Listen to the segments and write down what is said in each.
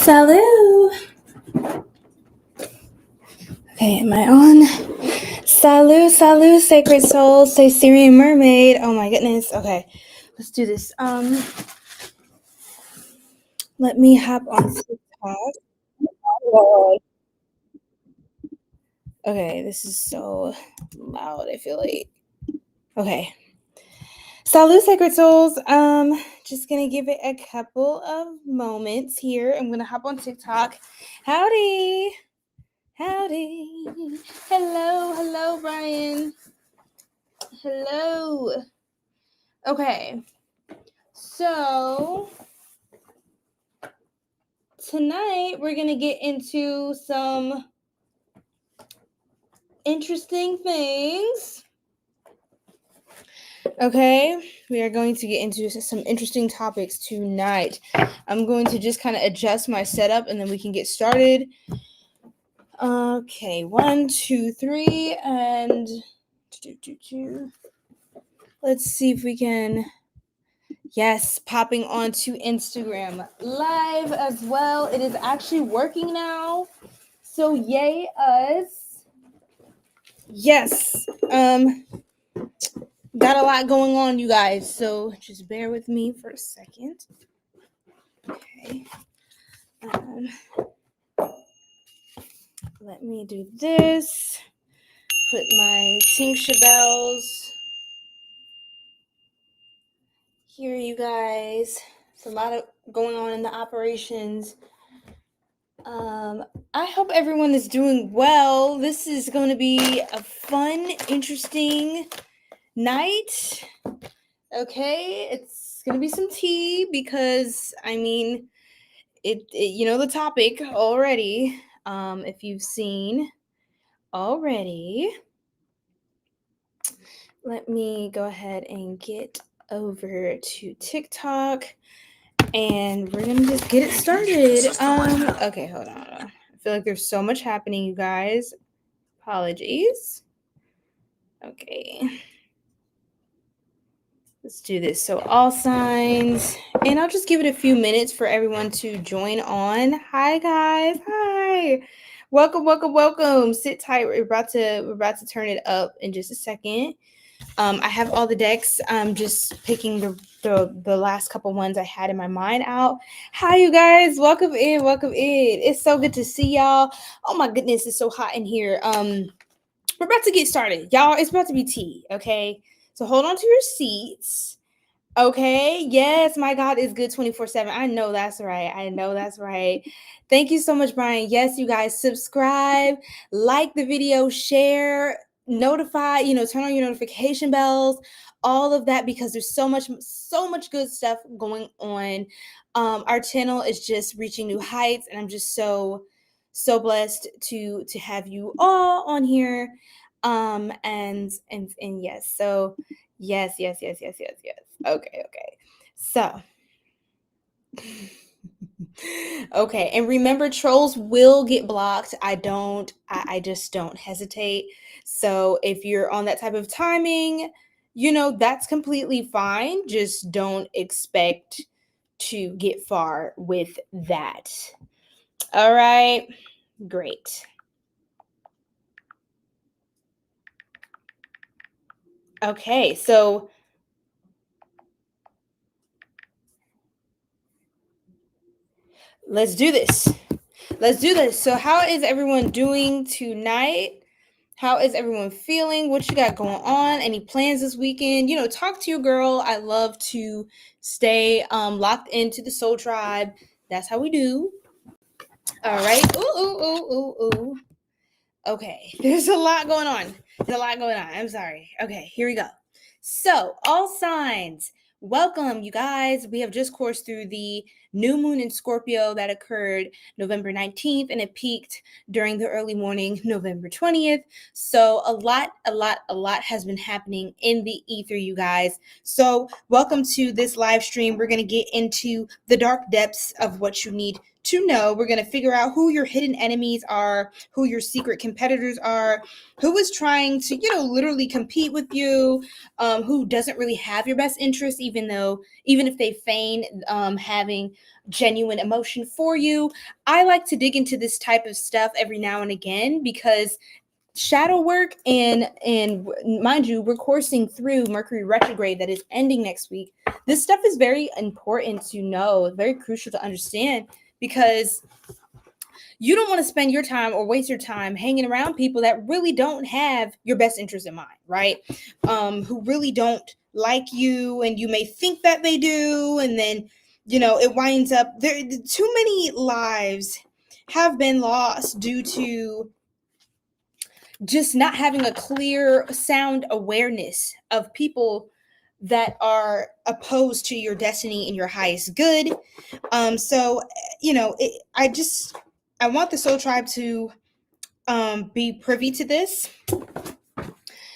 Salut. Okay, am I on? Salut, salut, sacred soul, say Syrian mermaid. Oh my goodness. Okay, let's do this. Let me hop on TikTok. Okay, this is so loud. I feel like. Okay. Salut, sacred souls. Just gonna give it a couple of moments here. I'm gonna hop on TikTok. Howdy. Hello, Brian. Hello. Okay. So tonight we're gonna get into some interesting things. Okay, we are going to get into some interesting topics tonight. I'm going to just kind of adjust my setup and then we can get started. Okay, 1, 2, 3, and let's see if we can. Yes, popping onto Instagram live as well. It is actually working now. So yay us. Yes. Got a lot going on, you guys. So just bear with me for a second. Okay. Let me do this. Put my 𝐒𝐤𝐚𝐥 bells here, you guys. It's a lot of going on in the operations. I hope everyone is doing well. This is going to be a fun, interesting night. Okay, it's going to be some tea because, I mean, it you know the topic already. If you've seen already. Let me go ahead and get over to TikTok. And we're gonna just get it started. Okay, hold on. I feel like there's so much happening, you guys. Apologies. Okay. Let's do this. So all signs, and I'll just give it a few minutes for everyone to join on. Hi guys. Hi. Welcome. Sit tight. We're about to turn it up in just a second. I have all the decks. I'm just picking the last couple ones I had in my mind out. Hi, you guys. Welcome in. It's so good to see y'all. Oh my goodness, it's so hot in here. We're about to get started, y'all. It's about to be tea. Okay, so hold on to your seats. Okay. Yes, my God is good 24/7. I know that's right. Thank you so much, Brian. Yes, you guys, subscribe, like the video, share, notify, turn on your notification bells, all of that, because there's so much good stuff going on. Our channel is just reaching new heights, and I'm just so blessed to have you all on here. And yes, so yes. Okay. So, okay. And remember, trolls will get blocked. I just don't hesitate. So if you're on that type of timing, that's completely fine. Just don't expect to get far with that. All right. Great. Okay. So let's do this. So how is everyone doing tonight? How is everyone feeling? What you got going on? Any plans this weekend? Talk to your girl. I love to stay locked into the soul tribe. That's how we do. All right. Ooh. Okay. There's a lot going on. I'm sorry. Okay, here we go. So, all signs, welcome, you guys. We have just coursed through the new moon in Scorpio that occurred November 19th, and it peaked during the early morning, November 20th. So a lot has been happening in the ether, you guys. So welcome to this live stream. We're going to get into the dark depths of what you need to know. We're going to figure out who your hidden enemies are, who your secret competitors are, who is trying to, literally compete with you, who doesn't really have your best interest, even if they feign having genuine emotion for you. I like to dig into this type of stuff every now and again because shadow work and mind you, we're coursing through Mercury retrograde that is ending next week. This stuff is very important to know, very crucial to understand, because you don't want to spend your time or waste your time hanging around people that really don't have your best interest in mind, right? Who really don't like you, and you may think that they do, and then it winds up there. Too many lives have been lost due to just not having a clear sound awareness of people that are opposed to your destiny and your highest good. So I want the soul tribe to be privy to this,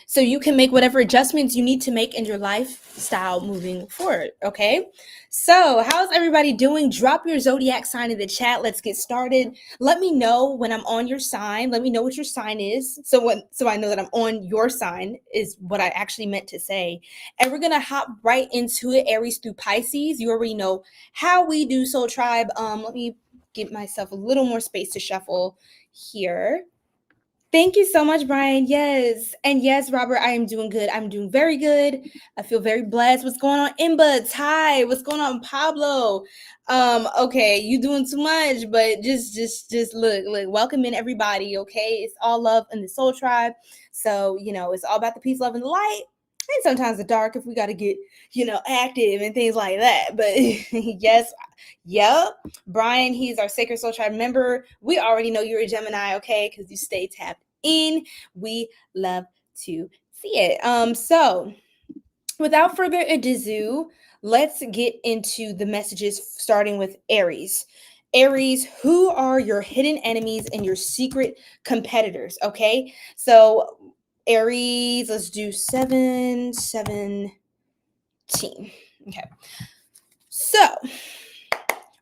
so you can make whatever adjustments you need to make in your lifestyle moving forward. Okay, so how's everybody doing? Drop your zodiac sign in the chat. Let's get started. Let me know when I'm on your sign. Let me know what your sign is, so I know that I'm on your sign is what I actually meant to say. And we're gonna hop right into it. Aries through Pisces. You already know how we do, soul tribe. Let me give myself a little more space to shuffle here. Thank you so much, Brian. Yes. And yes, Robert, I am doing good. I'm doing very good. I feel very blessed. What's going on, Imbuds? Hi. What's going on, Pablo? Okay, you doing too much, but just look, welcome in everybody, okay? It's all love in the soul tribe. So, it's all about the peace, love, and the light. And sometimes the dark if we got to get, active and things like that. But yes, yep. Brian, he's our Sacred Soul Tribe member. We already know you're a Gemini, okay? Because you stay tapped in. We love to see it. So without further ado, let's get into the messages, starting with Aries. Aries, who are your hidden enemies and your secret competitors? Okay, so Aries, let's do 7/17. Okay, so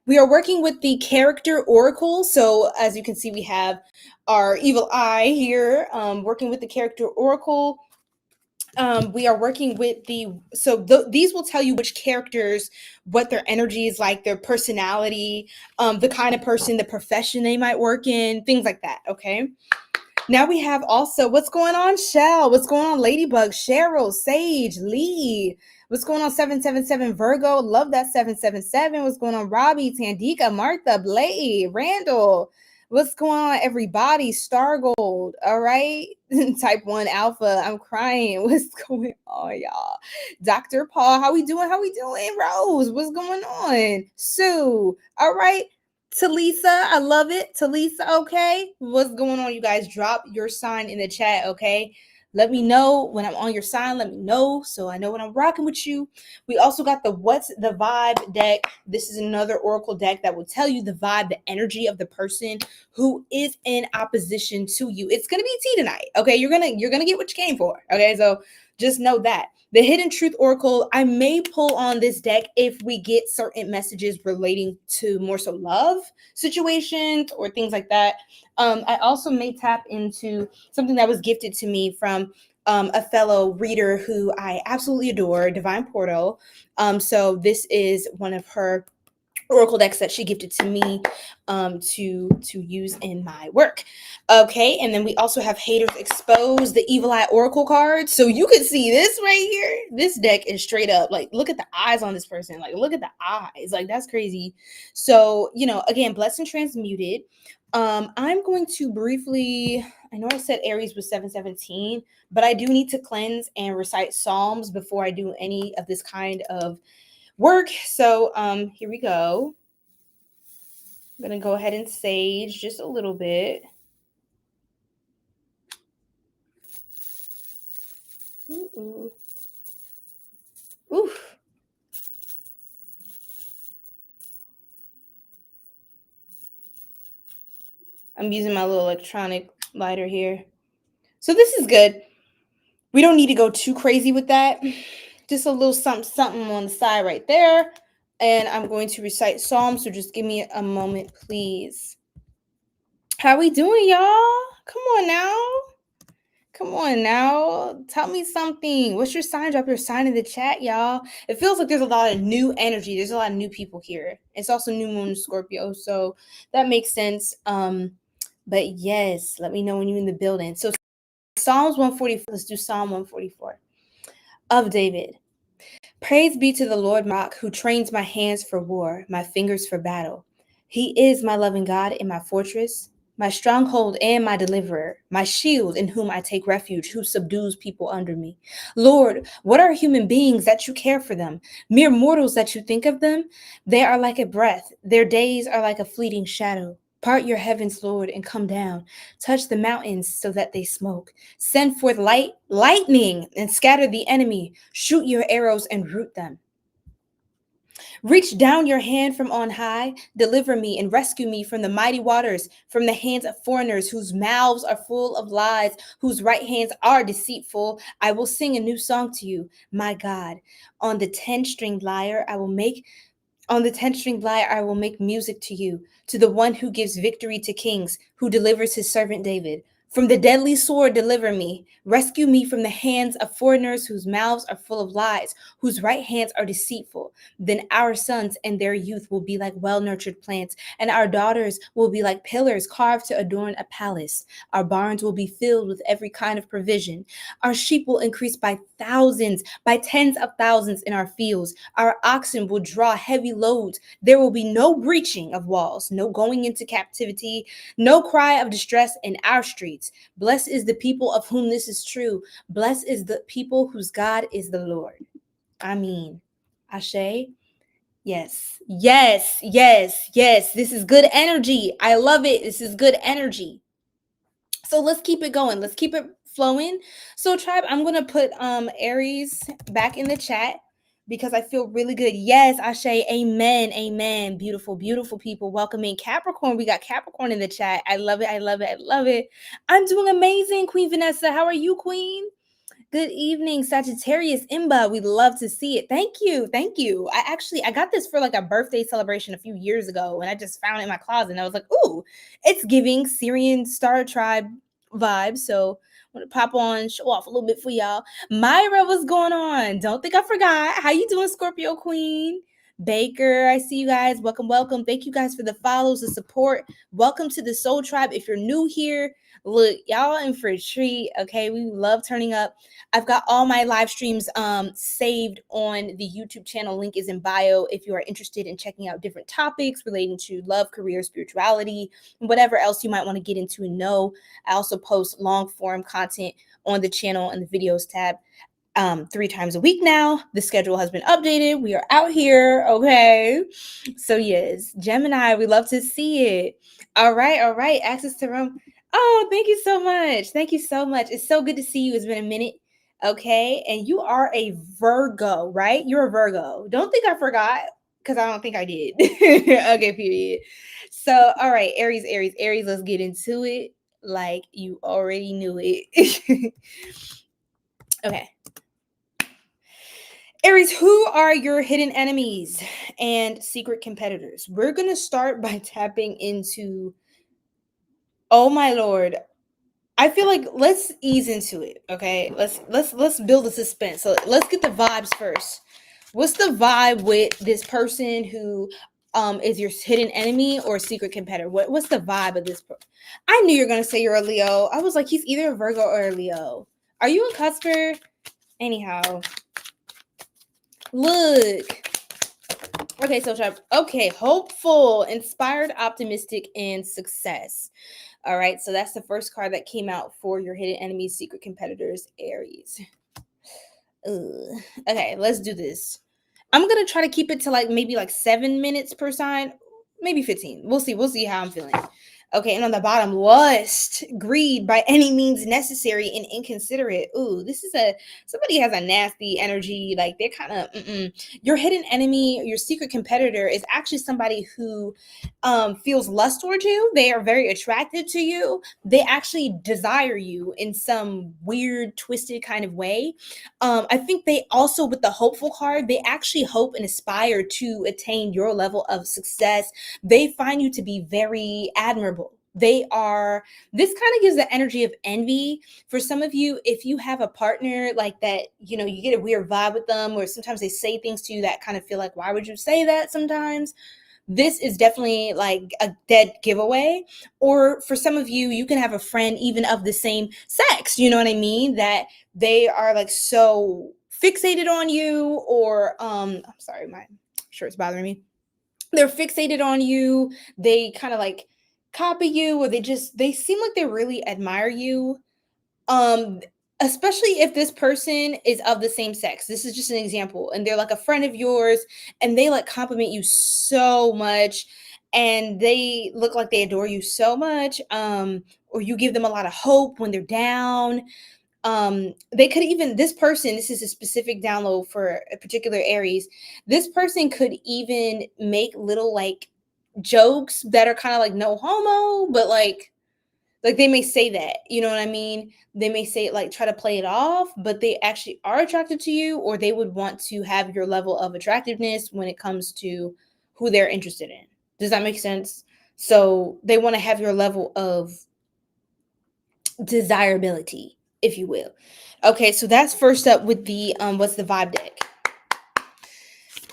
we are working with the character oracle. So as you can see, we have our evil eye here, working with the character oracle. We are working with these will tell you which characters, what their energy is like, their personality, the kind of person, the profession they might work in, things like that. Okay. Now we have also, what's going on, Shell? What's going on, Ladybug, Cheryl, Sage, Lee? What's going on, 777 Virgo? Love that 777. What's going on, Robbie, Tandika, Martha, Blade, Randall? What's going on, everybody? Star Gold, all right? Type 1 Alpha, I'm crying. What's going on, y'all? Dr. Paul, how we doing? Rose, what's going on? Sue, all right? Talisa, I love it. Talisa, okay? What's going on, you guys? Drop your sign in the chat, okay? Let me know when I'm on your sign. Let me know so I know when I'm rocking with you. We also got the What's the Vibe deck. This is another oracle deck that will tell you the vibe, the energy of the person who is in opposition to you. It's gonna be tea tonight, okay? You're gonna get what you came for, okay? So just know that. The Hidden Truth Oracle, I may pull on this deck if we get certain messages relating to more so love situations or things like that. I also may tap into something that was gifted to me from a fellow reader who I absolutely adore, Divine Portal. So this is one of her oracle decks that she gifted to me to use in my work. Okay, and then we also have Haters Exposed, the Evil Eye Oracle card. So you can see this right here. This deck is straight up like, look at the eyes on this person. Like, look at the eyes. Like, that's crazy. So, again, Blessed and Transmuted. I'm going to briefly, I know I said Aries was 7/17, but I do need to cleanse and recite Psalms before I do any of this kind of work. So here we go. I'm gonna go ahead and sage just a little bit. Ooh. Oof. I'm using my little electronic lighter here. So this is good. We don't need to go too crazy with that. Just a little something on the side right there. and I'm going to recite Psalms, so just give me a moment, please. How we doing, y'all? Come on now. Come on now. Tell me something. What's your sign? Drop your sign in the chat, y'all. It feels like there's a lot of new energy. There's a lot of new people here. It's also new moon Scorpio, so that makes sense. But yes, let me know when you're in the building. So Psalms 144. Let's do Psalm 144 of David. Praise be to the Lord, my rock, who trains my hands for war, my fingers for battle. He is my loving God and my fortress, my stronghold and my deliverer, my shield in whom I take refuge, who subdues people under me. Lord, what are human beings that you care for them? Mere mortals that you think of them? They are like a breath. Their days are like a fleeting shadow. Part your heavens, Lord, and come down. Touch the mountains so that they smoke. Send forth lightning, and scatter the enemy. Shoot your arrows and root them. Reach down your hand from on high. Deliver me and rescue me from the mighty waters, from the hands of foreigners whose mouths are full of lies, whose right hands are deceitful. I will sing a new song to you, my God. On the 10-stringed lyre, I will make music to you, to the one who gives victory to kings, who delivers his servant David. From the deadly sword, deliver me. Rescue me from the hands of foreigners whose mouths are full of lies, whose right hands are deceitful. Then our sons and their youth will be like well-nurtured plants, and our daughters will be like pillars carved to adorn a palace. Our barns will be filled with every kind of provision. Our sheep will increase by thousands, by tens of thousands in our fields. Our oxen will draw heavy loads. There will be no breaching of walls, no going into captivity, no cry of distress in our streets. Blessed is the people of whom this is true. Blessed is the people whose God is the Lord. I mean, Ashe. Yes, yes, yes, yes. This is good energy. I love it. This is good energy. So let's keep it going. Let's keep it flowing. So tribe, I'm going to put Aries back in the chat because I feel really good. Yes, Ashe, amen, amen. Beautiful, beautiful people. Welcoming Capricorn. We got Capricorn in the chat. I love it, I love it, I love it. I'm doing amazing, Queen Vanessa. How are you, Queen? Good evening, Sagittarius Imba. We'd love to see it. Thank you. Thank you. I got this for like a birthday celebration a few years ago, and I just found it in my closet, and I was like, ooh, it's giving Syrian Star Tribe vibes. So I'm gonna pop on, show off a little bit for y'all. Myra, what's going on? Don't think I forgot. How you doing, Scorpio Queen? Baker, I see you guys. Welcome, welcome. Thank you guys for the follows, the support. Welcome to the Soul Tribe. If you're new here, look, y'all in for a treat. Okay, we love turning up. I've got all my live streams saved on the YouTube channel. Link is in bio if you are interested in checking out different topics relating to love, career, spirituality, and whatever else you might want to get into and know. I also post long form content on the channel and the videos tab 3 times a week now. The schedule has been updated. We are out here. Okay. So yes, Gemini, we love to see it. All right. All right. Access to room. Oh, thank you so much. Thank you so much. It's so good to see you. It's been a minute. Okay. And you are a Virgo, right? You're a Virgo. Don't think I forgot because I don't think I did. Okay, period. So, all right, Aries, Aries, Aries, let's get into it like you already knew it. Okay. Aries, who are your hidden enemies and secret competitors? We're going to start by tapping into, oh my Lord, I feel like let's ease into it, okay? Let's build a suspense. So let's get the vibes first. What's the vibe with this person who is your hidden enemy or secret competitor? What's the vibe of this person? I knew you were gonna say you're a Leo. I was like, he's either a Virgo or a Leo. Are you a Cusper? Anyhow, look. Okay, so okay, hopeful, inspired, optimistic, and success. All right, so that's the first card that came out for your hidden enemies, secret competitors, Aries. Ugh. Okay, let's do this. I'm gonna try to keep it to like maybe like 7 minutes per sign, maybe 15. We'll see. We'll see how I'm feeling. Okay, and on the bottom, lust, greed by any means necessary and inconsiderate. Ooh, this is somebody has a nasty energy. Like they're kind of your hidden enemy, your secret competitor is actually somebody who feels lust towards you. They are very attracted to you. They actually desire you in some weird, twisted kind of way. I think they also, with the hopeful card, they actually hope and aspire to attain your level of success. They find you to be very admirable. They are, this kind of gives the energy of envy. For some of you, if you have a partner like that, you know, you get a weird vibe with them, or sometimes they say things to you that kind of feel like, why would you say that sometimes? This is definitely like a dead giveaway. Or for some of you, you can have a friend even of the same sex, you know what I mean? That they are like so fixated on you, or I'm sorry, my shirt's bothering me. They're fixated on you. They kind of like copy you, or they seem like they really admire you. Um, Especially if this person is of the same sex. This is just an example, and they're like a friend of yours, and they like compliment you so much, and they look like they adore you so much. Or you give them a lot of hope when they're down. They could even, this person, this is a specific download for a particular Aries. This person could even make little like jokes that are kind of like no homo, but like they may say that, you know what I mean? They may say it like try to play it off, but they actually are attracted to you, or they would want to have your level of attractiveness when it comes to who they're interested in. Does that make sense? So they want to have your level of desirability, if you will. Okay, so that's first up with the what's the vibe deck?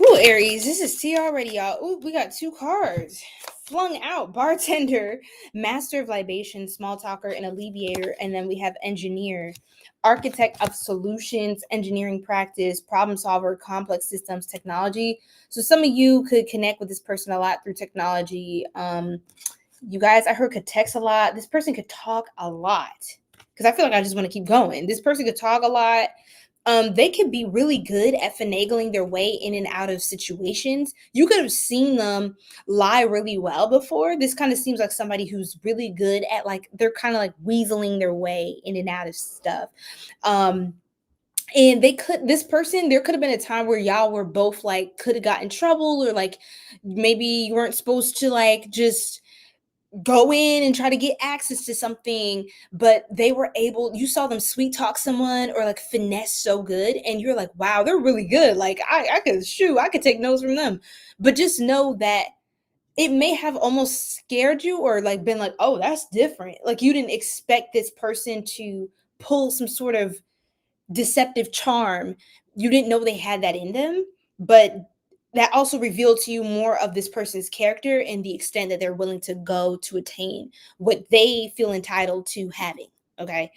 Ooh, Aries, this is tea already, y'all. Ooh, we got two cards. Flung out, bartender, master of libation, small talker, and alleviator. And then we have engineer, architect of solutions, engineering practice, problem solver, complex systems, technology. So some of you could connect with this person a lot through technology. You guys, I heard could text a lot. This person could talk a lot, because I feel like I just want to keep going. This person could talk a lot. They could be really good at finagling their way in and out of situations. You could have seen them lie really well before. This kind of seems like somebody who's really good at, like, they're kind of like weaseling their way in and out of stuff. And this person, there could have been a time where y'all were both like, could have got in trouble, or like maybe you weren't supposed to like just go in and try to get access to something, but they were able, you saw them sweet talk someone or like finesse so good, and you're like, wow, they're really good. Like I could take notes from them. But just know that it may have almost scared you, or like been like, oh, that's different. Like you didn't expect this person to pull some sort of deceptive charm. You didn't know they had that in them, but that also revealed to you more of this person's character and the extent that they're willing to go to attain what they feel entitled to having. Okay.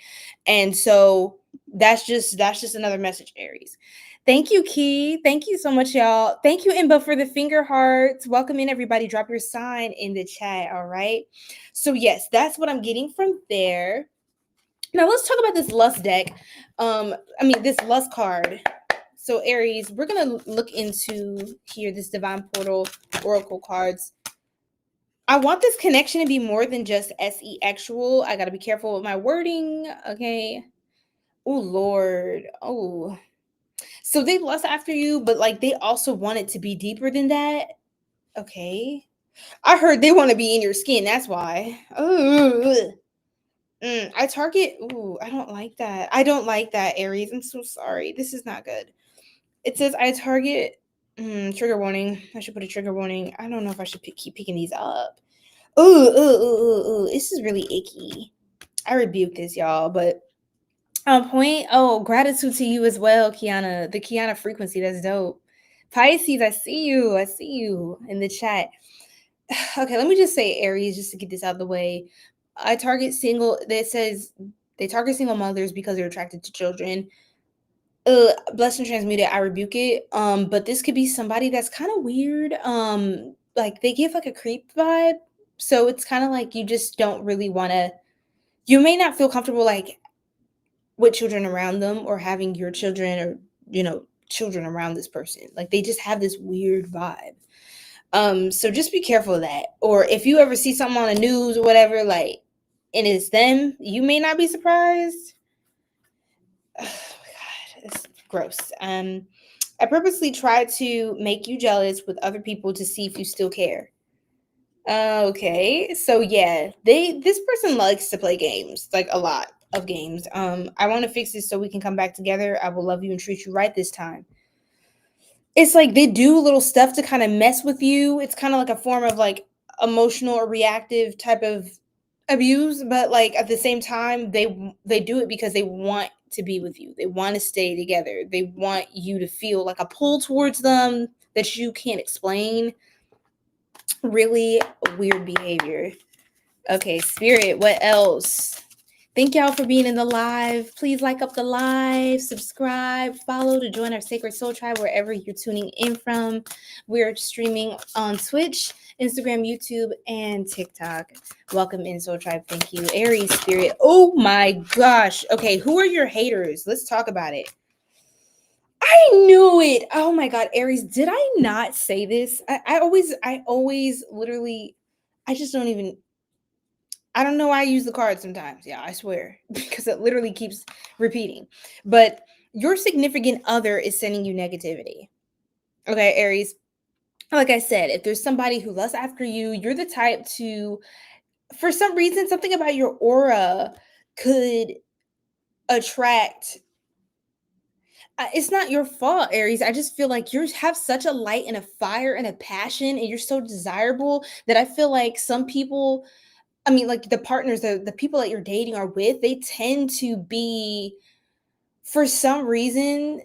And so that's just another message, Aries. Thank you, Key. Thank you so much, y'all. Thank you, Imba, for the finger hearts. Welcome in, everybody. Drop your sign in the chat. All right. So yes, that's what I'm getting from there. Now let's talk about this lust deck. This lust card. So Aries, we're gonna look into here this divine portal oracle cards. I want this connection to be more than just 𝐒𝐥𝐚𝐥. I gotta be careful with my wording. Okay. Oh Lord. Oh. So they lust after you, but like they also want it to be deeper than that. Okay. I heard they want to be in your skin. That's why. Oh. I target. Ooh, I don't like that. I don't like that, Aries. I'm so sorry. This is not good. It says I target. Trigger warning. I should put a trigger warning. I don't know if I should keep picking these up. Ooh. This is really icky. I rebuke this, y'all. But on point. Oh, gratitude to you as well, Kiana. The Kiana frequency. That's dope. Pisces, I see you. I see you in the chat. Okay, let me just say Aries, just to get this out of the way. I target single. That says they target single mothers because they're attracted to children. Blessed and transmuted, I rebuke it. But this could be somebody that's kind of weird. Like they give like a creep vibe. So it's kind of like you just don't really want to, you may not feel comfortable like with children around them, or having your children, or children around this person. Like they just have this weird vibe. So just be careful of that. Or if you ever see something on the news or whatever, like, and it's them, you may not be surprised. Oh my God, it's gross. I purposely try to make you jealous with other people to see if you still care. Okay, so yeah, this person likes to play games, like a lot of games. I want to fix this so we can come back together. I will love you and treat you right this time. It's like they do little stuff to kind of mess with you. It's kind of like a form of like emotional or reactive type of abuse, but like at the same time, they do it because they want to be with you. They want to stay together. They want you to feel like a pull towards them that you can't explain. Really weird behavior. Okay, Spirit, what else? Thank y'all for being in the live. Please like up the live, subscribe, follow to join our Sacred Soul Tribe wherever you're tuning in from. We're streaming on Twitch, Instagram, YouTube, and TikTok. Welcome in, Soul Tribe. Thank you. Aries, Spirit. Oh my gosh. Okay, who are your haters? Let's talk about it. I knew it. Oh my God, Aries, did I not say this? I always literally, I just don't even, I don't know why I use the card sometimes. Yeah, I swear, because it literally keeps repeating. But your significant other is sending you negativity. Okay, Aries. Like I said, if there's somebody who lusts after you, you're the type to, for some reason, something about your aura could attract. It's not your fault, Aries. I just feel like you have such a light and a fire and a passion, and you're so desirable that I feel like some people, I mean, like the partners, the people that you're dating are with, they tend to be, for some reason,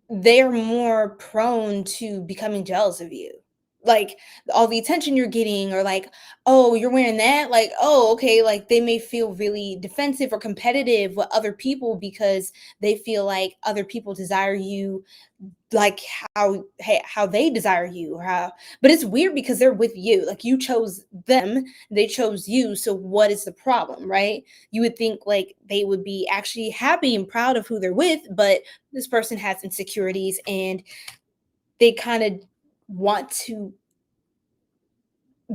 they're more prone to becoming jealous of you. Like all the attention you're getting, or like, oh, you're wearing that. Like, oh, okay. Like they may feel really defensive or competitive with other people because they feel like other people desire you like how they desire you, or how, but it's weird because they're with you, like you chose them, they chose you, so what is the problem, right? You would think like they would be actually happy and proud of who they're with, but this person has insecurities and they kind of want to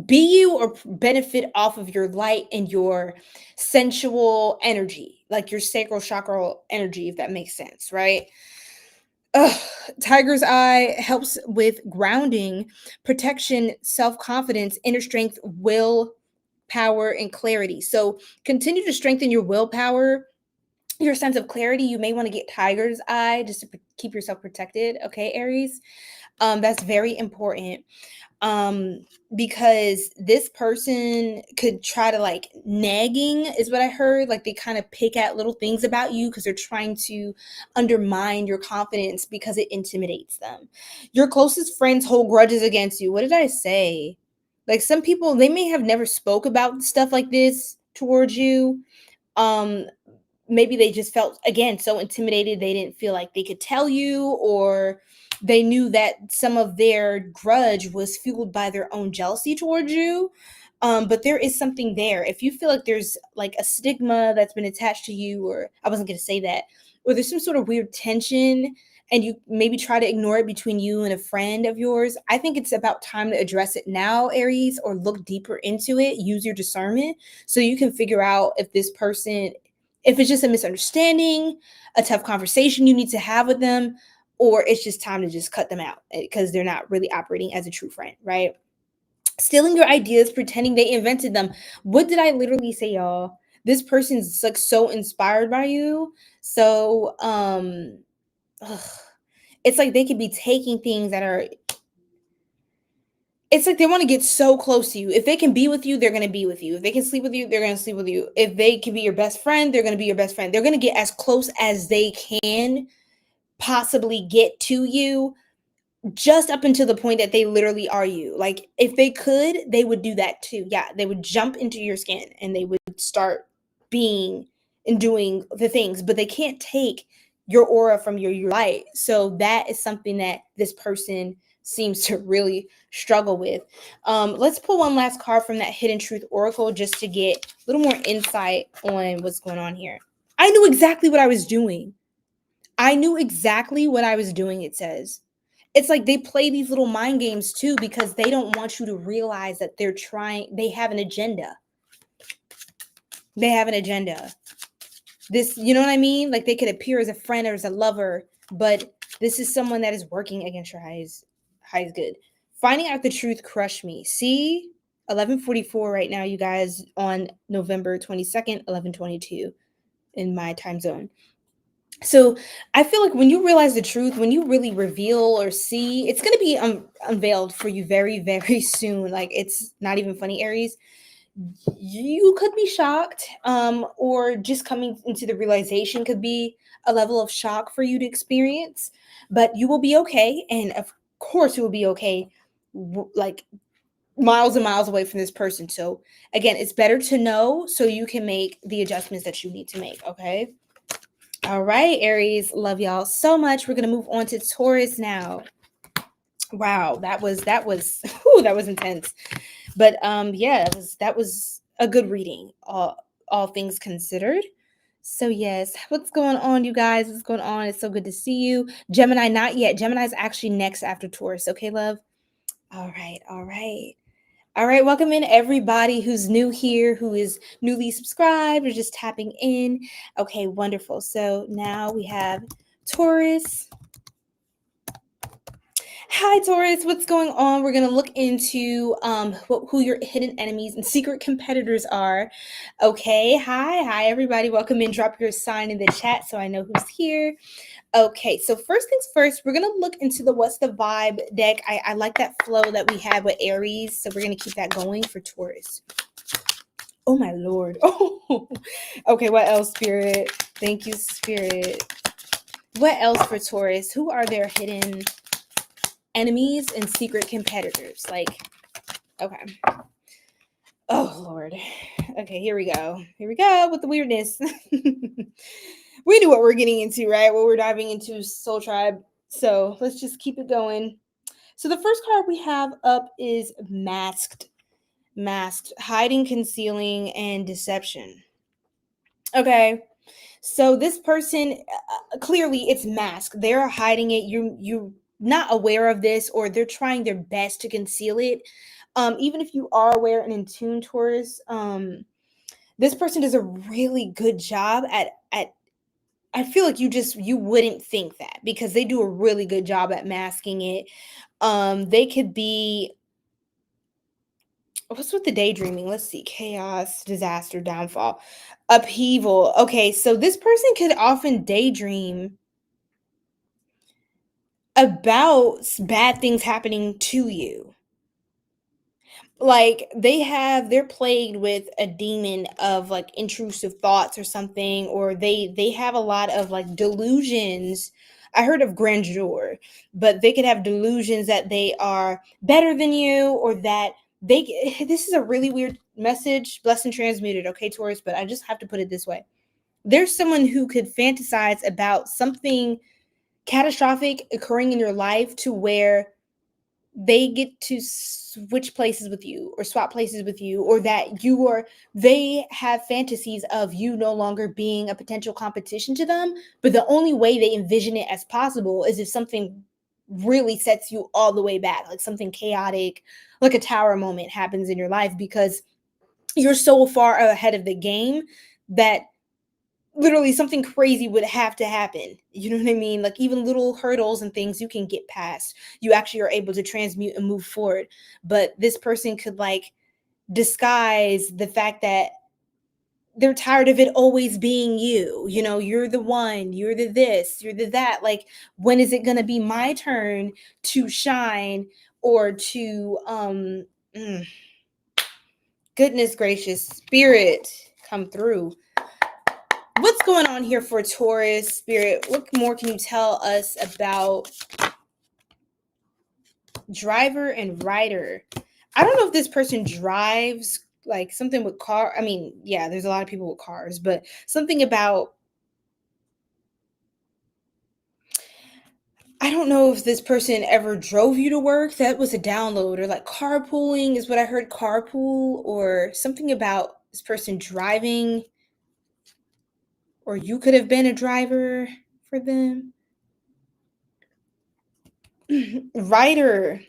be you or benefit off of your light and your sensual energy, like your sacral chakra energy, if that makes sense, right? Ugh. Tiger's Eye helps with grounding, protection, self-confidence, inner strength, will, power, and clarity. So continue to strengthen your willpower, your sense of clarity. You may want to get Tiger's Eye just to keep yourself protected. Okay, Aries. That's very important. Because this person could try to, like, nagging is what I heard, like they kind of pick at little things about you because they're trying to undermine your confidence because it intimidates them. Your closest friends hold grudges against you. What did I say? Like some people, they may have never spoke about stuff like this towards you. um Maybe they just felt, again, so intimidated they didn't feel like they could tell you, or they knew that some of their grudge was fueled by their own jealousy towards you. But there is something there. If you feel like there's like a stigma that's been attached to you, or I wasn't going to say that, or there's some sort of weird tension and you maybe try to ignore it between you and a friend of yours, I think it's about time to address it now, Aries, or look deeper into it. Use your discernment so you can figure out if this person, if it's just a misunderstanding, a tough conversation you need to have with them, or it's just time to just cut them out because they're not really operating as a true friend, right? Stealing your ideas, pretending they invented them. What did I literally say, y'all? This person's like so inspired by you. So, ugh. It's like they could be taking things that are, it's like they want to get so close to you. If they can be with you, they're going to be with you. If they can sleep with you, they're going to sleep with you. If they can be your best friend, they're going to be your best friend. They're going to get as close as they can possibly get to you, just up until the point that they literally are you. Like if they could, they would do that too. Yeah, they would jump into your skin and they would start being and doing the things, but they can't take your aura from your light. So that is something that this person seems to really struggle with. Let's pull one last card from that Hidden Truth Oracle just to get a little more insight on what's going on here. I knew exactly what I was doing. I knew exactly what I was doing, it says. it's like they play these little mind games too, because they don't want you to realize that they have an agenda. They have an agenda. This, you know what I mean? Like, they could appear as a friend or as a lover, but this is someone that is working against your highest good. Finding out the truth crushed me. See, 11:44 right now, you guys, on November 22nd, 11:22 in my time zone. So I feel like when you realize the truth, when you really reveal or see, it's going to be unveiled for you very, very soon. Like, it's not even funny, Aries. You could be shocked, or just coming into the realization could be a level of shock for you to experience, but you will be okay. And of course, you will be okay, like miles and miles away from this person. So again, it's better to know so you can make the adjustments that you need to make. Okay. All right, Aries, love y'all so much. We're going to move on to Taurus now. Wow, that was whew, that was intense. But yeah, that was a good reading, all things considered. So yes, what's going on, you guys? What's going on? It's so good to see you. Gemini, not yet. Gemini's actually next after Taurus. Okay, love? All right, all right. All right, welcome in everybody who's new here, who is newly subscribed or just tapping in. Okay, wonderful. So now we have Taurus. Hi, Taurus. What's going on? We're going to look into who your hidden enemies and secret competitors are. Okay. Hi, everybody. Welcome in. Drop your sign in the chat so I know who's here. Okay. So first things first, we're going to look into the What's the Vibe deck. I like that flow that we had with Aries. So we're going to keep that going for Taurus. Oh, my Lord. Oh, okay. What else, Spirit? Thank you, Spirit. What else for Taurus? Who are their hidden enemies and secret competitors? Like, okay. Oh, Lord. Okay, here we go. Here we go with the weirdness. We knew what we're getting into, right? What we're diving into, Soul Tribe. So let's just keep it going. So the first card we have up is Masked. Masked, hiding, concealing, and deception. Okay. So this person, clearly it's masked. They're hiding it. You're not aware of this, or they're trying their best to conceal it. Even if you are aware and in tune, Taurus, this person does a really good job at I feel like you wouldn't think that, because they do a really good job at masking it. They could be, what's with the daydreaming? Let's see. Chaos, disaster, downfall, upheaval. Okay, so this person could often daydream about bad things happening to you. Like, they're plagued with a demon of like intrusive thoughts or something, or they have a lot of like delusions. I heard of grandeur, but they could have delusions that they are better than you, or that this is a really weird message, blessed and transmuted, okay, Taurus, but I just have to put it this way. There's someone who could fantasize about something catastrophic occurring in your life, to where they get to switch places with you or swap places with you, or that they have fantasies of you no longer being a potential competition to them. But the only way they envision it as possible is if something really sets you all the way back, like something chaotic, like a tower moment happens in your life, because you're so far ahead of the game that literally something crazy would have to happen. You know what I mean? Like, even little hurdles and things you can get past, you actually are able to transmute and move forward. But this person could like disguise the fact that they're tired of it always being you. You know, you're the one, you're the this, you're the that. Like, when is it going to be my turn to shine, or to goodness gracious, Spirit, come through. What's going on here for Taurus, Spirit? What more can you tell us about driver and rider? I don't know if this person drives, like something with car. I mean, yeah, there's a lot of people with cars, but something about, I don't know if this person ever drove you to work. That was a download. Or like carpooling is what I heard, carpool, or something about this person driving, or you could have been a driver for them. Rider.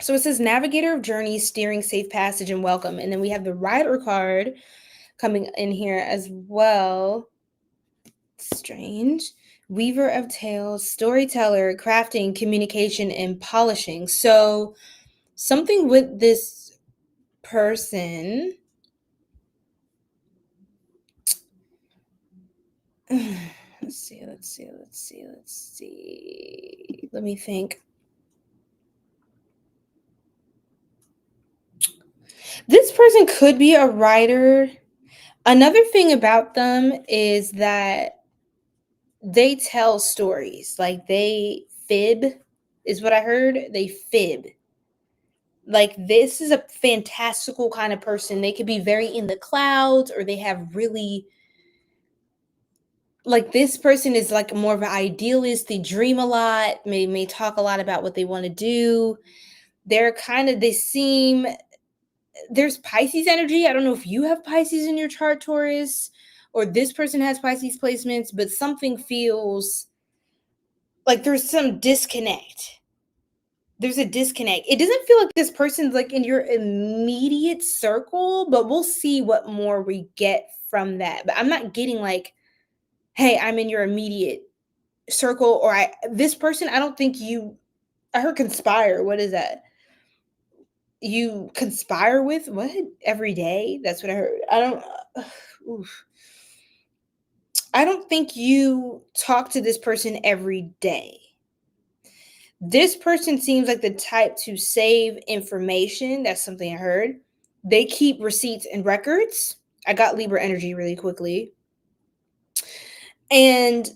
So it says navigator of journeys, steering, safe passage, and welcome. And then we have the rider card coming in here as well. Strange. Weaver of tales, storyteller, crafting, communication, and polishing. So something with this person. Let's see. Let me think. This person could be a writer. Another thing about them is that they tell stories. Like they fib, is what I heard. They fib. Like this is a fantastical kind of person. They could be very in the clouds, or they have really, like, this person is like more of an idealist. They dream a lot, may talk a lot about what they want to do. They seem, there's Pisces energy. I don't know if you have Pisces in your chart, Taurus, or this person has Pisces placements, but something feels like there's some disconnect. There's a disconnect. It doesn't feel like this person's like in your immediate circle, but we'll see what more we get from that. But I'm not getting like, hey, I'm in your immediate circle, or this person, I don't think you, I heard conspire. What is that? You conspire with what? Every day? That's what I heard. Oof. I don't think you talk to this person every day. This person seems like the type to save information. That's something I heard. They keep receipts and records. I got Libra energy really quickly. And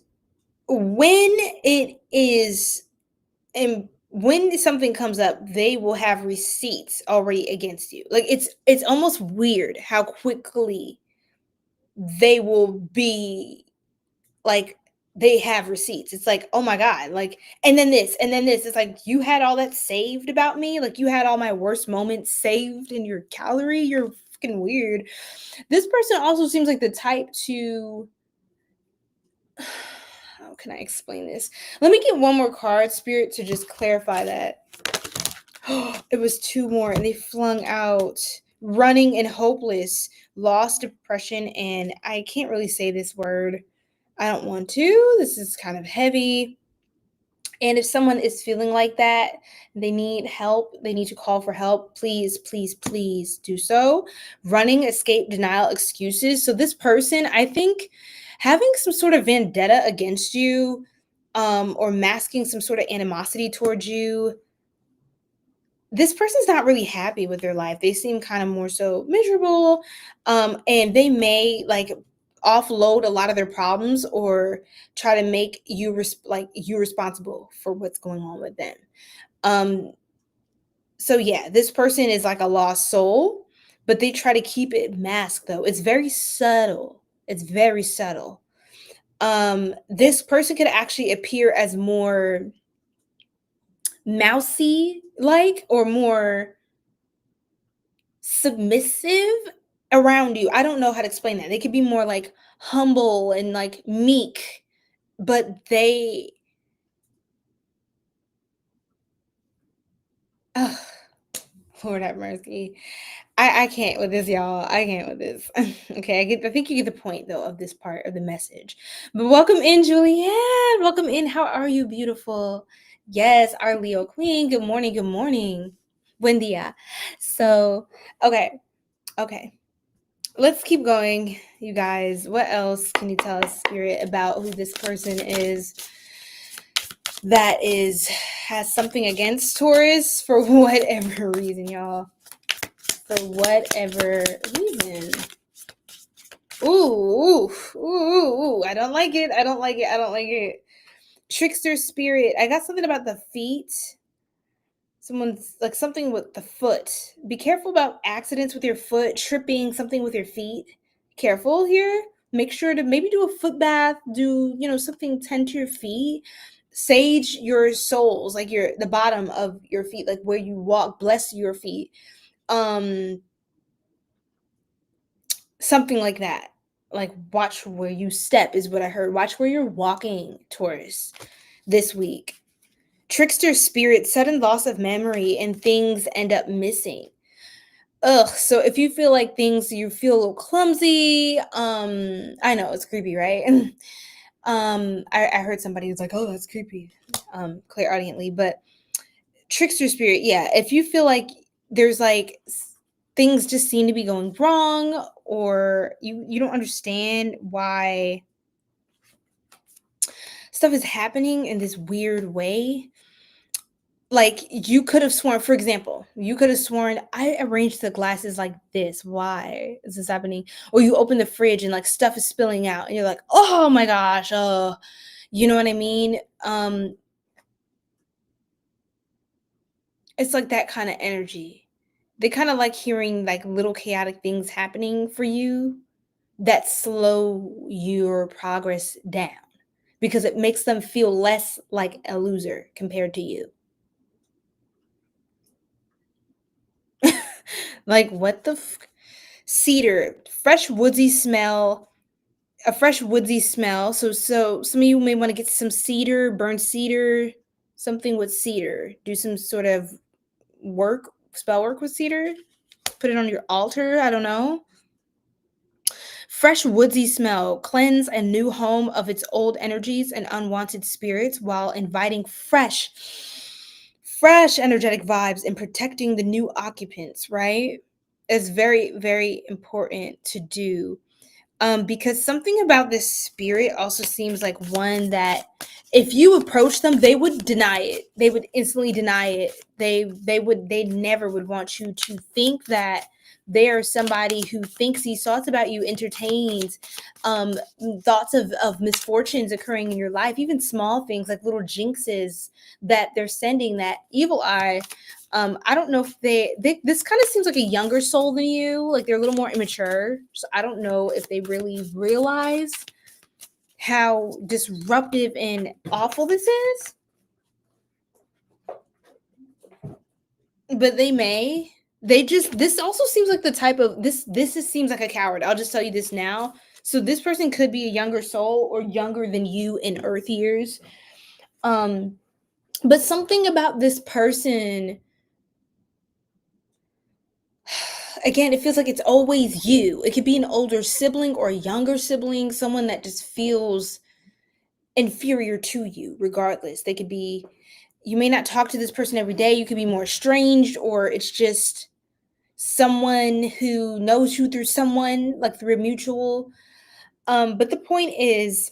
when it is, and when something comes up, they will have receipts already against you. Like it's almost weird how quickly they will be like, they have receipts. It's like, oh my God, like, and then this, and then this. It's like, you had all that saved about me. Like you had all my worst moments saved in your gallery. You're fucking weird. This person also seems like the type to, how can I explain this? Let me get one more card, Spirit, to just clarify that. It was two more and they flung out. Running and hopeless, loss, depression, and I can't really say this word. I don't want to. This is kind of heavy. And if someone is feeling like that, they need help, they need to call for help, please, please, please do so. Running, escape, denial, excuses. So this person, I think, having some sort of vendetta against you, or masking some sort of animosity towards you, this person's not really happy with their life. They seem kind of more so miserable, and they may like offload a lot of their problems or try to make you you responsible for what's going on with them. So yeah, this person is like a lost soul, but they try to keep it masked though. It's very subtle. It's very subtle. This person could actually appear as more mousy like, or more submissive around you. I don't know how to explain that. They could be more like humble and like meek, but they, oh, Lord have mercy. I can't with this, y'all. I can't with this. Okay, I think you get the point though of this part of the message. But welcome in, Julianne. Welcome in. How are you, beautiful? Yes, our Leo Queen. Good morning. Good morning. Buen dia. So, okay. Let's keep going, you guys. What else can you tell us, Spirit, about who this person is that has something against Taurus for whatever reason, y'all? For whatever reason. Ooh. I don't like it. Trickster spirit. I got something about the feet. Someone's like something with the foot. Be careful about accidents with your foot, tripping, something with your feet. Careful here. Make sure to maybe do a foot bath, do, something, tend to your feet. Sage your soles, like the bottom of your feet, like where you walk, bless your feet. Something like that. Like watch where you step is what I heard. Watch where you're walking, Taurus, this week. trickster spirit, sudden loss of memory, and things end up missing. Ugh, so if you feel like you feel a little clumsy, I know it's creepy, right? I heard somebody was like, oh, that's creepy, clairaudiently, but trickster spirit, yeah, if you feel like there's like things just seem to be going wrong, or you don't understand why stuff is happening in this weird way. Like, you could have sworn, for example, you could have sworn, I arranged the glasses like this. Why is this happening? Or you open the fridge and like stuff is spilling out and you're like, oh my gosh, you know what I mean? It's like that kind of energy. They kind of like hearing like little chaotic things happening for you that slow your progress down because it makes them feel less like a loser compared to you. Like, what the cedar, fresh woodsy smell, a fresh woodsy smell. So some of you may want to get some cedar, burn cedar, something with cedar. Do some sort of spell work with cedar. Put it on your altar. I don't know. Fresh woodsy smell, cleanse a new home of its old energies and unwanted spirits while inviting fresh energetic vibes and protecting the new occupants, right? Is very, very important to do. Because something about this spirit also seems like one that if you approach them, they would deny it. They would instantly deny it. They never would want you to think that they are somebody who thinks these thoughts about you, entertains thoughts of misfortunes occurring in your life, even small things like little jinxes that they're sending, that evil eye. I don't know if this kind of seems like a younger soul than you, like they're a little more immature. So I don't know if they really realize how disruptive and awful this is. But they may. This also seems like the type of seems like a coward. I'll just tell you this now. So this person could be a younger soul or younger than you in earth years. But something about this person, again, it feels like it's always you. It could be an older sibling or a younger sibling, someone that just feels inferior to you regardless. They could be, you may not talk to this person every day. You could be more estranged, or it's just someone who knows you through someone, like through a mutual. But the point is,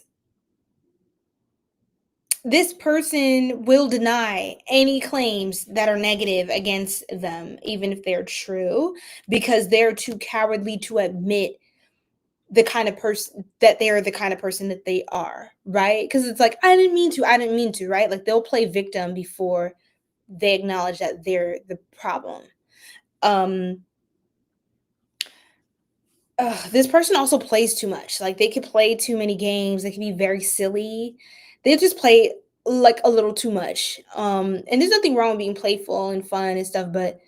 this person will deny any claims that are negative against them, even if they're true, because they're too cowardly to admit the kind of person that they are, the kind of person that they are, right? Because it's like, I didn't mean to, right? Like, they'll play victim before they acknowledge that they're the problem. This person also plays too much. Like, they could play too many games. They can be very silly. They just play like a little too much. And there's nothing wrong with being playful and fun and stuff, but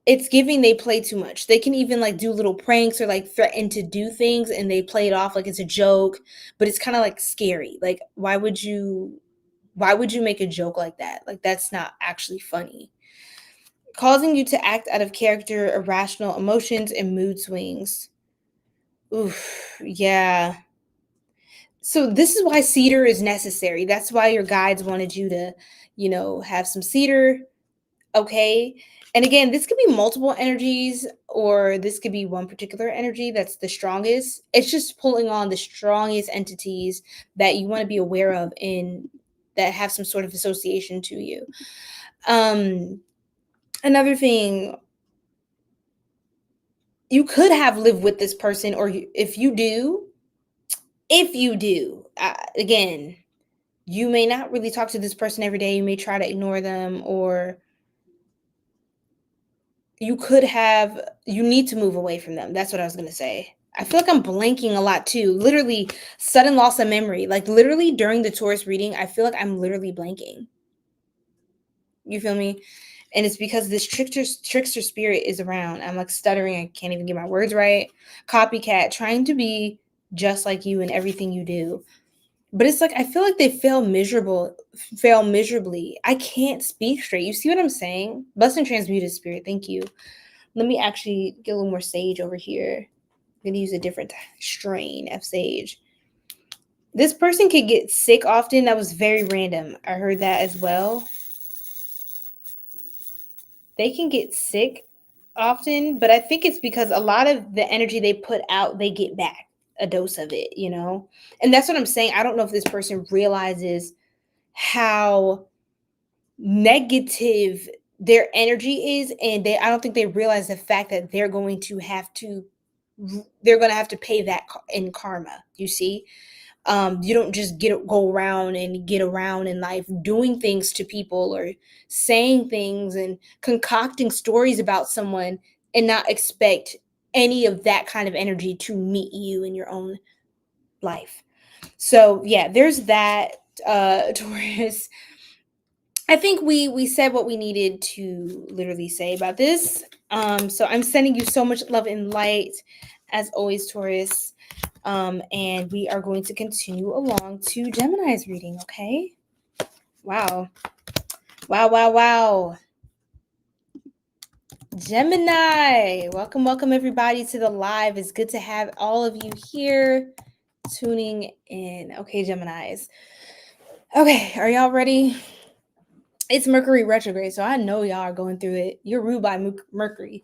it's giving they play too much. They can even like do little pranks or like threaten to do things and they play it off like it's a joke, but it's kind of like scary. Like, why would you make a joke like that? Like, that's not actually funny. Causing you to act out of character, irrational emotions, and mood swings. Oof, yeah. So this is why cedar is necessary. That's why your guides wanted you to, have some cedar. Okay. And again, this could be multiple energies, or this could be one particular energy that's the strongest. It's just pulling on the strongest entities that you want to be aware of and that have some sort of association to you. Another thing, you could have lived with this person, or if you do, again, you may not really talk to this person every day. You may try to ignore them, or you need to move away from them. That's what I was going to say. I feel like I'm blanking a lot too. Literally, sudden loss of memory. Like, literally during the Taurus reading, I feel like I'm literally blanking. You feel me? And it's because this trickster spirit is around. I'm like stuttering. I can't even get my words right. Copycat, trying to be just like you in everything you do. But it's like, I feel like they fail miserably. I can't speak straight. You see what I'm saying? Blessed and transmuted spirit. Thank you. Let me actually get a little more sage over here. I'm going to use a different strain of sage. This person could get sick often. That was very random. I heard that as well. They can get sick often, but I think it's because a lot of the energy they put out, they get back a dose of it, you know? And that's what I'm saying. I don't know if this person realizes how negative their energy is, and I don't think they realize the fact that they're going to have to pay that in karma, you see? You don't just go around and get around in life doing things to people or saying things and concocting stories about someone and not expect any of that kind of energy to meet you in your own life. So yeah, there's that, Taurus. I think we said what we needed to literally say about this. So I'm sending you so much love and light, as always, Taurus. And we are going to continue along to Gemini's reading, okay? Wow. Wow. Gemini, welcome everybody to the live. It's good to have all of you here tuning in. Okay, Geminis. Okay, are y'all ready? It's Mercury retrograde, so I know y'all are going through it. You're ruled by Mercury.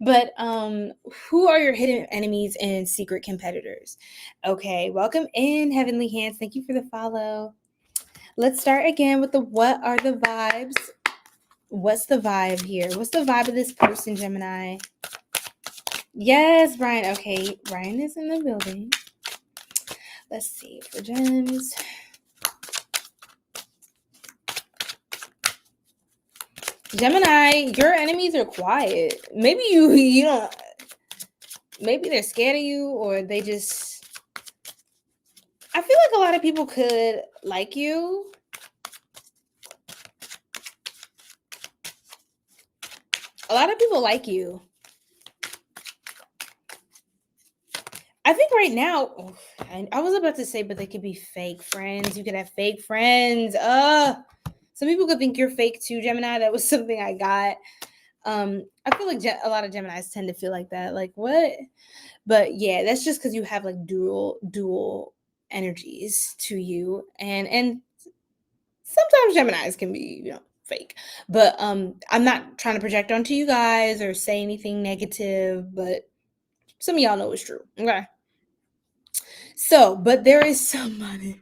But who are your hidden enemies and secret competitors? Okay, welcome in, Heavenly Hands. Thank you for the follow. Let's start again with the what are the vibes? What's the vibe here? What's the vibe of this person, Gemini? Yes, Brian. Okay, Brian is in the building. Let's see for gems. Gemini, your enemies are quiet. Maybe you don't. Maybe they're scared of you, or they just. I feel like a lot of people could like you. A lot of people like you. I think right now, I was about to say, but they could be fake friends. You could have fake friends. Some people could think you're fake too, Gemini. That was something I got. I feel like a lot of Geminis tend to feel like that. Like, what? But yeah, that's just because you have like dual energies to you, and sometimes Geminis can be, fake. But I'm not trying to project onto you guys or say anything negative, but some of y'all know it's true. Okay. So, but there is somebody.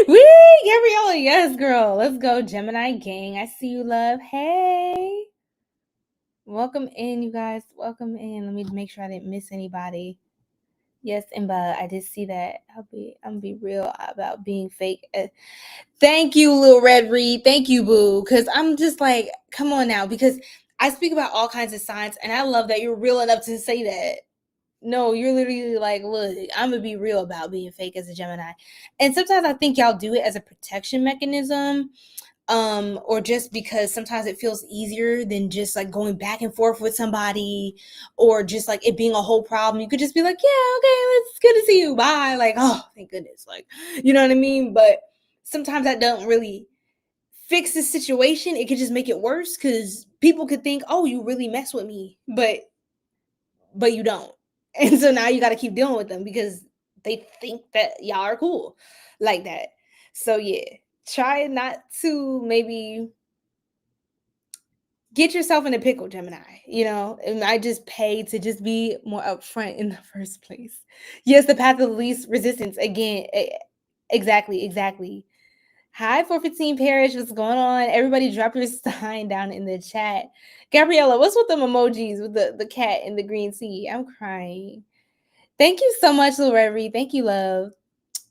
Wee, Gabriella, yes, girl. Let's go, Gemini gang. I see you, love. Hey. Welcome in, you guys. Welcome in. Let me make sure I didn't miss anybody. Yes, Imba, I did see that. I'm gonna be real about being fake. Thank you, Lil Red Reed. Thank you, boo. Because I'm just like, come on now. Because I speak about all kinds of signs, and I love that you're real enough to say that. No, you're literally like, look, I'm gonna be real about being fake as a Gemini. And sometimes I think y'all do it as a protection mechanism, or just because sometimes it feels easier than just like going back and forth with somebody, or just like it being a whole problem. You could just be like, yeah, okay, it's good to see you, bye. Like, oh, thank goodness. Like, you know what I mean? But sometimes that don't really fix the situation. It could just make it worse, because people could think, oh, you really mess with me, but you don't. And so now you got to keep dealing with them because they think that y'all are cool like that. So yeah, try not to maybe get yourself in a pickle, Gemini. And I just pay to just be more upfront in the first place. Yes, the path of least resistance. Again, exactly. Hi, 415 Parish. What's going on? Everybody drop your sign down in the chat. Gabriella, what's with them emojis with the cat and the green sea? I'm crying. Thank you so much, Loreri. Thank you, love.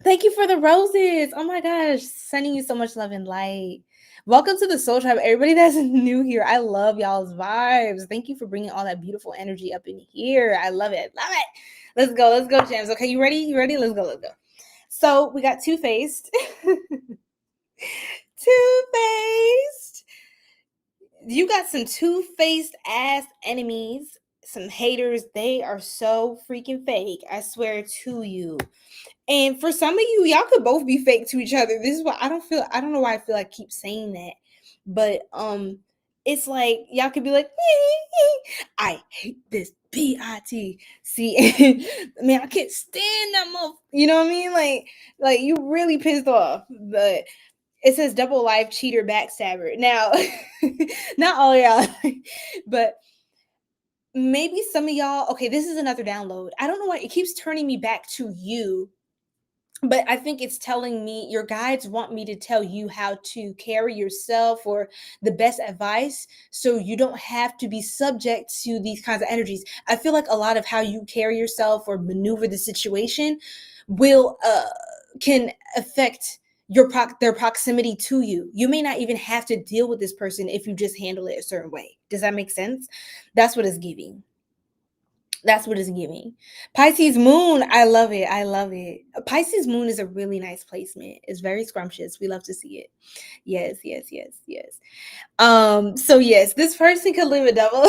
Thank you for the roses. Oh my gosh. Sending you so much love and light. Welcome to the Soul Tribe. Everybody that's new here, I love y'all's vibes. Thank you for bringing all that beautiful energy up in here. I love it. Love it. Let's go, Gems. Okay, you ready? Let's go. So we got Two-Faced. Two-Faced. You got some two-faced ass enemies some haters. They are so freaking fake. I swear to you. And for some of you, y'all could both be fake to each other. This is why I don't know why I feel like I keep saying that. But it's like y'all could be like, I hate this BIT. Man, I can't stand that mother. You know what I mean? Like you really pissed off. But it says double life cheater backstabber. Now, not all y'all, but maybe some of y'all. Okay, this is another download. I don't know why it keeps turning me back to you, but I think it's telling me your guides want me to tell you how to carry yourself or the best advice so you don't have to be subject to these kinds of energies. I feel like a lot of how you carry yourself or maneuver the situation will can affect their proximity to you. You may not even have to deal with this person if you just handle it a certain way. Does that make sense? That's what it's giving. That's what it's giving. Pisces moon, I love it. I love it. Pisces moon is a really nice placement. It's very scrumptious. We love to see it. Yes, yes, yes, yes. So yes, this person could live a double.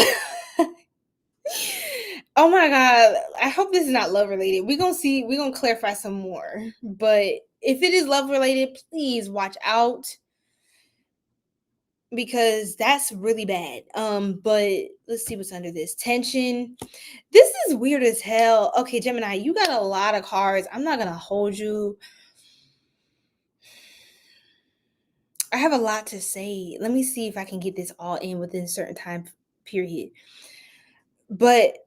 Oh my god. I hope this is not love related. We're gonna clarify some more. But if it is love related, please watch out, because that's really bad. But let's see what's under this. Tension. This is weird as hell. Okay, Gemini, you got a lot of cards. I'm not gonna hold you. I have a lot to say. Let me see if I can get this all in within a certain time period. But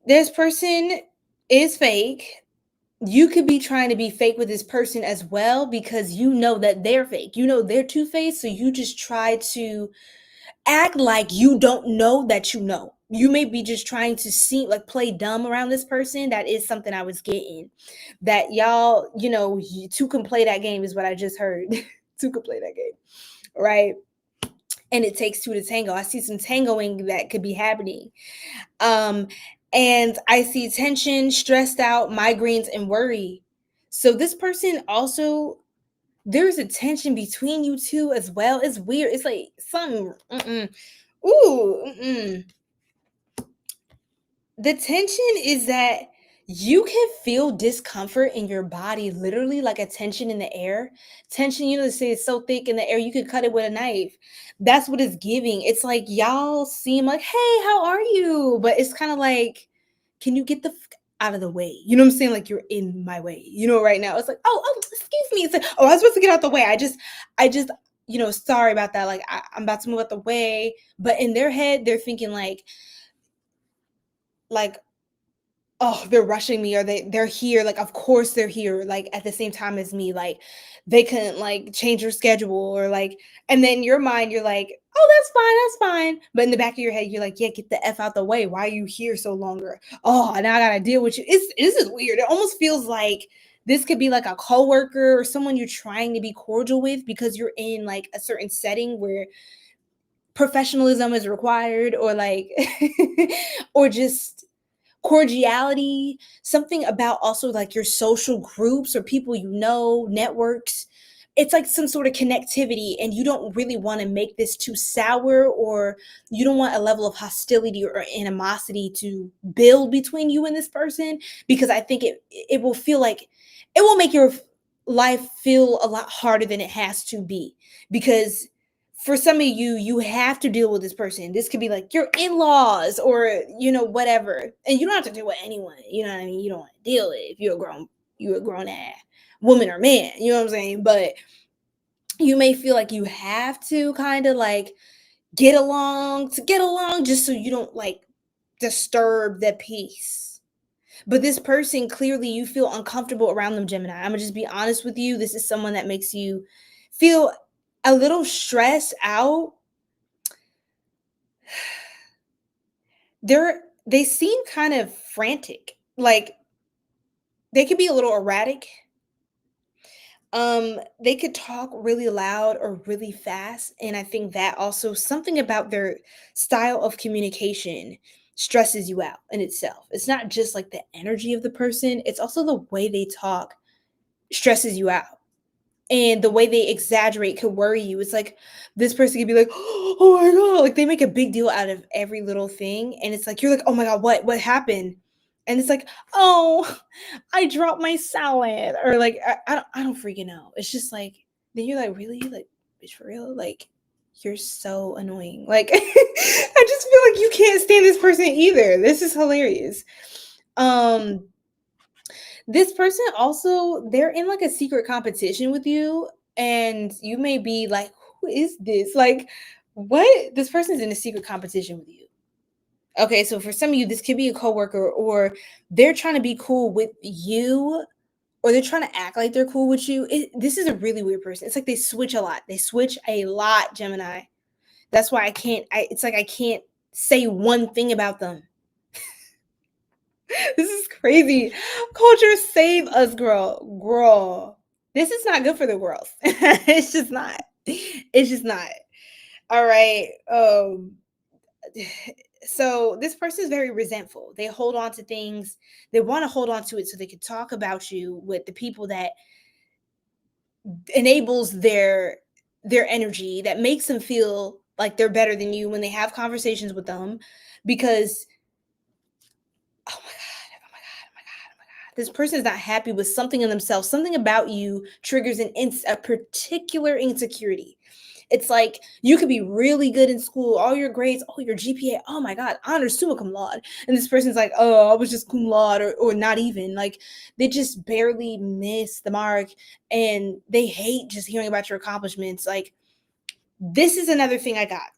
this person is fake. You could be trying to be fake with this person as well, because you know that they're fake. You know they're two-faced, so you just try to act like you don't know that you know. You may be just trying to seem like play dumb around this person. That is something I was getting. That y'all, two can play that game is what I just heard. Two can play that game, right? And it takes two to tango. I see some tangoing that could be happening. And I see tension, stressed out, migraines, and worry. So this person also, there's a tension between you two as well. It's weird. It's like something. Ooh. The tension is that you can feel discomfort in your body, literally like a tension in the air. Tension, they say it's so thick in the air, you could cut it with a knife. That's what it's giving. It's like y'all seem like, hey, how are you? But it's kind of like, can you get the out of the way? You know what I'm saying? Like you're in my way. Right now it's like, oh, excuse me. It's like, oh, I was supposed to get out the way. I just, sorry about that. Like I'm about to move out the way. But in their head, they're thinking like, oh, they're rushing me, or they're here, like of course they're here, like at the same time as me, like they couldn't like change your schedule, or like, and then your mind, you're like, oh, that's fine, but in the back of your head you're like, yeah, get the F out the way, why are you here so longer? Oh, now I gotta deal with you. This is weird. It almost feels like this could be like a coworker or someone you're trying to be cordial with, because you're in like a certain setting where professionalism is required, or like or just cordiality, something about also like your social groups or people, networks. It's like some sort of connectivity, and you don't really want to make this too sour, or you don't want a level of hostility or animosity to build between you and this person, because I think it will feel like it will make your life feel a lot harder than it has to be, because for some of you have to deal with this person. This could be like your in-laws, or whatever, and you don't have to deal with anyone, you know what I mean? You don't want to deal with it if you're a grown ass woman or man, you know what I'm saying? But you may feel like you have to kind of like get along just so you don't like disturb the peace. But this person, clearly you feel uncomfortable around them, Gemini. I'm gonna just be honest with you. This is someone that makes you feel a little stressed out. They seem kind of frantic. Like they could be a little erratic. They could talk really loud or really fast, and I think that also something about their style of communication stresses you out in itself. It's not just like the energy of the person, it's also the way they talk stresses you out. and the way they exaggerate could worry you. It's like this person could be like, oh my God, like they make a big deal out of every little thing. And it's like, you're like, oh my God, what happened? And it's like, oh, I dropped my salad. Or like, I don't freaking know. It's just like, then you're like, really? Like, bitch, for real? Like, you're so annoying. Like, I just feel like you can't stand this person either. This is hilarious. This person also, they're in like a secret competition with you, and you may be like, who is this? Like, what? This person's in a secret competition with you. Okay, so for some of you, this could be a coworker, or they're trying to be cool with you, or they're trying to act like they're cool with you. This is a really weird person. It's like they switch a lot. They switch a lot, Gemini. That's why it's like I can't say one thing about them. This is crazy. Culture, save us, girl. Girl. This is not good for the world. It's just not. It's just not. All right. So this person is very resentful. They hold on to things. They want to hold on to it so they can talk about you with the people that enables their energy, that makes them feel like they're better than you when they have conversations with them, because oh my God, oh my God, oh my God, oh my God. This person is not happy with something in themselves. Something about you triggers a particular insecurity. It's like you could be really good in school, all your grades, oh, your GPA, oh my God, honors, summa cum laude. And this person's like, oh, I was just cum laude, or not even. Like, they just barely miss the mark, and they hate just hearing about your accomplishments. Like, this is another thing I got.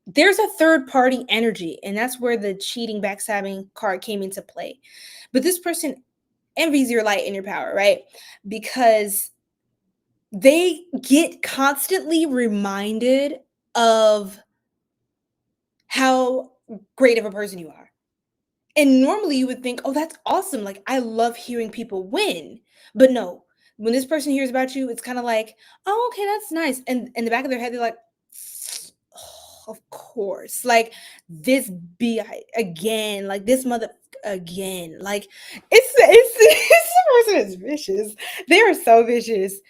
There's a third party energy, and that's where the cheating, backstabbing card came into play. But this person envies your light and your power, right? Because they get constantly reminded of how great of a person you are. And normally you would think, oh, that's awesome. Like, I love hearing people win. But no, when this person hears about you, it's kind of like, oh, okay, that's nice. And in the back of their head, they're like, oh, of course. Like, this BI again, like this mother again. Like, it's the person is vicious. They are so vicious.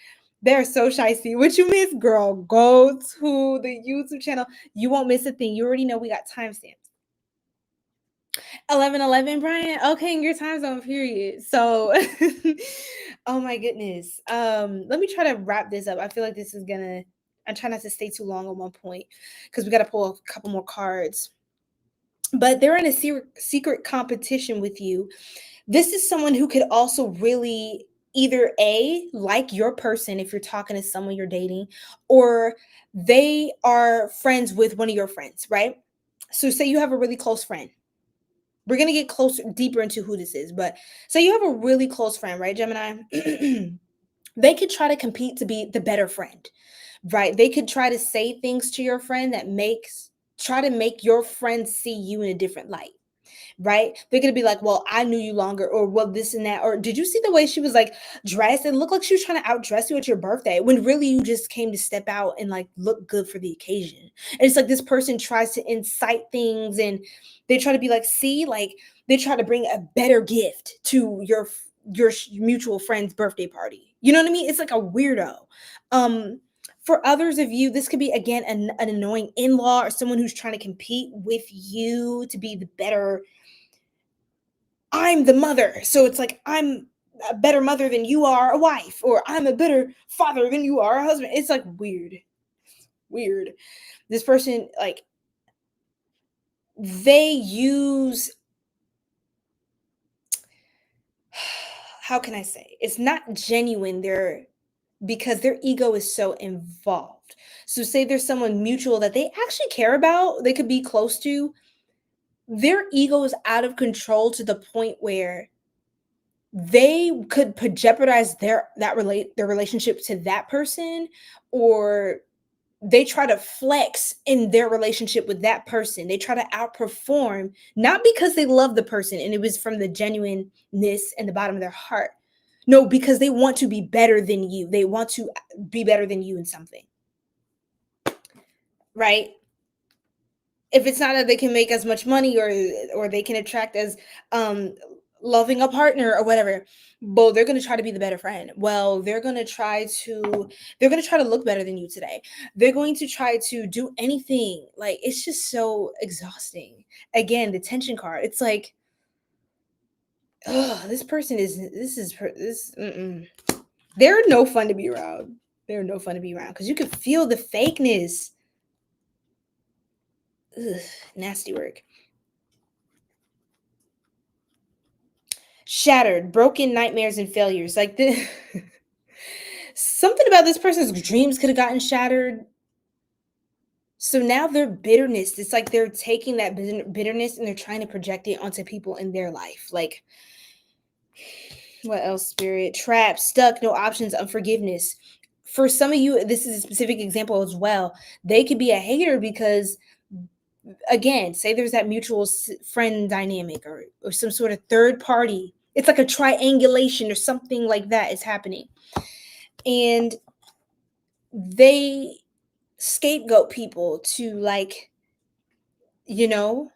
They're so shicey. What you miss, girl? Go to the YouTube channel. You won't miss a thing. You already know we got timestamps. 11:11, Brian. Okay, in your time zone, period. So, oh my goodness. Let me try to wrap this up. I feel like this is gonna. I try not to stay too long on one point because we got to pull a couple more cards. But they're in a secret competition with you. This is someone who could also really either like your person if you're talking to someone you're dating, or they are friends with one of your friends, right? So say you have a really close friend. We're going to get closer, deeper into who this is, but say you have a really close friend, right, Gemini? They could try to compete to be the better friend, right? They could try to say things to your friend that try to make your friend see you in a different light, right? They're gonna be like, well, I knew you longer, or well, this and that, or did you see the way she was like dressed? It looked like she was trying to outdress you at your birthday, when really you just came to step out and like look good for the occasion. And it's like this person tries to incite things, and they try to be like, see, like they try to bring a better gift to your mutual friend's birthday party. You know what I mean? It's like a weirdo. For others of you, this could be again an annoying in-law, or someone who's trying to compete with you to be the better. I'm the mother, so it's like I'm a better mother than you are a wife, or I'm a better father than you are a husband. It's like weird. This person, like, they use, how can I say, it's not genuine. Because their ego is so involved. So say there's someone mutual that they actually care about, they could be close to. Their ego is out of control to the point where they could jeopardize their relationship to that person, or they try to flex in their relationship with that person. They try to outperform, not because they love the person and it was from the genuineness and the bottom of their heart. No, because they want to be better than you. They want to be better than you in something, right? If it's not that they can make as much money, or they can attract as loving a partner or whatever. Well, they're going to try to be the better friend. Well, they're going to try to look better than you today. They're going to try to do anything. Like, it's just so exhausting. Again, the tension card. It's like, oh, this person is mm-mm. They're no fun to be around. They're no fun to be around because you can feel the fakeness. Ugh, nasty work. Shattered, broken nightmares and failures. Like this, something about this person's dreams could have gotten shattered. So now their bitterness, it's like they're taking that bitterness and they're trying to project it onto people in their life. Like, what else, Spirit? Trapped, stuck, no options, unforgiveness. For some of you, this is a specific example as well. They could be a hater because, again, say there's that mutual friend dynamic or some sort of third party. It's like a triangulation or something like that is happening. And they scapegoat people to, like, you know,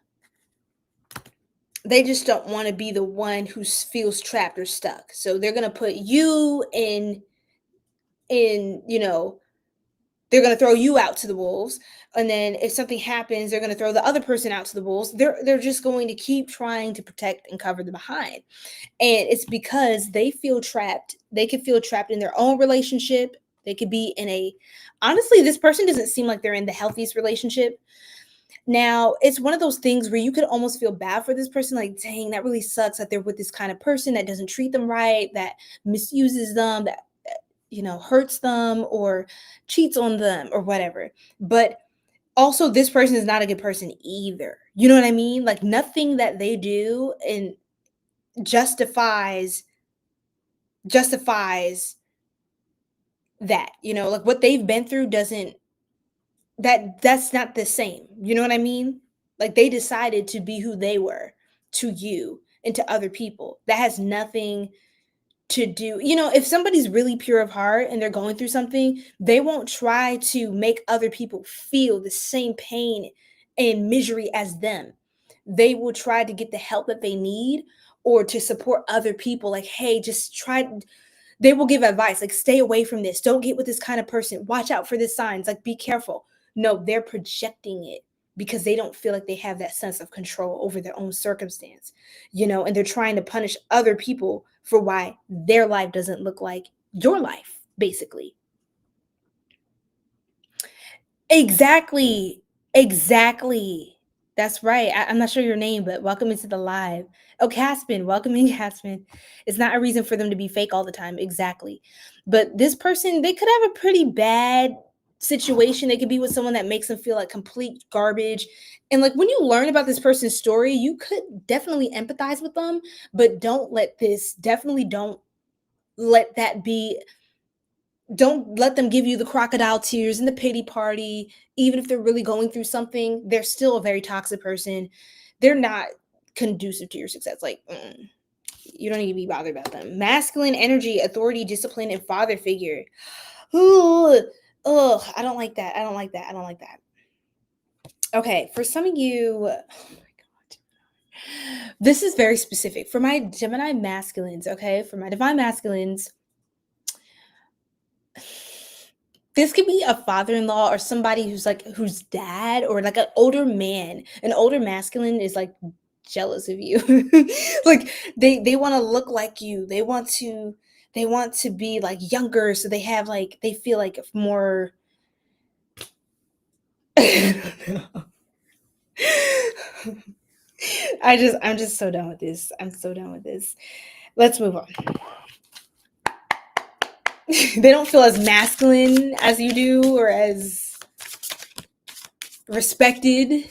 they just don't want to be the one who feels trapped or stuck. So they're going to put you in, you know, they're going to throw you out to the wolves. And then if something happens, they're going to throw the other person out to the wolves. They're just going to keep trying to protect and cover the behind. And it's because they feel trapped. They could feel trapped in their own relationship. They could be in a, honestly, this person doesn't seem like they're in the healthiest relationship. Now, it's one of those things where you could almost feel bad for this person. Like, dang, that really sucks that they're with this kind of person that doesn't treat them right, that misuses them, that, you know, hurts them or cheats on them or whatever. But also, this person is not a good person either. You know what I mean? Like, nothing that they do and justifies that, you know, like what they've been through doesn't, that's not the same. You know what I mean? Like, they decided to be who they were to you and to other people. That has nothing to do, you know, if somebody's really pure of heart and they're going through something, they won't try to make other people feel the same pain and misery as them. They will try to get the help that they need or to support other people. Like, hey, just try. They will give advice like, stay away from this. Don't get with this kind of person. Watch out for the signs. Like, be careful. No, they're projecting it because they don't feel like they have that sense of control over their own circumstance, you know, and they're trying to punish other people for why their life doesn't look like your life, basically. Exactly. Exactly. That's right. I'm not sure your name, but welcome into the live. Oh, Caspin, welcome in, Caspin. It's not a reason for them to be fake all the time. Exactly. But this person, they could have a pretty bad situation. They could be with someone that makes them feel like complete garbage. And like, when you learn about this person's story, you could definitely empathize with them, but definitely don't let that be, don't let them give you the crocodile tears and the pity party. Even if they're really going through something, they're still a very toxic person. They're not conducive to your success. Like, you don't need to be bothered about them. Masculine energy, authority, discipline, and father figure. Ooh, ugh, I don't like that. I don't like that. I don't like that. Okay, for some of you, oh my God, this is very specific. For my Gemini masculines, okay? For my divine masculines, this could be a father-in-law or somebody who's like, whose dad or like an older man, an older masculine is like jealous of you. Like, they want to look like you. They want to be like younger, so they have like, they feel like more I don't know. I'm just so done with this. I'm so done with this. Let's move on. They don't feel as masculine as you do or as respected,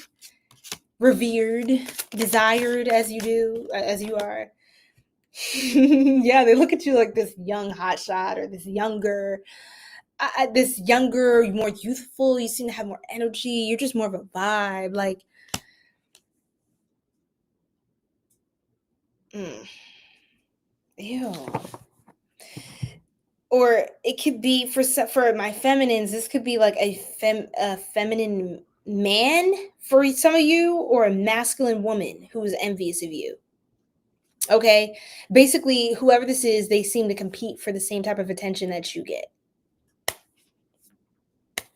revered, desired as you are. Yeah, they look at you like this young hotshot or this younger, more youthful. You seem to have more energy. You're just more of a vibe. Like, ew. Or it could be for my feminines. This could be like a feminine man for some of you, or a masculine woman who is envious of you. Okay. Basically, whoever this is, they seem to compete for the same type of attention that you get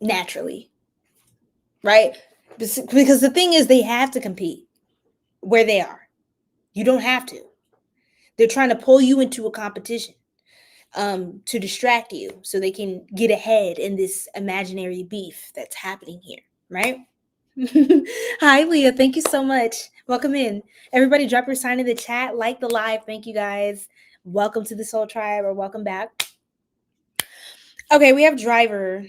naturally, right? Because the thing is, they have to compete where they are. You don't have to. They're trying to pull you into a competition to distract you so they can get ahead in this imaginary beef that's happening here, right? Hi, Leah. Thank you so much. Welcome in. Everybody, drop your sign in the chat, like the live. Thank you guys. Welcome to the Soul Tribe, or welcome back. Okay, we have Driver.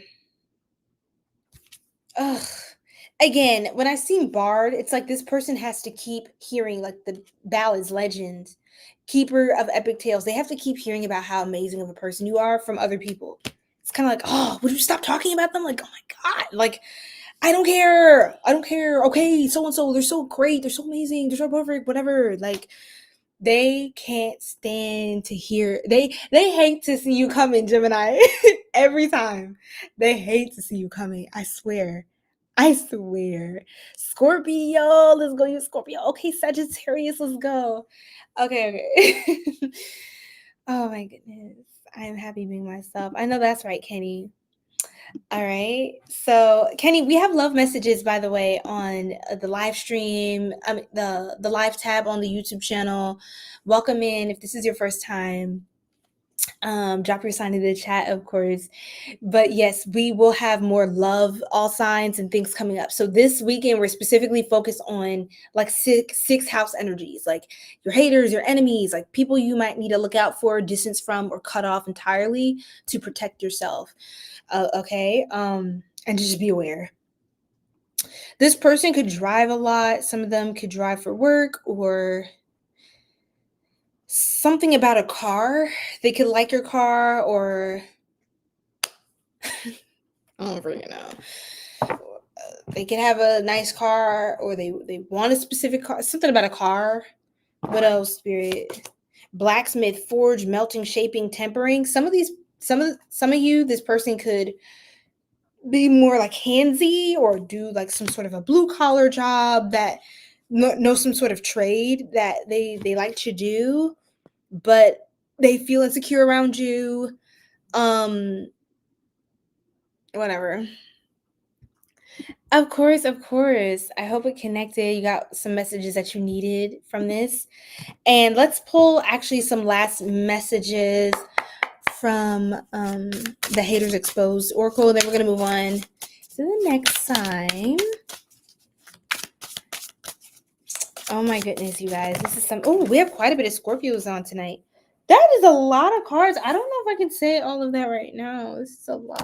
Ugh. Again, when I seen Bard, it's like this person has to keep hearing like the ballads, legends, keeper of epic tales. They have to keep hearing about how amazing of a person you are from other people. It's kind of like, oh, would you stop talking about them? Like, oh my God, like, I don't care. I don't care. Okay, so and so, they're so great. They're so amazing. They're so perfect. Whatever. Like, they can't stand to hear. They hate to see you coming, Gemini. Every time they hate to see you coming. I swear. I swear. Scorpio, let's go. You Scorpio. Okay, Sagittarius, let's go. Okay. Oh my goodness. I am happy being myself. I know that's right, Kenny. All right. So, Kenny, we have love messages, by the way, on the live stream, the live tab on the YouTube channel. Welcome in. If this is your first time, drop your sign in the chat, of course. But yes, we will have more love, all signs and things coming up. So this weekend, we're specifically focused on like six house energies, like your haters, your enemies, like people you might need to look out for, distance from, or cut off entirely to protect yourself. Okay. And just be aware. This person could drive a lot. Some of them could drive for work or something about a car. They could like your car, or I don't freaking know. They could have a nice car, or they want a specific car. Something about a car. What else, Spirit? Blacksmith, forge, melting, shaping, tempering. Some of you, this person could be more like handsy or do like some sort of a blue collar job that know some sort of trade that they like to do, but they feel insecure around you. Whatever. Of course. I hope it connected. You got some messages that you needed from this. And let's pull actually some last messages from the Haters Exposed Oracle. Then we're going to move on to the next sign. Oh my goodness, you guys. This is some... Oh, we have quite a bit of Scorpios on tonight. That is a lot of cards. I don't know if I can say all of that right now. This is a lot.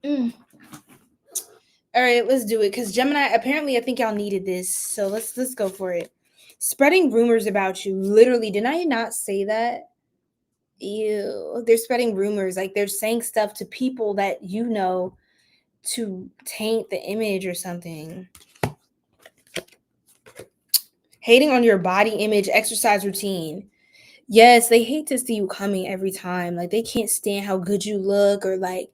All right, let's do it. Because Gemini, apparently I think y'all needed this. So let's go for it. Spreading rumors about you. Literally, did I not say that? Ew. They're spreading rumors. Like they're saying stuff to people that you know to taint the image or something. Hating on your body image, exercise routine. Yes, they hate to see you coming every time. Like they can't stand how good you look, or like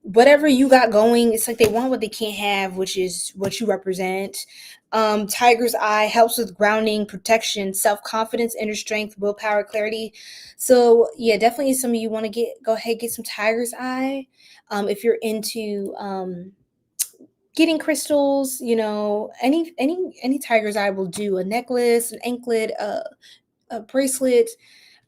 whatever you got going. It's like they want what they can't have, which is what you represent. Tiger's eye helps with grounding, protection, self-confidence, inner strength, willpower, clarity. So yeah, definitely some of you want to go ahead, get some tiger's eye. If you're into getting crystals, you know, any tiger's eye will do. A necklace, an anklet, a bracelet,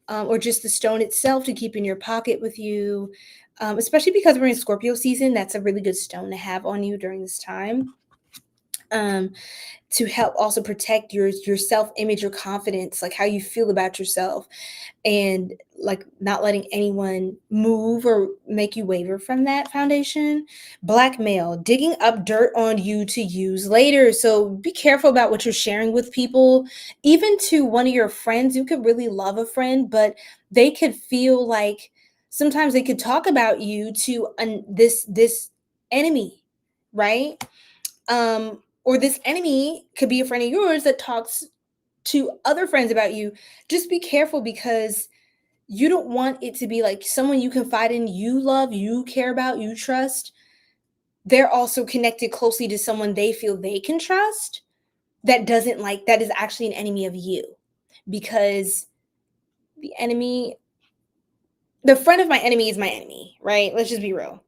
or just the stone itself to keep in your pocket with you. Especially because we're in Scorpio season, that's a really good stone to have on you during this time. To help also protect your self-image, your confidence, like how you feel about yourself, and like not letting anyone move or make you waver from that foundation. Blackmail, digging up dirt on you to use later. So be careful about what you're sharing with people. Even to one of your friends, you could really love a friend, but they could feel like sometimes they could talk about you to this enemy, right? Or this enemy could be a friend of yours that talks to other friends about you. Just be careful, because you don't want it to be like someone you confide in, you love, you care about, you trust. They're also connected closely to someone they feel they can trust that doesn't like, that is actually an enemy of you. because the front of my enemy is my enemy, right? Let's just be real.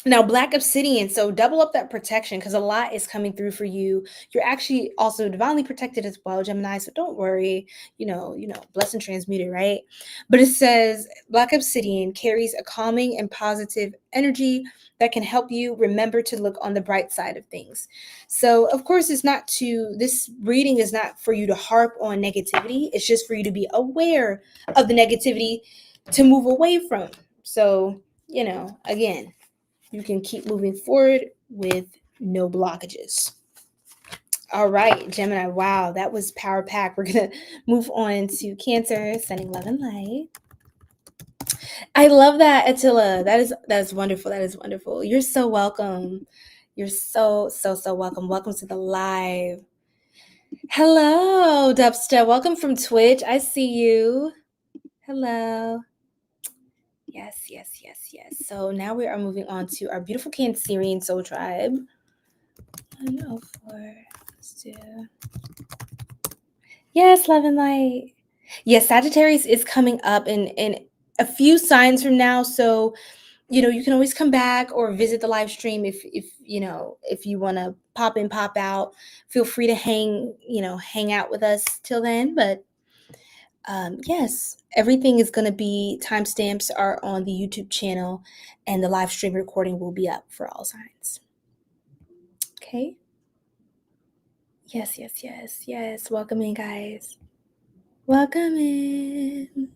Now, Black Obsidian, so double up that protection because a lot is coming through for you. You're actually also divinely protected as well, Gemini, so don't worry. Blessed and transmuted, right? But it says Black Obsidian carries a calming and positive energy that can help you remember to look on the bright side of things. So, of course, this reading is not for you to harp on negativity. It's just for you to be aware of the negativity to move away from. So, again, you can keep moving forward with no blockages. All right, Gemini. Wow, that was power pack. We're going to move on to Cancer, sending love and light. I love that, Attila. That is wonderful. That is wonderful. You're so welcome. You're so welcome. Welcome to the live. Hello, Dubstep. Welcome from Twitch. I see you. Hello. Yes. So now we are moving on to our beautiful Cancerian soul tribe. 104. Let's do. Yes, love and light. Yes, Sagittarius is coming up in a few signs from now. So, you can always come back or visit the live stream if you want to pop in, pop out. Feel free to hang out with us till then. But yes, everything is going to be, timestamps are on the YouTube channel and the live stream recording will be up for all signs. Okay. Yes. Welcome in, guys. Welcome in.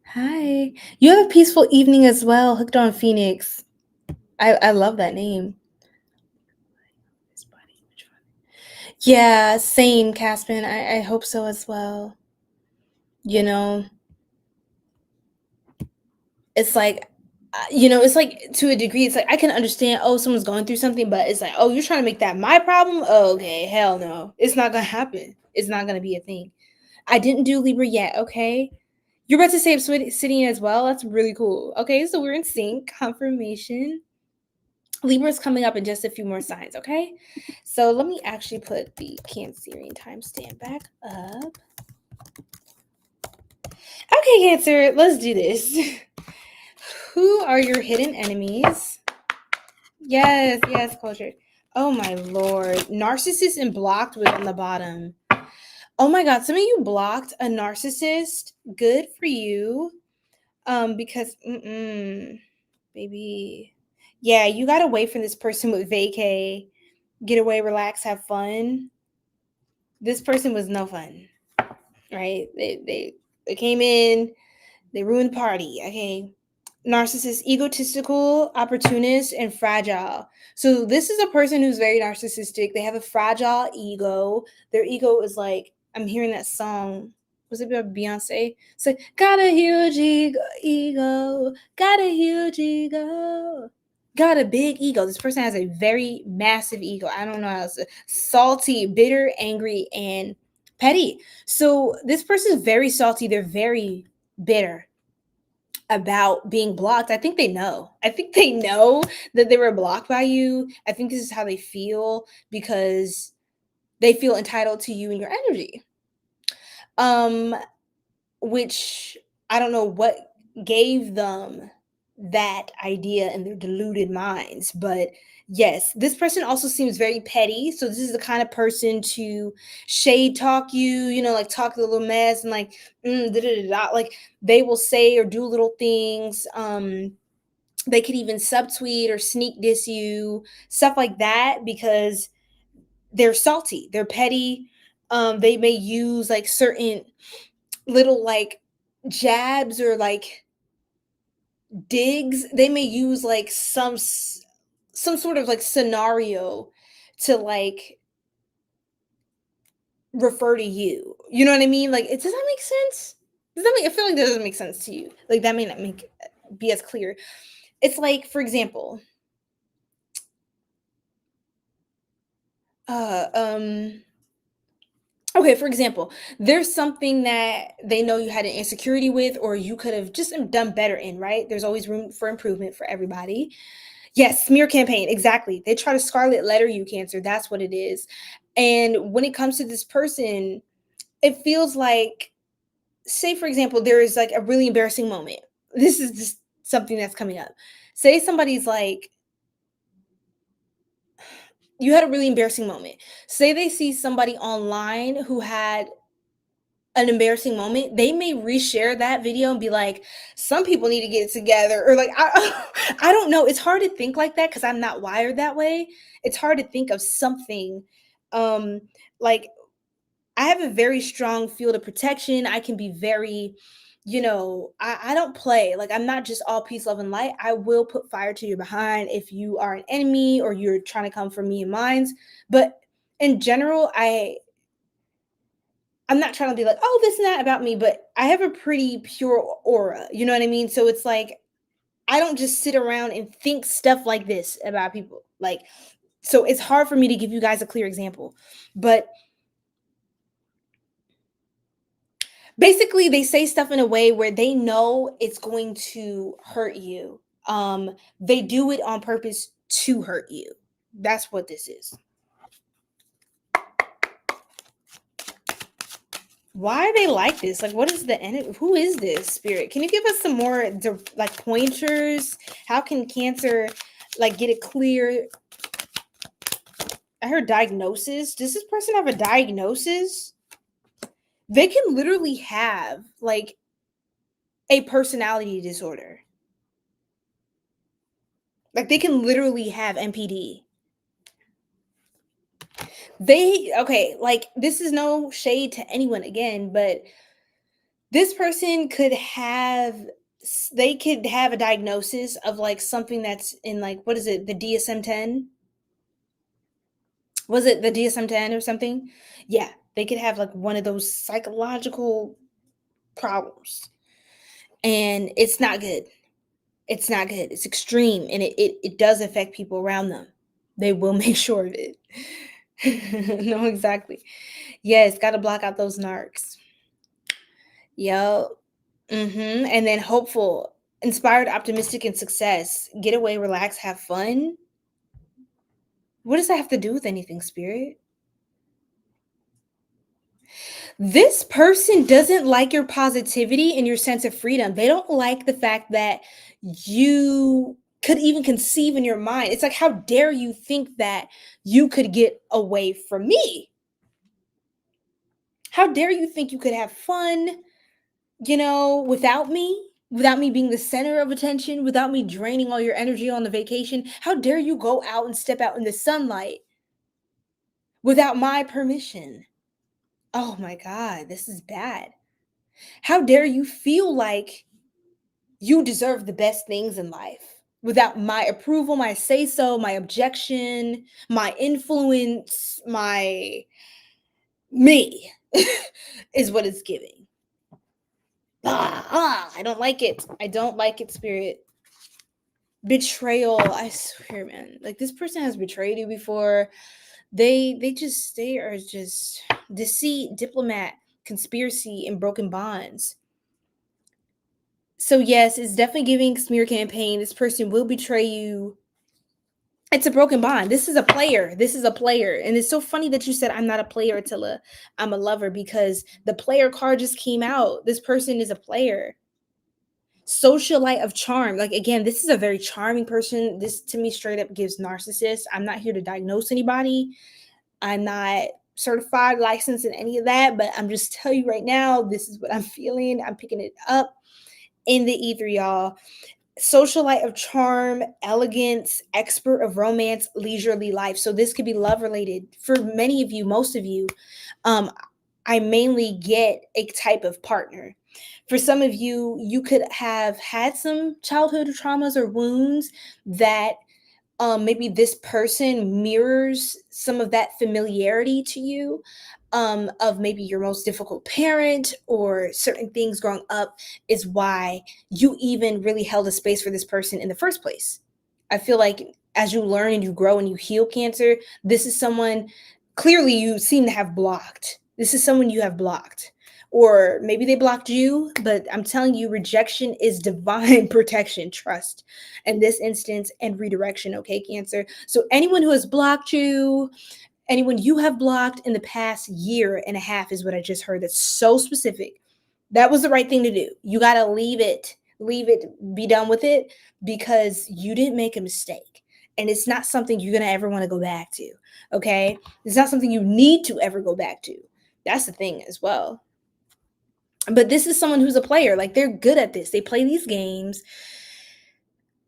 Hi. You have a peaceful evening as well, Hooked on Phoenix. I love that name. Yeah, same, Caspin. I hope so as well. It's like, it's like, to a degree, it's like I can understand, someone's going through something, but it's like, you're trying to make that my problem? Oh, okay, hell no. It's not going to happen. It's not going to be a thing. I didn't do Libra yet, okay? You're about to say Obsidian as well? That's really cool. Okay, so we're in sync. Confirmation. Libra is coming up in just a few more signs, okay? So let me actually put the Cancerian timestamp back up. Okay, Cancer, let's do this. Who are your hidden enemies? Yes, culture. Oh my lord. Narcissist and blocked was on the bottom. Oh my god, some of you blocked a narcissist. Good for you. Because baby. Yeah, you got away from this person with vacay. Get away, relax, have fun. This person was no fun. Right? They came in, they ruined the party. Okay. Narcissist, egotistical, opportunist, and fragile. So this is a person who's very narcissistic. They have a fragile ego. Their ego is like, I'm hearing that song. Was it about Beyonce? It's like, got a huge ego, got a huge ego, got a big ego. This person has a very massive ego. I don't know how to say. Salty, bitter, angry, and petty. So this person is very salty. They're very bitter about being blocked. I think they know that they were blocked by you. I think this is how they feel because they feel entitled to you and your energy. Which I don't know what gave them that idea in their deluded minds, but yes, this person also seems very petty. So this is the kind of person to shade talk you, like talk a little mess and like, like they will say or do little things. They could even subtweet or sneak diss you, stuff like that, because they're salty, they're petty. They may use like certain little like jabs or like digs. They may use like some sort of like scenario to like refer to you. You know what I mean? Like, does that make sense? I feel like that doesn't make sense to you. Like, that may not be as clear. It's like, for example, okay, for example, there's something that they know you had an insecurity with, or you could have just done better in, right? There's always room for improvement for everybody. Yes, smear campaign, exactly. They try to scarlet letter you, Cancer. That's what it is. And when it comes to this person, it feels like, say for example, there is like a really embarrassing moment. This is just something that's coming up. Say somebody's like, you had a really embarrassing moment. Say they see somebody online who had an embarrassing moment, they may reshare that video and be like, some people need to get it together, or like, I don't know. It's hard to think like that because I'm not wired that way. It's hard to think of something um like, I have a very strong field of protection. I can be very, I don't play. Like, I'm not just all peace, love, and light. I will put fire to your behind if you are an enemy or you're trying to come for me and mines. But in general, I'm not trying to be like, oh, this and that about me, but I have a pretty pure aura. You know what I mean? So it's like, I don't just sit around and think stuff like this about people. Like, so it's hard for me to give you guys a clear example. But basically, they say stuff in a way where they know it's going to hurt you. They do it on purpose to hurt you. That's what this is. Why are they like this? Like, what is the end? Who is this spirit? Can you give us some more like pointers? How can Cancer like get it clear? I heard diagnosis. Does this person have a diagnosis? They can literally have like a personality disorder. Like, they can literally have NPD. Okay, like, this is no shade to anyone again, but this person they could have a diagnosis of like something that's in like, what is it, the DSM-10? Was it the DSM-10 or something? Yeah, they could have like one of those psychological problems. And it's not good. It's not good. It's extreme, and it does affect people around them. They will make sure of it. No, exactly. Yes, got to block out those narcs. Yep. And then hopeful, inspired, optimistic, and success. Get away, relax, have fun. What does that have to do with anything, Spirit? This person doesn't like your positivity and your sense of freedom. They don't like the fact that you could even conceive in your mind. It's like, how dare you think that you could get away from me? How dare you think you could have fun, without me being the center of attention, without me draining all your energy on the vacation? How dare you go out and step out in the sunlight without my permission? Oh my God, this is bad. How dare you feel like you deserve the best things in life without my approval, my say so, my objection, my influence, me is what it's giving. I don't like it. I don't like it, Spirit. Betrayal. I swear, man. Like, this person has betrayed you before. They are just deceit, diplomat, conspiracy, and broken bonds. So yes, it's definitely giving smear campaign. This person will betray you. It's a broken bond. This is a player. This is a player. And it's so funny that you said I'm not a player, Attila. I'm a lover, because the player card just came out. This person is a player. Socialite of charm. Like, again, this is a very charming person. This to me straight up gives narcissist. I'm not here to diagnose anybody. I'm not certified, licensed, in any of that, but I'm just telling you right now, this is what I'm feeling. I'm picking it up in the ether, y'all. Socialite of charm, elegance, expert of romance, leisurely life. So this could be love related. For many of you, most of you, I mainly get a type of partner. For some of you, you could have had some childhood traumas or wounds that maybe this person mirrors some of that familiarity to you, of maybe your most difficult parent or certain things growing up is why you even really held a space for this person in the first place. I feel like as you learn and you grow and you heal, Cancer, this is someone clearly you seem to have blocked. This is someone you have blocked. Or maybe they blocked you, but I'm telling you, rejection is divine protection, trust in this instance, and redirection, okay, Cancer? So anyone who has blocked you, Anyone you have blocked in the past year and a half is what I just heard. That's so specific. That was the right thing to do. You got to leave it, be done with it, because you didn't make a mistake. And it's not something you're going to ever want to go back to. Okay. It's not something you need to ever go back to. That's the thing as well. But this is someone who's a player. Like, they're good at this. They play these games.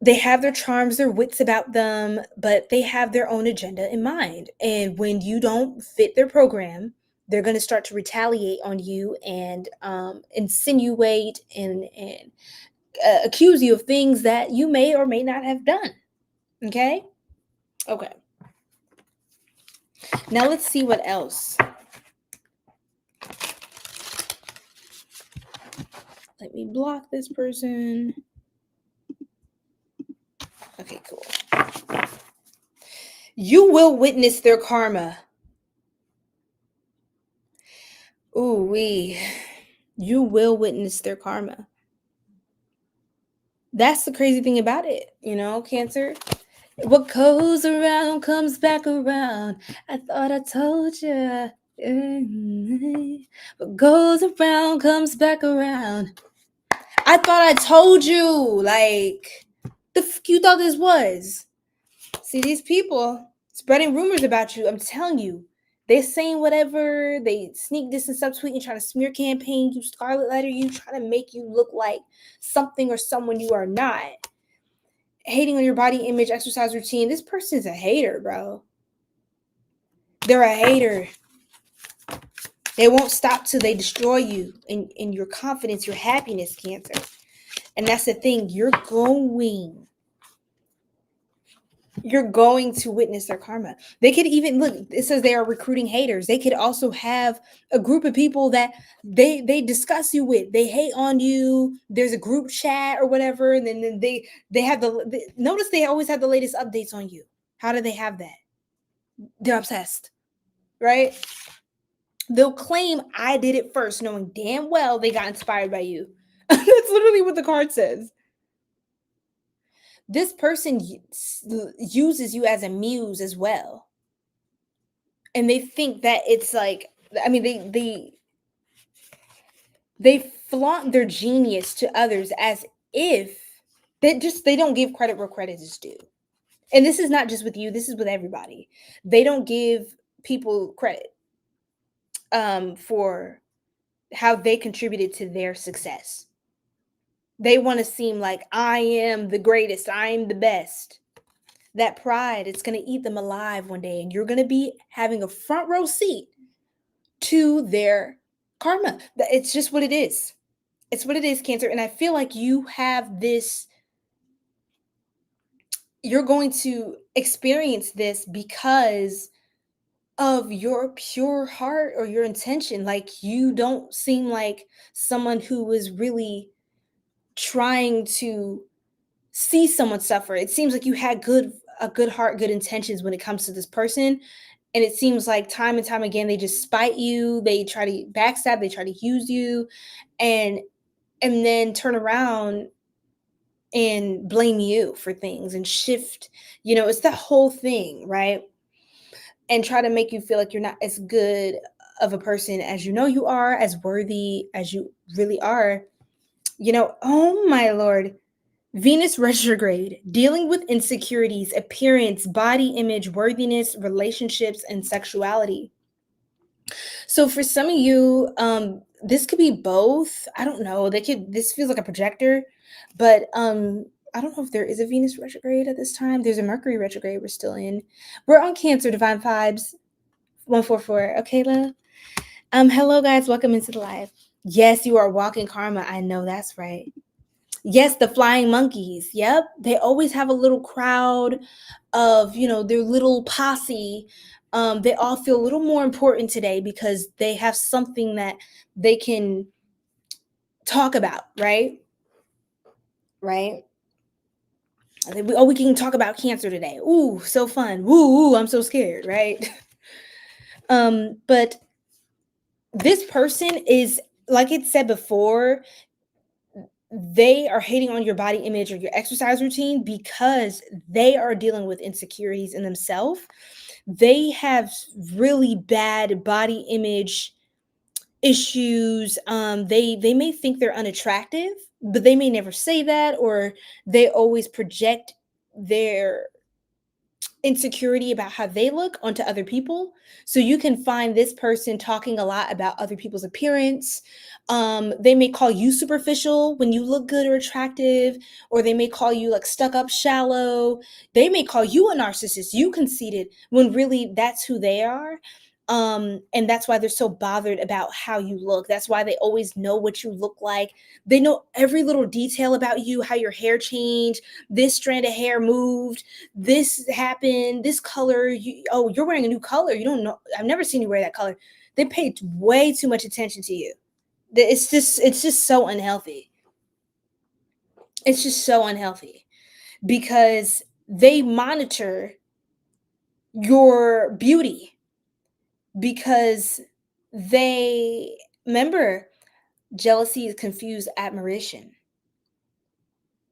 They have their charms, their wits about them, but they have their own agenda in mind. And when you don't fit their program, they're going to start to retaliate on you and insinuate and accuse you of things that you may or may not have done. Okay? Okay. Now let's see what else. Let me block this person. Okay, cool. You will witness their karma. Ooh-wee. You will witness their karma. That's the crazy thing about it, Cancer. What goes around comes back around. I thought I told you. What goes around comes back around. I thought I told you. Like, the fuck you thought this was? See, these people spreading rumors about you, I'm telling you, they're saying whatever. They sneak this and subtweet and try to smear campaign you, scarlet letter you, try to make you look like something or someone you are not. Hating on your body image, exercise routine. This person's a hater, bro. They're a hater. They won't stop till they destroy you and your confidence, your happiness, Cancer. And that's the thing. You're going to witness their karma. They could even, look, it says they are recruiting haters. They could also have a group of people that they discuss you with. They hate on you. There's a group chat or whatever. And then they have notice they always have the latest updates on you. How do they have that? They're obsessed, right? They'll claim I did it first, knowing damn well they got inspired by you. That's literally what the card says. This person uses you as a muse as well. And they think that it's like, I mean, they flaunt their genius to others as if they don't give credit where credit is due. And this is not just with you, this is with everybody. They don't give people credit for how they contributed to their success. They want to seem like I am the greatest, I am the best. That pride, it's going to eat them alive one day, and you're going to be having a front row seat to their karma. It's just what it is. It's what it is, Cancer. And I feel like you have this, you're going to experience this because of your pure heart or your intention. Like, you don't seem like someone who was really trying to see someone suffer. It seems like you had a good heart, good intentions when it comes to this person. And it seems like time and time again, they just spite you. They try to backstab. They try to use you and then turn around and blame you for things and shift, it's that whole thing, right? And try to make you feel like you're not as good of a person as you are, as worthy as you really are. Oh my Lord. Venus retrograde, dealing with insecurities, appearance, body image, worthiness, relationships, and sexuality. So for some of you, this could be both. I don't know. This feels like a projector, but I don't know if there is a Venus retrograde at this time. There's a Mercury retrograde we're still in. We're on Cancer, Divine Vibes 144. Okay, love. Hello guys, welcome into the live. Yes, you are walking karma. I know that's right. Yes, the flying monkeys. Yep. They always have a little crowd of, their little posse. They all feel a little more important today because they have something that they can talk about, right? Right? We can talk about Cancer today. Ooh, so fun. Ooh, I'm so scared, right? But this person is, like it said before, they are hating on your body image or your exercise routine because they are dealing with insecurities in themselves. they have really bad body image issues. They may think they're unattractive, but they may never say that, or they always project their insecurity about how they look onto other people. So you can find this person talking a lot about other people's appearance. They may call you superficial when you look good or attractive, or they may call you like stuck up, shallow. They may call you a narcissist, you conceited, when really that's who they are. And that's why they're so bothered about how you look. That's why they always know what you look like. They know every little detail about you, how your hair changed, this strand of hair moved, this happened, this color, you're wearing a new color. You don't know. I've never seen you wear that color. They pay way too much attention to you. It's just so unhealthy. It's just so unhealthy because they monitor your beauty, because they remember jealousy is confused admiration,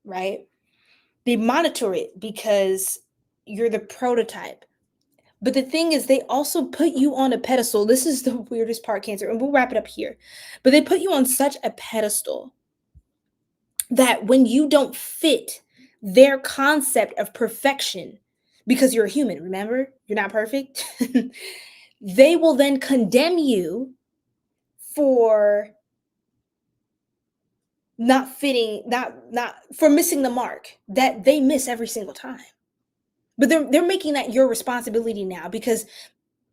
right? They monitor it because you're the prototype. But the thing is, they also put you on a pedestal. This is the weirdest part, Cancer, and we'll wrap it up here. But they put you on such a pedestal that when you don't fit their concept of perfection, because you're a human, remember? You're not perfect. They will then condemn you for not fitting, not for missing the mark that they miss every single time. But they're making that your responsibility now because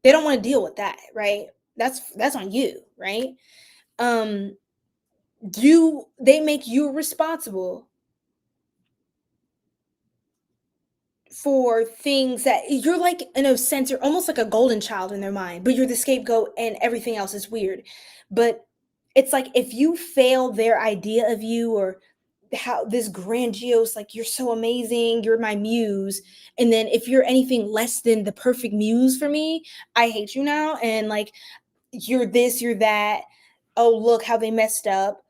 they don't want to deal with that, right? That's on you, right? They make you responsible for things that you're like, in a sense, you're almost like a golden child in their mind, but you're the scapegoat and everything else is weird. But it's like if you fail their idea of you, or how this grandiose, like you're so amazing, you're my muse, and then if you're anything less than the perfect muse for me, I hate you now, and like you're this, you're that. Oh, look how they messed up.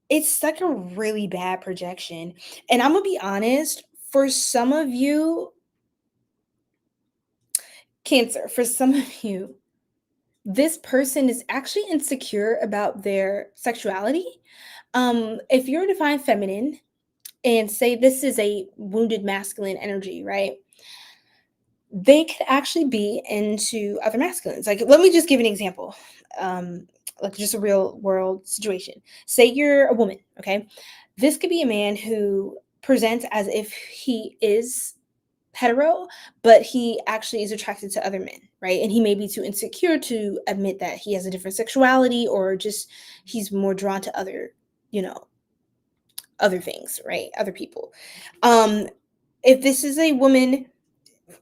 It's like a really bad projection. And I'm gonna be honest, for some of you, Cancer, for some of you, this person is actually insecure about their sexuality. If you're a divine feminine, and say this is a wounded masculine energy, right? They could actually be into other masculines. Like, let me just give an example. Like just a real world situation. Say you're a woman, okay? This could be a man who presents as if he is hetero, but he actually is attracted to other men, right? And he may be too insecure to admit that he has a different sexuality, or just he's more drawn to other, you know, other things, right? Other people. If this is a woman,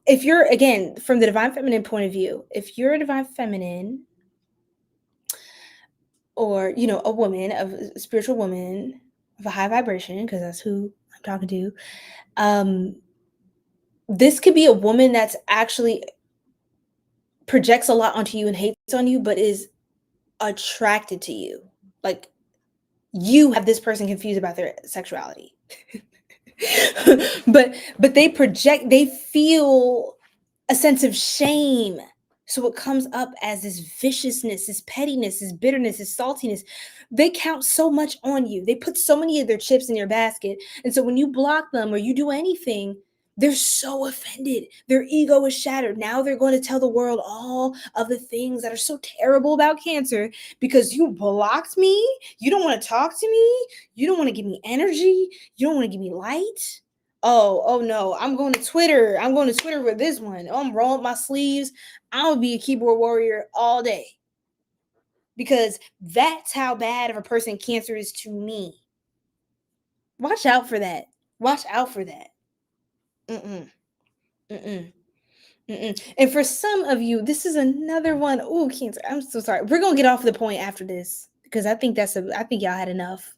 if you're, again, from the divine feminine point of view, if you're a divine feminine, or a woman, of a spiritual woman of a high vibration, because that's who I'm talking to, this could be a woman that's actually projects a lot onto you and hates on you, but is attracted to you. Like, you have this person confused about their sexuality. but they feel a sense of shame. So it comes up as this viciousness, this pettiness, this bitterness, this saltiness. They count so much on you. They put so many of their chips in your basket. And so when you block them or you do anything, they're so offended. Their ego is shattered. Now they're going to tell the world all of the things that are so terrible about Cancer because you blocked me. You don't want to talk to me. You don't want to give me energy. You don't want to give me light. Oh no, I'm going to Twitter. I'm going to Twitter with this one. I'm rolling up my sleeves. I'm going to be a keyboard warrior all day. Because that's how bad of a person Cancer is to me. Watch out for that. Watch out for that. Mm-mm. Mm-mm. Mm-mm. And for some of you, this is another one. Oh, Cancer, I'm so sorry. We're going to get off the point after this because I think y'all had enough.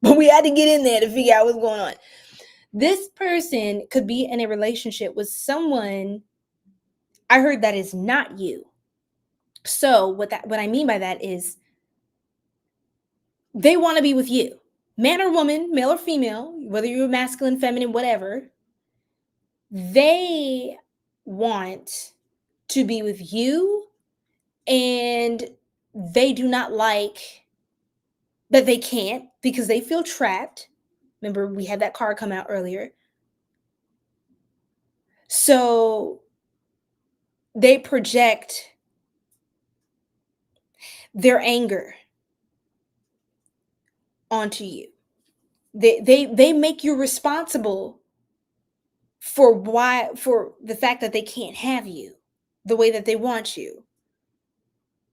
But we had to get in there to figure out what's going on. This person could be in a relationship with someone, I heard, that is not you. So what I mean by that is they want to be with you. Man or woman, male or female, whether you're masculine, feminine, whatever. They want to be with you, and they do not like that they can't because they feel trapped. Remember, we had that card come out earlier. So they project their anger onto you. They make you responsible for the fact that they can't have you the way that they want you.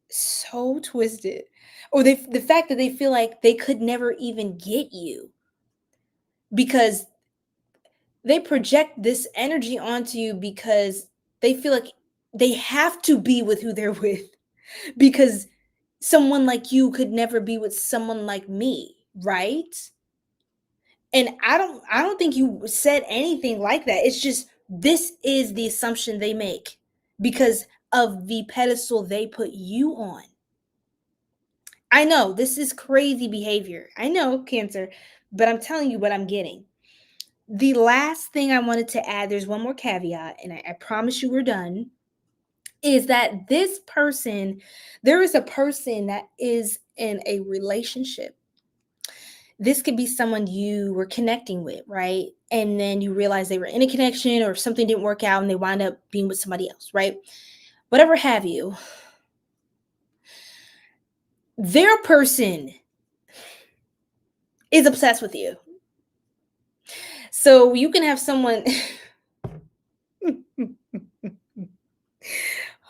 So twisted. Or the fact that they feel like they could never even get you because they project this energy onto you because they feel like they have to be with who they're with because someone like you could never be with someone like me, right? And I don't think you said anything like that. It's just this is the assumption they make because of the pedestal they put you on. I know this is crazy behavior. I know, Cancer, but I'm telling you what I'm getting. The last thing I wanted to add, there's one more caveat, and I promise you we're done, is that this person, there is a person that is in a relationship. This could be someone you were connecting with, right? And then you realize they were in a connection or something didn't work out and they wind up being with somebody else, right? Whatever have you. Their person is obsessed with you. So you can have someone.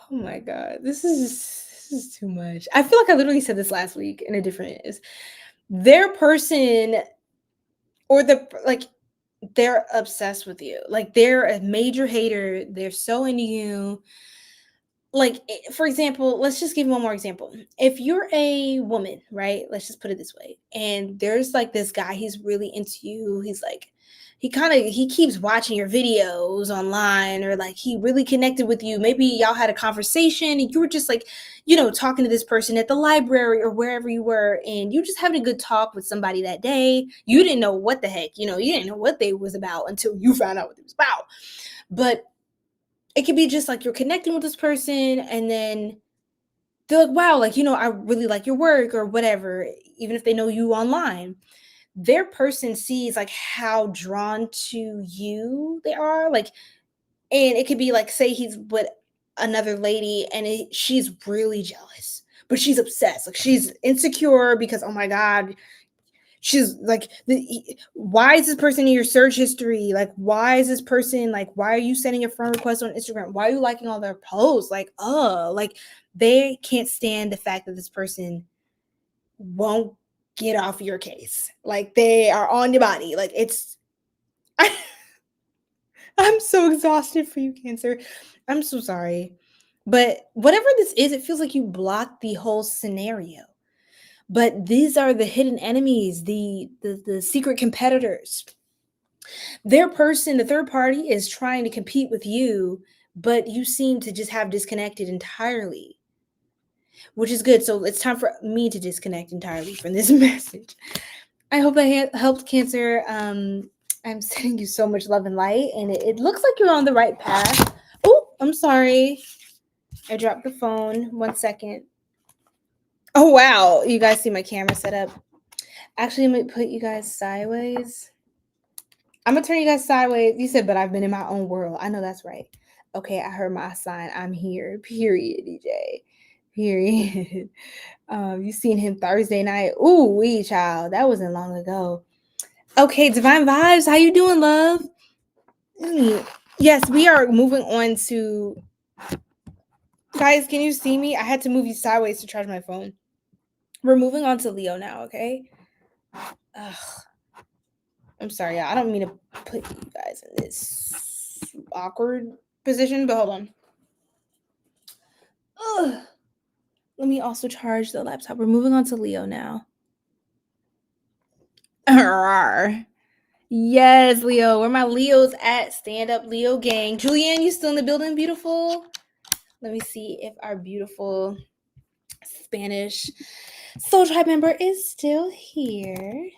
Oh my God, this is too much. I feel like I literally said this last week in a different is their person or they're obsessed with you. Like they're a major hater. They're so into you. Like, for example, let's just give one more example. If you're a woman, right? Let's just put it this way. And there's like this guy, he's really into you. He's like, he keeps watching your videos online, or like he really connected with you. Maybe y'all had a conversation and you were just like, talking to this person at the library or wherever you were, and you just having a good talk with somebody that day. You didn't know what the heck, you didn't know what they was about until you found out what it was about. But it could be just like you're connecting with this person and then they're like, wow, like, I really like your work or whatever, even if they know you online. Their person sees like how drawn to you they are. Like, and it could be like, say he's with another lady and she's really jealous, but she's obsessed. Like she's insecure because, oh my God, she's like, why is this person in your search history? Like, why is this person, like, why are you sending a friend request on Instagram? Why are you liking all their posts? Like, like they can't stand the fact that this person won't get off your case. Like they are on your body. Like I'm so exhausted for you, Cancer. I'm so sorry. But whatever this is, it feels like you blocked the whole scenario. But these are the hidden enemies, the secret competitors. Their person, the third party, is trying to compete with you, but you seem to just have disconnected entirely, which is good. So it's time for me to disconnect entirely from this message. I hope that helped, Cancer. I'm sending you so much love and light, and it looks like you're on the right path. Oh, I'm sorry. I dropped the phone. 1 second. Oh, wow. You guys see my camera set up. Actually, I'm going to put you guys sideways. I'm going to turn you guys sideways. You said, but I've been in my own world. I know that's right. Okay, I heard my sign. I'm here. Period, DJ. Period. You seen him Thursday night. Ooh, wee, child. That wasn't long ago. Okay, Divine Vibes. How you doing, love? Yes, we are moving on to... Guys, can you see me? I had to move you sideways to charge my phone. We're moving on to Leo now, okay? Ugh. I'm sorry, I don't mean to put you guys in this awkward position, but hold on. Ugh. Let me also charge the laptop. We're moving on to Leo now. Yes, Leo. Where my Leos at? Stand up, Leo gang. Julianne, you still in the building, beautiful? Let me see if our beautiful Spanish Soul Tribe member is still here.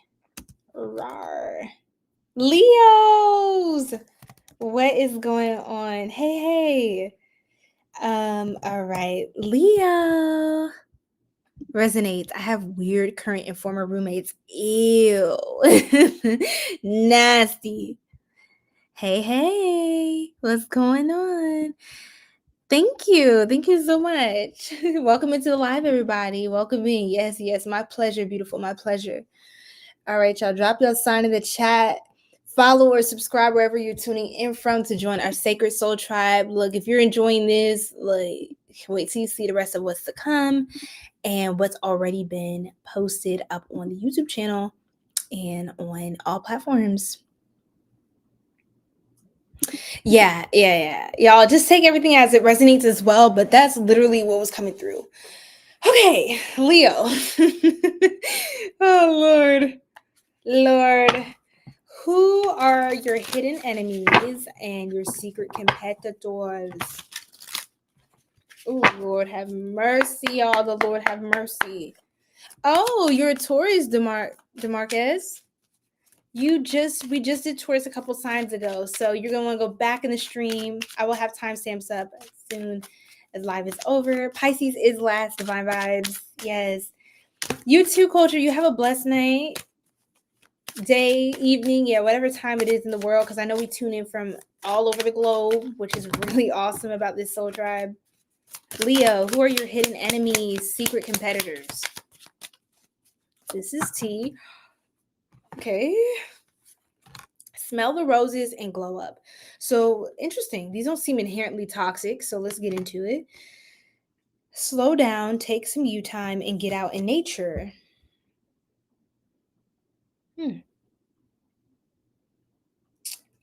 Rawr. Leos! What is going on? Hey. All right. Leo resonates. I have weird current and former roommates. Ew. Nasty. Hey. What's going on? Thank you. Thank you so much. Welcome into the live, everybody. Welcome in. Yes. My pleasure, beautiful. My pleasure. All right, y'all. Drop your sign in the chat. Follow or subscribe wherever you're tuning in from to join our Sacred Soul Tribe. Look, if you're enjoying this, like, wait till you see the rest of what's to come and what's already been posted up on the YouTube channel and on all platforms. Yeah. Y'all just take everything as it resonates as well, but that's literally what was coming through. Okay, Leo. Oh, Lord. Who are your hidden enemies and your secret competitors? Oh, Lord have mercy, y'all. The Lord have mercy. Oh, you're a Taurus, DeMarcus. We just did Taurus a couple signs ago, so you're gonna want to go back in the stream. I will have timestamps up as soon as live is over. Pisces is last. Divine vibes. Yes. You too, culture. You have a blessed night, day, evening, whatever time it is in the world, because I know we tune in from all over the globe, which is really awesome about this soul tribe. Leo, who are your hidden enemies, secret competitors? This is T. Okay. Smell the roses and glow up. So interesting. These don't seem inherently toxic, so let's get into it. Slow down, take some you time, and get out in nature.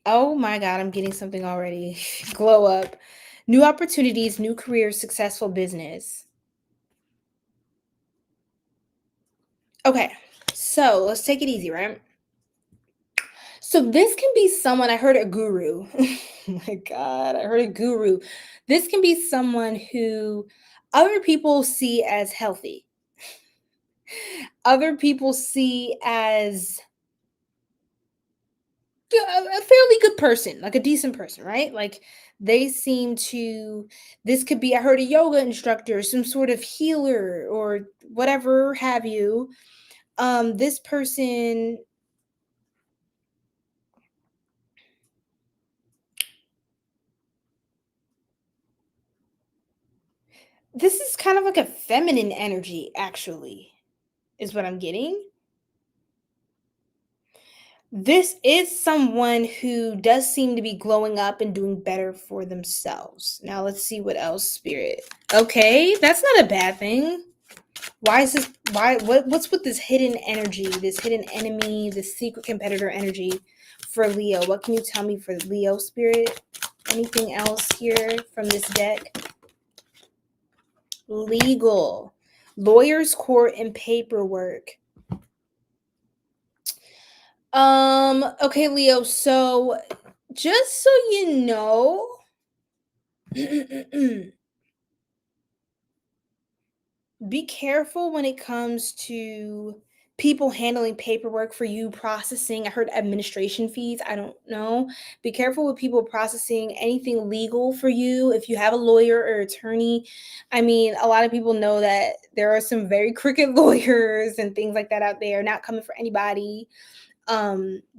Oh my God, I'm getting something already. Glow up. New opportunities, new career, successful business. Okay, so let's take it easy, right? So this can be someone, I heard a guru. Oh my God, I heard a guru. This can be someone who other people see as healthy. Other people see as a fairly good person, like a decent person, right? Like they seem to, this could be, I heard a yoga instructor, some sort of healer or whatever have you. This person, this is kind of like a feminine energy, actually, is what I'm getting. This is someone who does seem to be glowing up and doing better for themselves. Now let's see what else, Spirit. Okay, that's not a bad thing. Why is this? What's with this hidden energy, this hidden enemy, this secret competitor energy for Leo? What can you tell me for Leo, Spirit? Anything else here from this deck? Legal, lawyers, court, and paperwork. Okay, Leo, so just so you know, be careful when it comes to people handling paperwork for you, processing. I heard administration fees. I don't know. Be careful with people processing anything legal for you. If you have a lawyer or attorney, I mean, a lot of people know that there are some very crooked lawyers and things like that out there, not coming for anybody.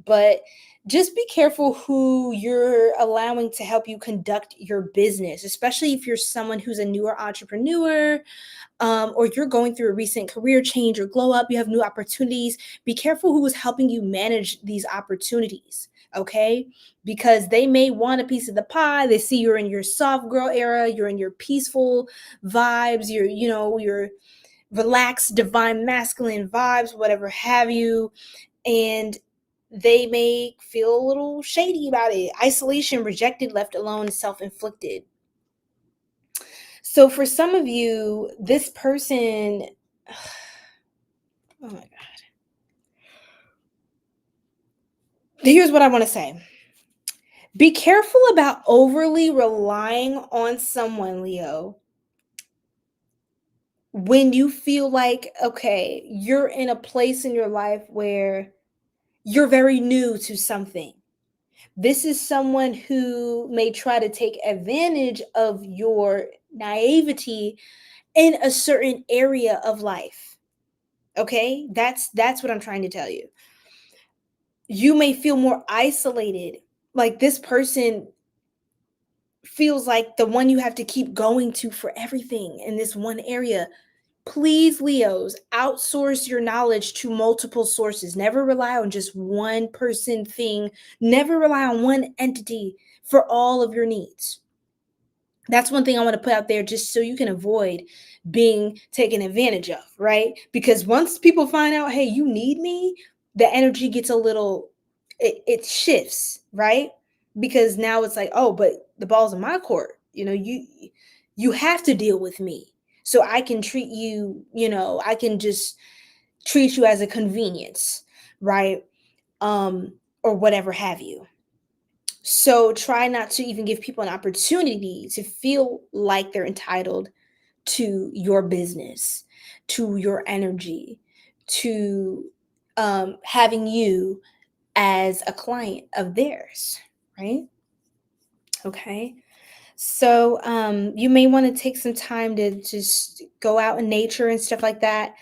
But just be careful who you're allowing to help you conduct your business, especially if you're someone who's a newer entrepreneur, or you're going through a recent career change or glow up, you have new opportunities. Be careful who is helping you manage these opportunities, okay? Because they may want a piece of the pie. They see you're in your soft girl era, you're in your peaceful vibes, your relaxed, divine masculine vibes, whatever have you. And they may feel a little shady about it. Isolation, rejected, left alone, self-inflicted. So for some of you, this person, oh my God. Here's what I want to say. Be careful about overly relying on someone, Leo, when you feel like, okay, you're in a place in your life where you're very new to something. This is someone who may try to take advantage of your naivety in a certain area of life. Okay? That's what I'm trying to tell you. You may feel more isolated. Like this person feels like the one you have to keep going to for everything in this one area. Please, Leos, outsource your knowledge to multiple sources. Never rely on just one person, thing. Never rely on one entity for all of your needs. That's one thing I want to put out there just so you can avoid being taken advantage of, right? Because once people find out, hey, you need me, the energy gets a little, it shifts, right? Because now it's like, oh, but the ball's in my court. You have to deal with me. So I can treat you, I can just treat you as a convenience, right? Or whatever have you. So try not to even give people an opportunity to feel like they're entitled to your business, to your energy, to having you as a client of theirs, right? Okay. So you may want to take some time to just go out in nature and stuff like that.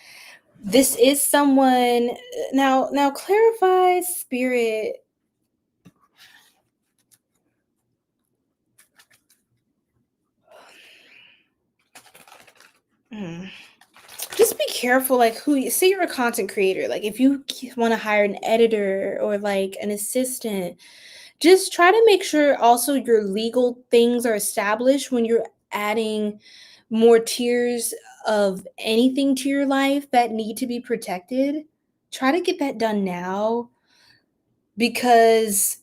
This is someone now clarify spirit. Just be careful, like who you say you're a content creator. Like if you want to hire an editor or like an assistant, just try to make sure also your legal things are established when you're adding more tiers of anything to your life that need to be protected. Try to get that done now, because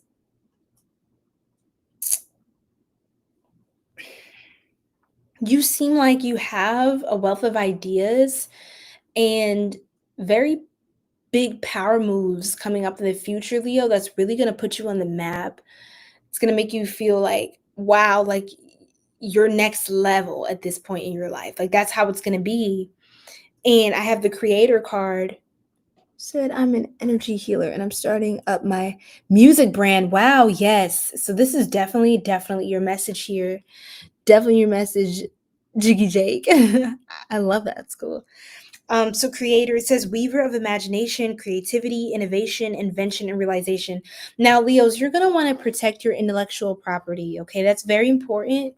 you seem like you have a wealth of ideas and very big power moves coming up in the future, Leo, that's really going to put you on the map. It's going to make you feel like, wow, like you're next level at this point in your life. Like that's how it's going to be. And I have the creator card. Said I'm an energy healer and I'm starting up my music brand. Wow, yes. So this is definitely your message here. Definitely your message, 𝐒𝐥𝐴. I love that. It's cool. So creator, it says weaver of imagination, creativity, innovation, invention, and realization. Now, Leos, you're going to want to protect your intellectual property. Okay. That's very important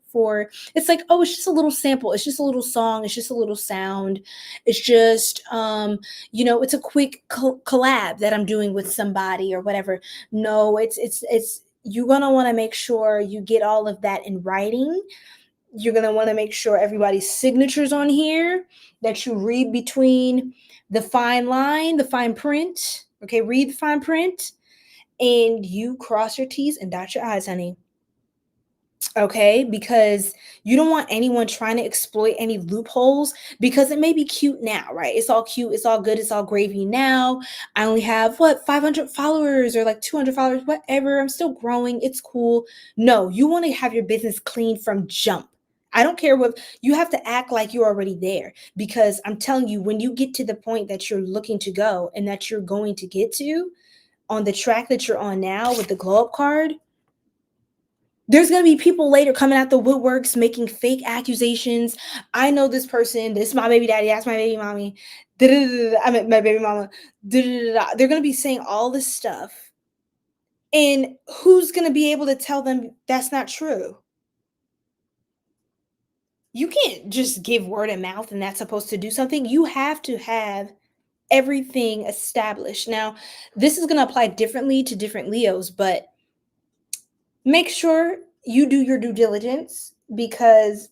it's like, oh, it's just a little sample. It's just a little song. It's just a little sound. It's just, it's a quick collab that I'm doing with somebody or whatever. No, you're going to want to make sure you get all of that in writing. You're going to want to make sure everybody's signatures on here, that you read between the fine line, the fine print. Okay, read the fine print and you cross your T's and dot your I's, honey. Okay, because you don't want anyone trying to exploit any loopholes, because it may be cute now, right? It's all cute, it's all good, it's all gravy now. I only have 500 followers or like 200 followers, whatever. I'm still growing. It's cool. No, you want to have your business clean from jump. I don't care what you have to act like you're already there, because I'm telling you, when you get to the point that you're looking to go and that you're going to get to on the track that you're on now with the glow up card, there's going to be people later coming out the woodworks making fake accusations. I know this person. This is my baby daddy. That's my baby mommy. I mean, my baby mama. They're going to be saying all this stuff. And who's going to be able to tell them that's not true? You can't just give word of mouth and that's supposed to do something. You have to have everything established. Now, this is going to apply differently to different Leos, but make sure you do your due diligence, because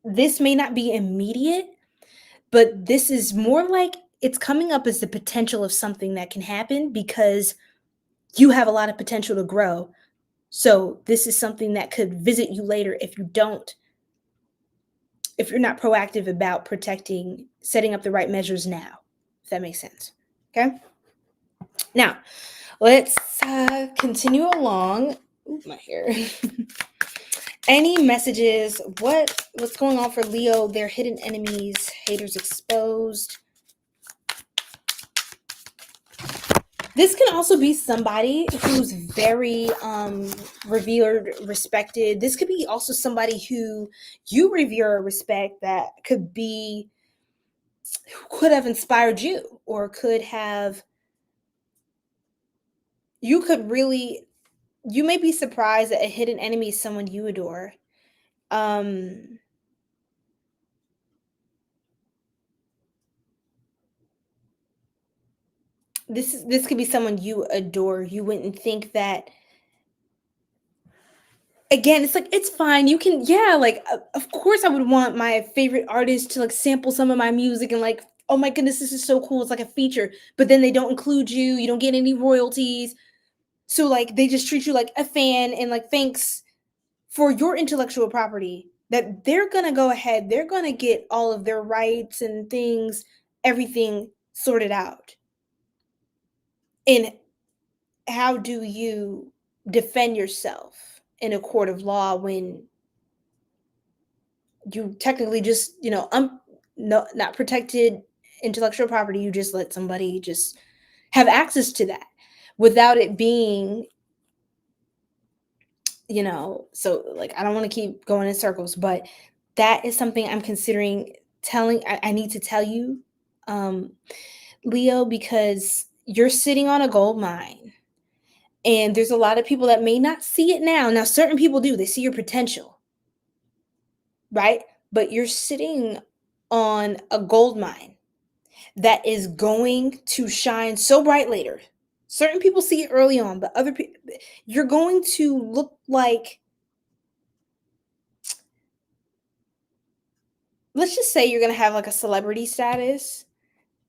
this may not be immediate, but this is more like it's coming up as the potential of something that can happen, because you have a lot of potential to grow. So this is something that could visit you later if you're not proactive about setting up the right measures now, if that makes sense. Okay. Now, let's continue along. Ooh, my hair. Any messages? What's going on for Leo? Their hidden enemies, haters exposed. This can also be somebody who's very revered, respected. This could be also somebody who you revere or respect that could have inspired you, or you may be surprised that a hidden enemy is someone you adore. This could be someone you adore. You wouldn't think that. Again, it's like, it's fine. You can, yeah, like, of course I would want my favorite artist to like sample some of my music and like, oh my goodness, this is so cool. It's like a feature, but then they don't include you. You don't get any royalties. So like they just treat you like a fan, and like, thanks for your intellectual property, that they're going to go ahead. They're going to get all of their rights and things, everything sorted out. And how do you defend yourself in a court of law when you technically just, no, not protected intellectual property? You just let somebody just have access to that without it being, so like, I don't want to keep going in circles, but that is something I'm considering I need to tell you, Leo, because you're sitting on a gold mine, and there's a lot of people that may not see it now. Now, certain people do, they see your potential, right? But you're sitting on a gold mine that is going to shine so bright later. Certain people see it early on, but other people, you're going to look like, let's just say you're going to have like a celebrity status.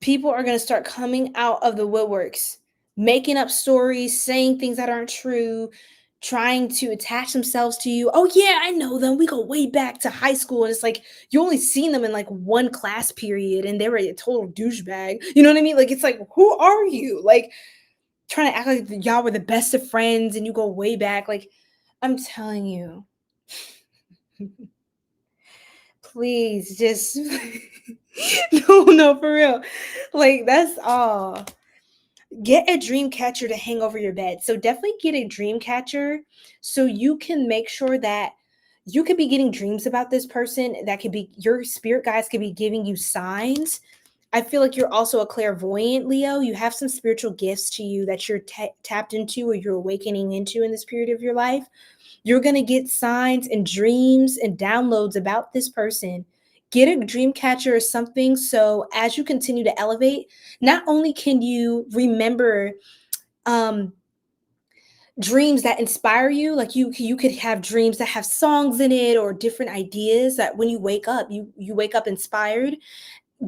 People are going to start coming out of the woodworks, making up stories, saying things that aren't true, trying to attach themselves to you. Oh yeah, I know them. We go way back to high school. And it's like, you only seen them in like one class period and they were a total douchebag. You know what I mean? Like, it's like, who are you? Like, trying to act like y'all were the best of friends and you go way back. Like, I'm telling you, please just no, for real. Like, that's all. Get a dream catcher to hang over your bed. So definitely get a dream catcher so you can make sure that you could be getting dreams about this person. That could be, your spirit guides could be giving you signs. I feel like you're also a clairvoyant, Leo. You have some spiritual gifts to you that you're tapped into, or you're awakening into in this period of your life. You're going to get signs and dreams and downloads about this person. Get a dream catcher or something, so as you continue to elevate, not only can you remember dreams that inspire you, like you could have dreams that have songs in it or different ideas that when you wake up, you wake up inspired.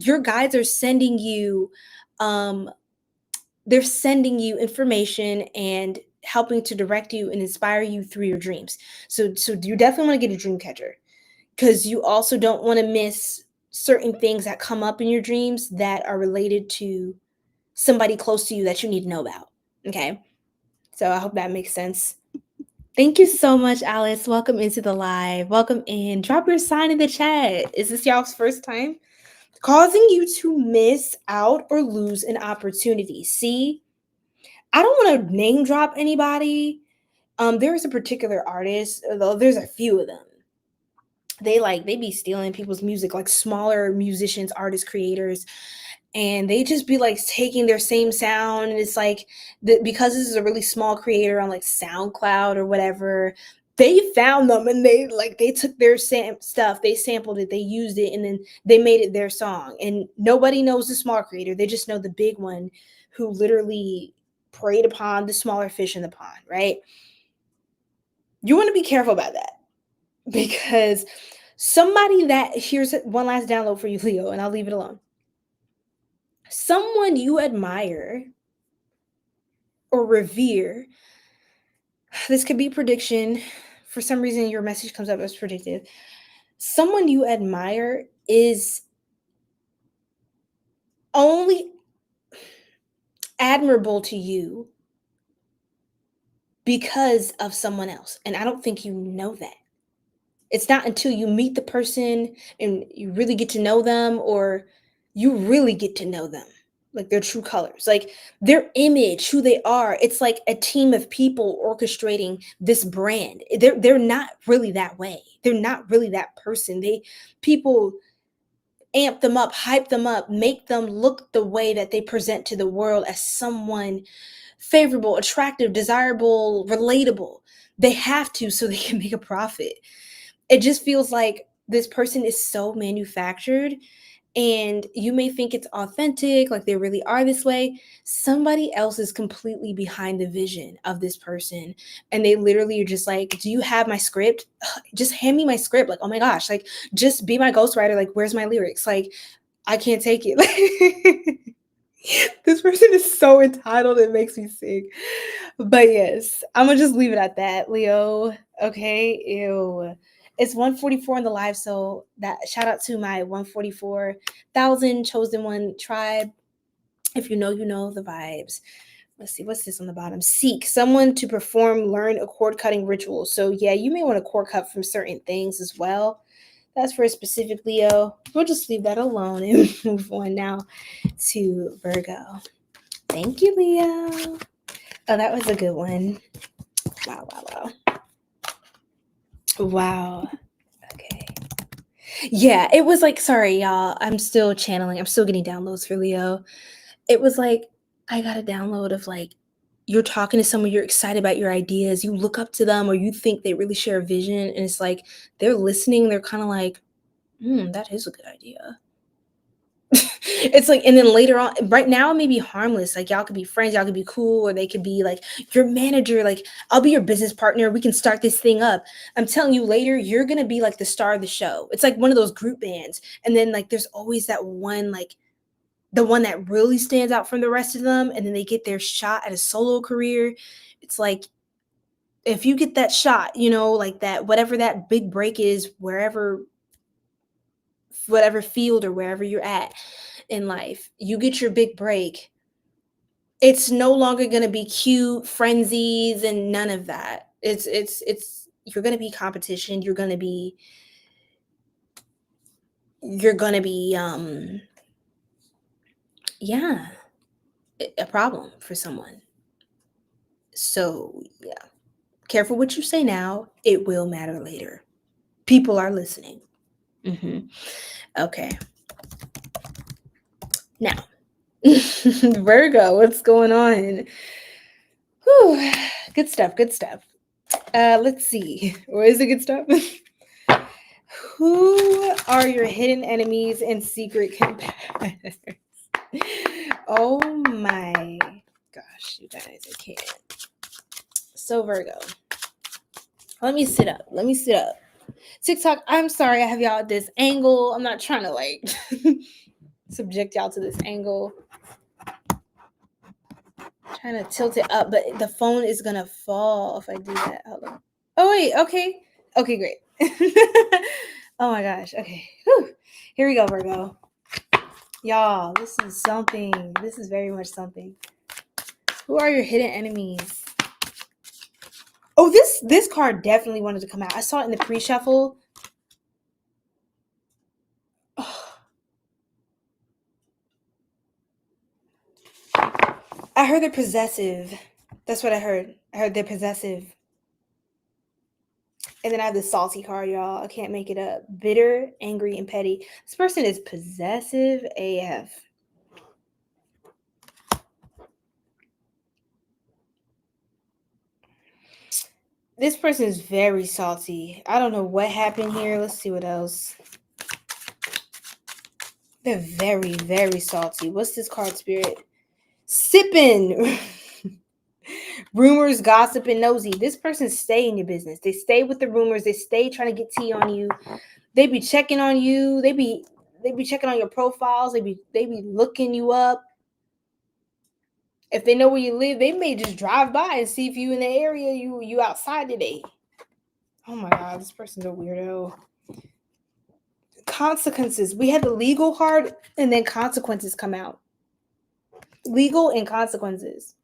Your guides are sending you they're sending you information and helping to direct you and inspire you through your dreams. So you definitely want to get a dream catcher, because you also don't want to miss certain things that come up in your dreams that are related to somebody close to you that you need to know about. Okay. So I hope that makes sense. Thank you so much, Alice. Welcome into the live. Welcome in. Drop your sign in the chat. Is this y'all's first time? Causing you to miss out or lose an opportunity. See, I don't want to name drop anybody. There is a particular artist, though there's a few of them. They be stealing people's music, like smaller musicians, artists, creators, and they just be like taking their same sound, and it's like, because this is a really small creator on like SoundCloud or whatever, they found them and they took their stuff, they sampled it, they used it, and then they made it their song. And nobody knows the small creator, they just know the big one who literally preyed upon the smaller fish in the pond, right? You want to be careful about that, because here's one last download for you, Leo, and I'll leave it alone. Someone you admire or revere, this could be prediction. For some reason, your message comes up as predictive. Someone you admire is only admirable to you because of someone else. And I don't think you know that. It's not until you meet the person and you really get to know them, or you really get to know them. like their true colors, like their image, who they are. It's like a team of people orchestrating this brand. They're not really that way. They're not really that person. People amp them up, hype them up, make them look the way that they present to the world as someone favorable, attractive, desirable, relatable. They have to so they can make a profit. It just feels like this person is so manufactured, and you may think it's authentic, like they really are this way. Somebody else is completely behind the vision of this person, and they literally are just like, do you have my script? Ugh, just hand me my script. Like, oh my gosh, like just be my ghostwriter. Like, where's my lyrics? Like, I can't take it. This person is so entitled, it makes me sick. But yes, I'm gonna just leave it at that, Leo. Okay, ew. It's 144 in the live, so that shout out to my 144,000 chosen one tribe. If you know the vibes. Let's see, what's this on the bottom? Seek someone to perform, learn a cord cutting ritual. So yeah, you may want to cord cut from certain things as well. That's for a specific Leo. We'll just leave that alone and move on now to Virgo. Thank you, Leo. Oh, that was a good one. Wow. Wow. Okay. Yeah, it was like, sorry, y'all. I'm still channeling. I'm still getting downloads for Leo. It was like, I got a download of like, you're talking to someone, you're excited about your ideas, you look up to them, or you think they really share a vision. And it's like, they're listening. They're kind of like, that is a good idea. It's like, and then later on, right now, it may be harmless. Like, y'all could be friends, y'all could be cool, or they could be like your manager. Like, I'll be your business partner. We can start this thing up. I'm telling you, later, you're going to be like the star of the show. It's like one of those group bands. And then, like, there's always that one, like, the one that really stands out from the rest of them. And then they get their shot at a solo career. It's like, if you get that shot, like that, whatever that big break is, whatever field or wherever you're at in life, you get your big break. It's no longer going to be cute frenzies and none of that. It's you're going to be competition. You're going to be yeah, a problem for someone. So yeah, careful what you say now. It will matter later. People are listening. Okay. Now, Virgo, what's going on? Whew. Good stuff. Let's see. Or is it good stuff? Who are your hidden enemies and secret competitors? Oh my gosh, you guys, I can't. So Virgo, let me sit up. TikTok, I'm sorry I have y'all at this angle. I'm not trying to like subject y'all to this angle. I'm trying to tilt it up, but the phone is gonna fall if I do that. Hold on. Oh wait, okay. Okay, great. Oh my gosh. Okay. Whew. Here we go, Virgo. Y'all, this is something. This is very much something. Who are your hidden enemies? Oh, this card definitely wanted to come out. I saw it in the pre-shuffle. Oh. I heard they're possessive. That's what I heard. I heard they're possessive. And then I have the salty card, y'all. I can't make it up. Bitter, angry, and petty. This person is possessive AF. This person is very salty. I don't know what happened here. Let's see what else. They're very, very salty. What's this card, Spirit? Sipping. Rumors, gossip, and nosy. This person stay in your business. They stay with the rumors. They stay trying to get tea on you. They be checking on you. They be checking on your profiles. They be looking you up. If they know where you live, they may just drive by and see if you in the area, you outside today. Oh my God, this person's a weirdo. Consequences. We had the legal card, and then consequences come out. Legal and consequences.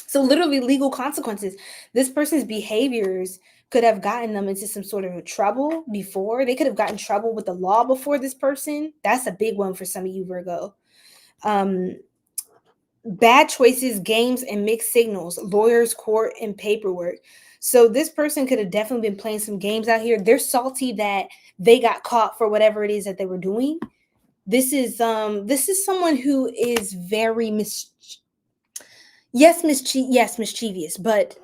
So literally legal consequences. This person's behaviors could have gotten them into some sort of trouble before. They could have gotten trouble with the law before this person. That's a big one for some of you, Virgo. Bad choices, games, and mixed signals, lawyers, court, and paperwork. So this person could have definitely been playing some games out here. They're salty that they got caught for whatever it is that they were doing. This is someone who is very mischievous, but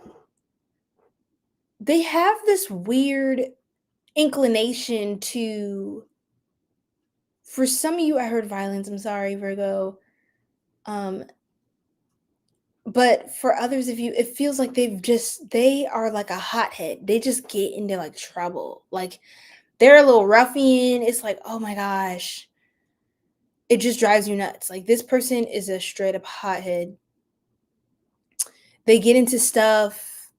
they have this weird inclination to, for some of you, I heard violence. I'm sorry, Virgo. But for others of you, it feels like they are like a hothead. They just get into like trouble. Like they're a little ruffian. It's like, oh my gosh. It just drives you nuts. Like this person is a straight up hothead. They get into stuff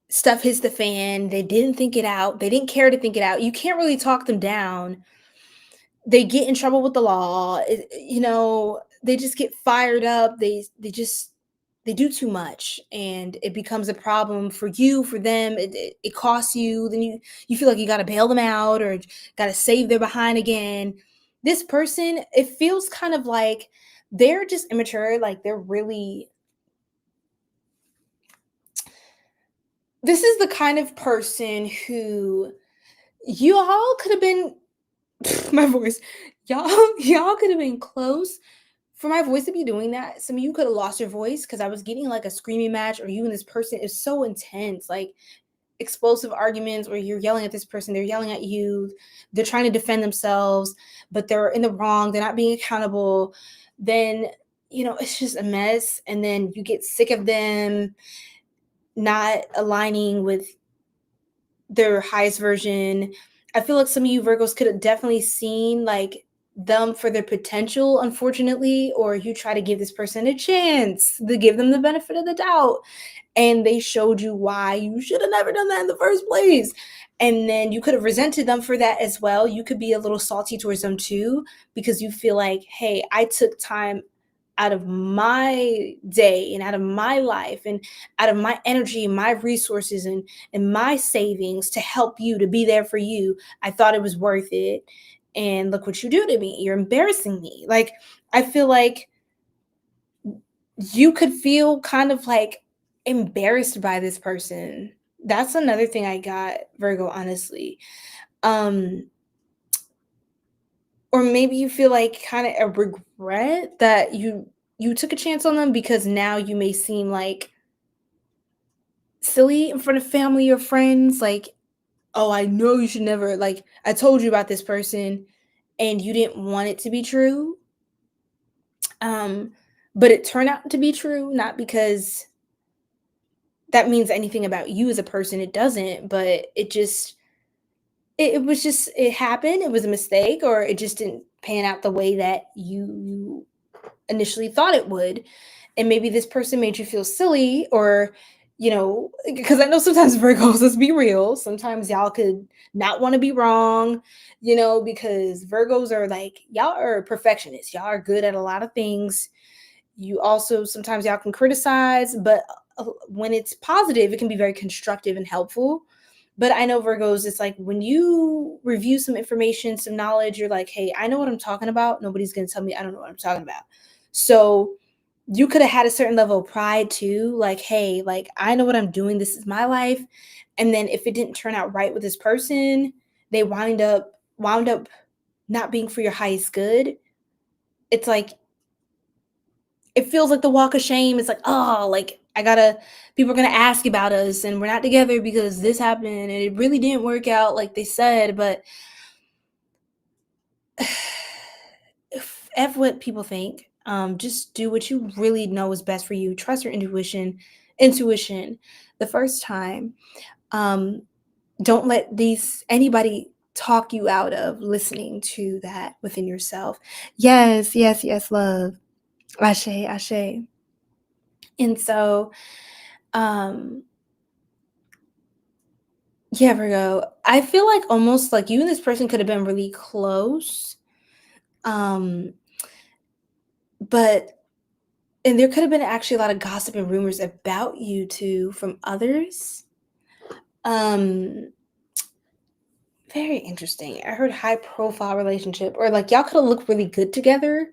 hits the fan. They didn't think it out. They didn't care to think it out. You can't really talk them down. They get in trouble with the law. They just get fired up. They do too much, and it becomes a problem for you, for them. It costs you. Then you feel like you got to bail them out or got to save their behind again. This person, it feels kind of like they're just immature. Like they're really, this is the kind of person who you all could have been, my voice, y'all could have been close. For my voice to be doing that, some of you could have lost your voice because I was getting like a screaming match, or you and this person is so intense, like explosive arguments where you're yelling at this person, they're yelling at you, they're trying to defend themselves, but they're in the wrong, they're not being accountable. Then, it's just a mess. And then you get sick of them not aligning with their highest version. I feel like some of you Virgos could have definitely seen like them for their potential, unfortunately, or you try to give this person a chance to give them the benefit of the doubt, and they showed you why you should have never done that in the first place. And then you could have resented them for that as well. You could be a little salty towards them too, because you feel like, hey, I took time out of my day and out of my life and out of my energy and my resources and my savings to help you, to be there for you. I thought it was worth it. And look what you do to me. You're embarrassing me. Like, I feel like you could feel kind of like embarrassed by this person. That's another thing I got, Virgo, honestly. Or maybe you feel like kind of a regret that you took a chance on them, because now you may seem like silly in front of family or friends. Like, oh, I know you should never, like, I told you about this person and you didn't want it to be true. But it turned out to be true, not because that means anything about you as a person. It doesn't, but it happened. It was a mistake, or it just didn't pan out the way that you initially thought it would. And maybe this person made you feel silly, or because I know sometimes Virgos, let's be real, sometimes y'all could not want to be wrong, because Virgos are like, y'all are perfectionists, y'all are good at a lot of things. You also, sometimes y'all can criticize, but when it's positive, it can be very constructive and helpful. But I know Virgos, it's like when you review some information, some knowledge, you're like, hey, I know what I'm talking about. Nobody's going to tell me I don't know what I'm talking about. So you could have had a certain level of pride too. Like, hey, like, I know what I'm doing. This is my life. And then if it didn't turn out right with this person, they wound up not being for your highest good. It's like, it feels like the walk of shame. It's like, oh, like people are going to ask about us and we're not together because this happened and it really didn't work out like they said. But F what people think. Just do what you really know is best for you. Trust your intuition the first time. Don't let anybody talk you out of listening to that within yourself. Yes, love. Ashe, ashe. And so, yeah, Virgo, I feel like almost like you and this person could have been really close. But and there could have been actually a lot of gossip and rumors about you too from others. Very interesting. I heard high profile relationship, or like y'all could have looked really good together.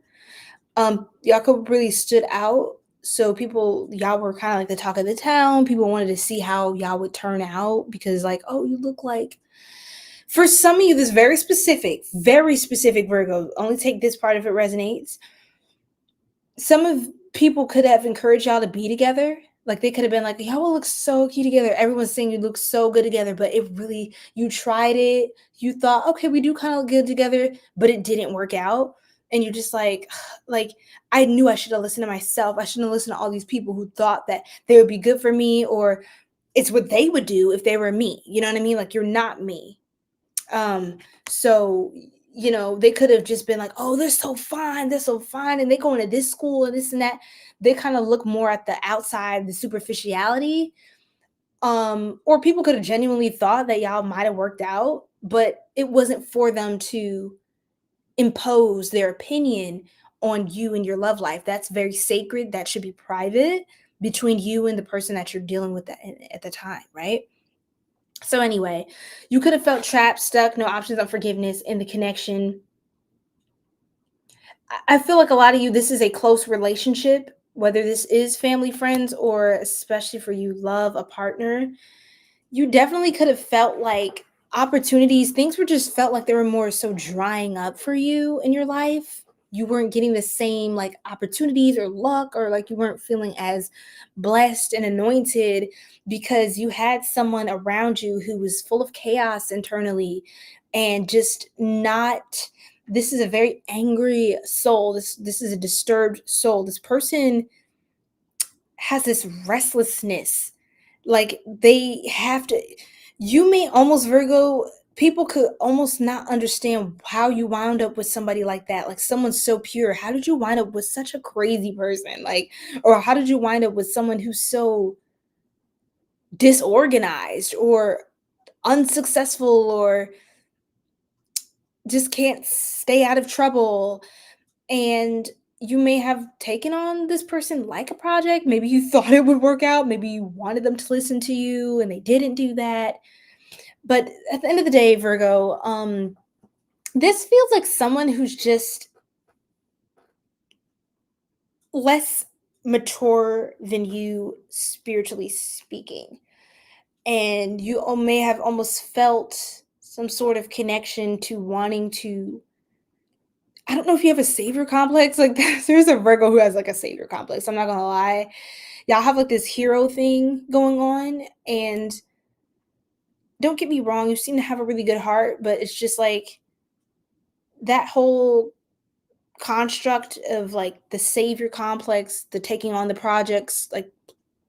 Y'all could really stood out. So y'all were kind of like the talk of the town. People wanted to see how y'all would turn out because, like, oh, you look like. For some of you, this very specific Virgo. Only take this part if it resonates. Some of people could have encouraged y'all to be together. Like they could have been like, y'all will look so cute together. Everyone's saying you look so good together, but you tried it. You thought, okay, we do kind of look good together, but it didn't work out. And you're just like, I knew I should have listened to myself. I shouldn't have listened to all these people who thought that they would be good for me, or it's what they would do if they were me. You know what I mean? Like, you're not me. So, they could have just been like, oh, they're so fine, and they going to this school and this and that. They kind of look more at the outside, the superficiality. Or people could have genuinely thought that y'all might have worked out, but it wasn't for them to impose their opinion on you and your love life. That's very sacred. That should be private between you and the person that you're dealing with at the time, right? So anyway, you could have felt trapped, stuck, no options on forgiveness in the connection. I feel like a lot of you, this is a close relationship, whether this is family, friends, or especially for you, love, a partner. You definitely could have felt like opportunities, things were just felt like they were more so drying up for you in your life. You weren't getting the same like opportunities or luck, or like you weren't feeling as blessed and anointed because you had someone around you who was full of chaos internally and just not. This is a very angry soul. This is a disturbed soul. This person has this restlessness. Like they have to, you may almost, Virgo, people could almost not understand how you wound up with somebody like that. Like someone so pure. How did you wind up with such a crazy person? Like, or how did you wind up with someone who's so disorganized or unsuccessful or just can't stay out of trouble? And you may have taken on this person like a project. Maybe you thought it would work out. Maybe you wanted them to listen to you and they didn't do that. But at the end of the day, Virgo, this feels like someone who's just less mature than you, spiritually speaking. And you may have almost felt some sort of connection to wanting to. I don't know if you have a savior complex. Like there's a Virgo who has like a savior complex. I'm not gonna lie. Y'all have like this hero thing going on, and don't get me wrong, you seem to have a really good heart, but it's just like that whole construct of like the savior complex, the taking on the projects, like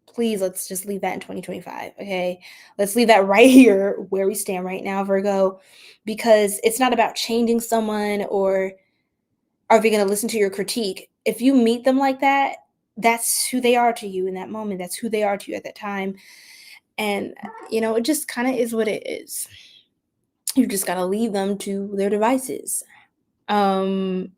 please, let's just leave that in 2025. Okay, let's leave that right here where we stand right now, Virgo, because it's not about changing someone or are they going to listen to your critique. If you meet them like that, that's who they are to you in that moment. That's who they are to you at that time. And it just kind of is what it is. You just got to leave them to their devices. Another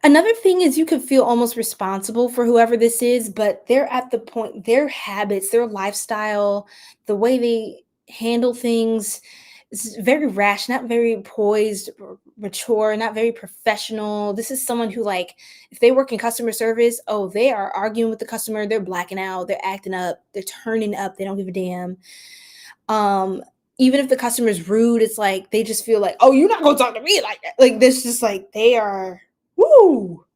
thing is you could feel almost responsible for whoever this is, but they're at the point, their habits, their lifestyle, the way they handle things is very rash, not very poised or mature, not very professional. This is someone who, like, if they work in customer service, oh, they are arguing with the customer, they're blacking out, they're acting up, they're turning up, they don't give a damn. Even if the customer's rude, it's like they just feel like, oh, you're not gonna talk to me like that. Like this, just like they are. Woo!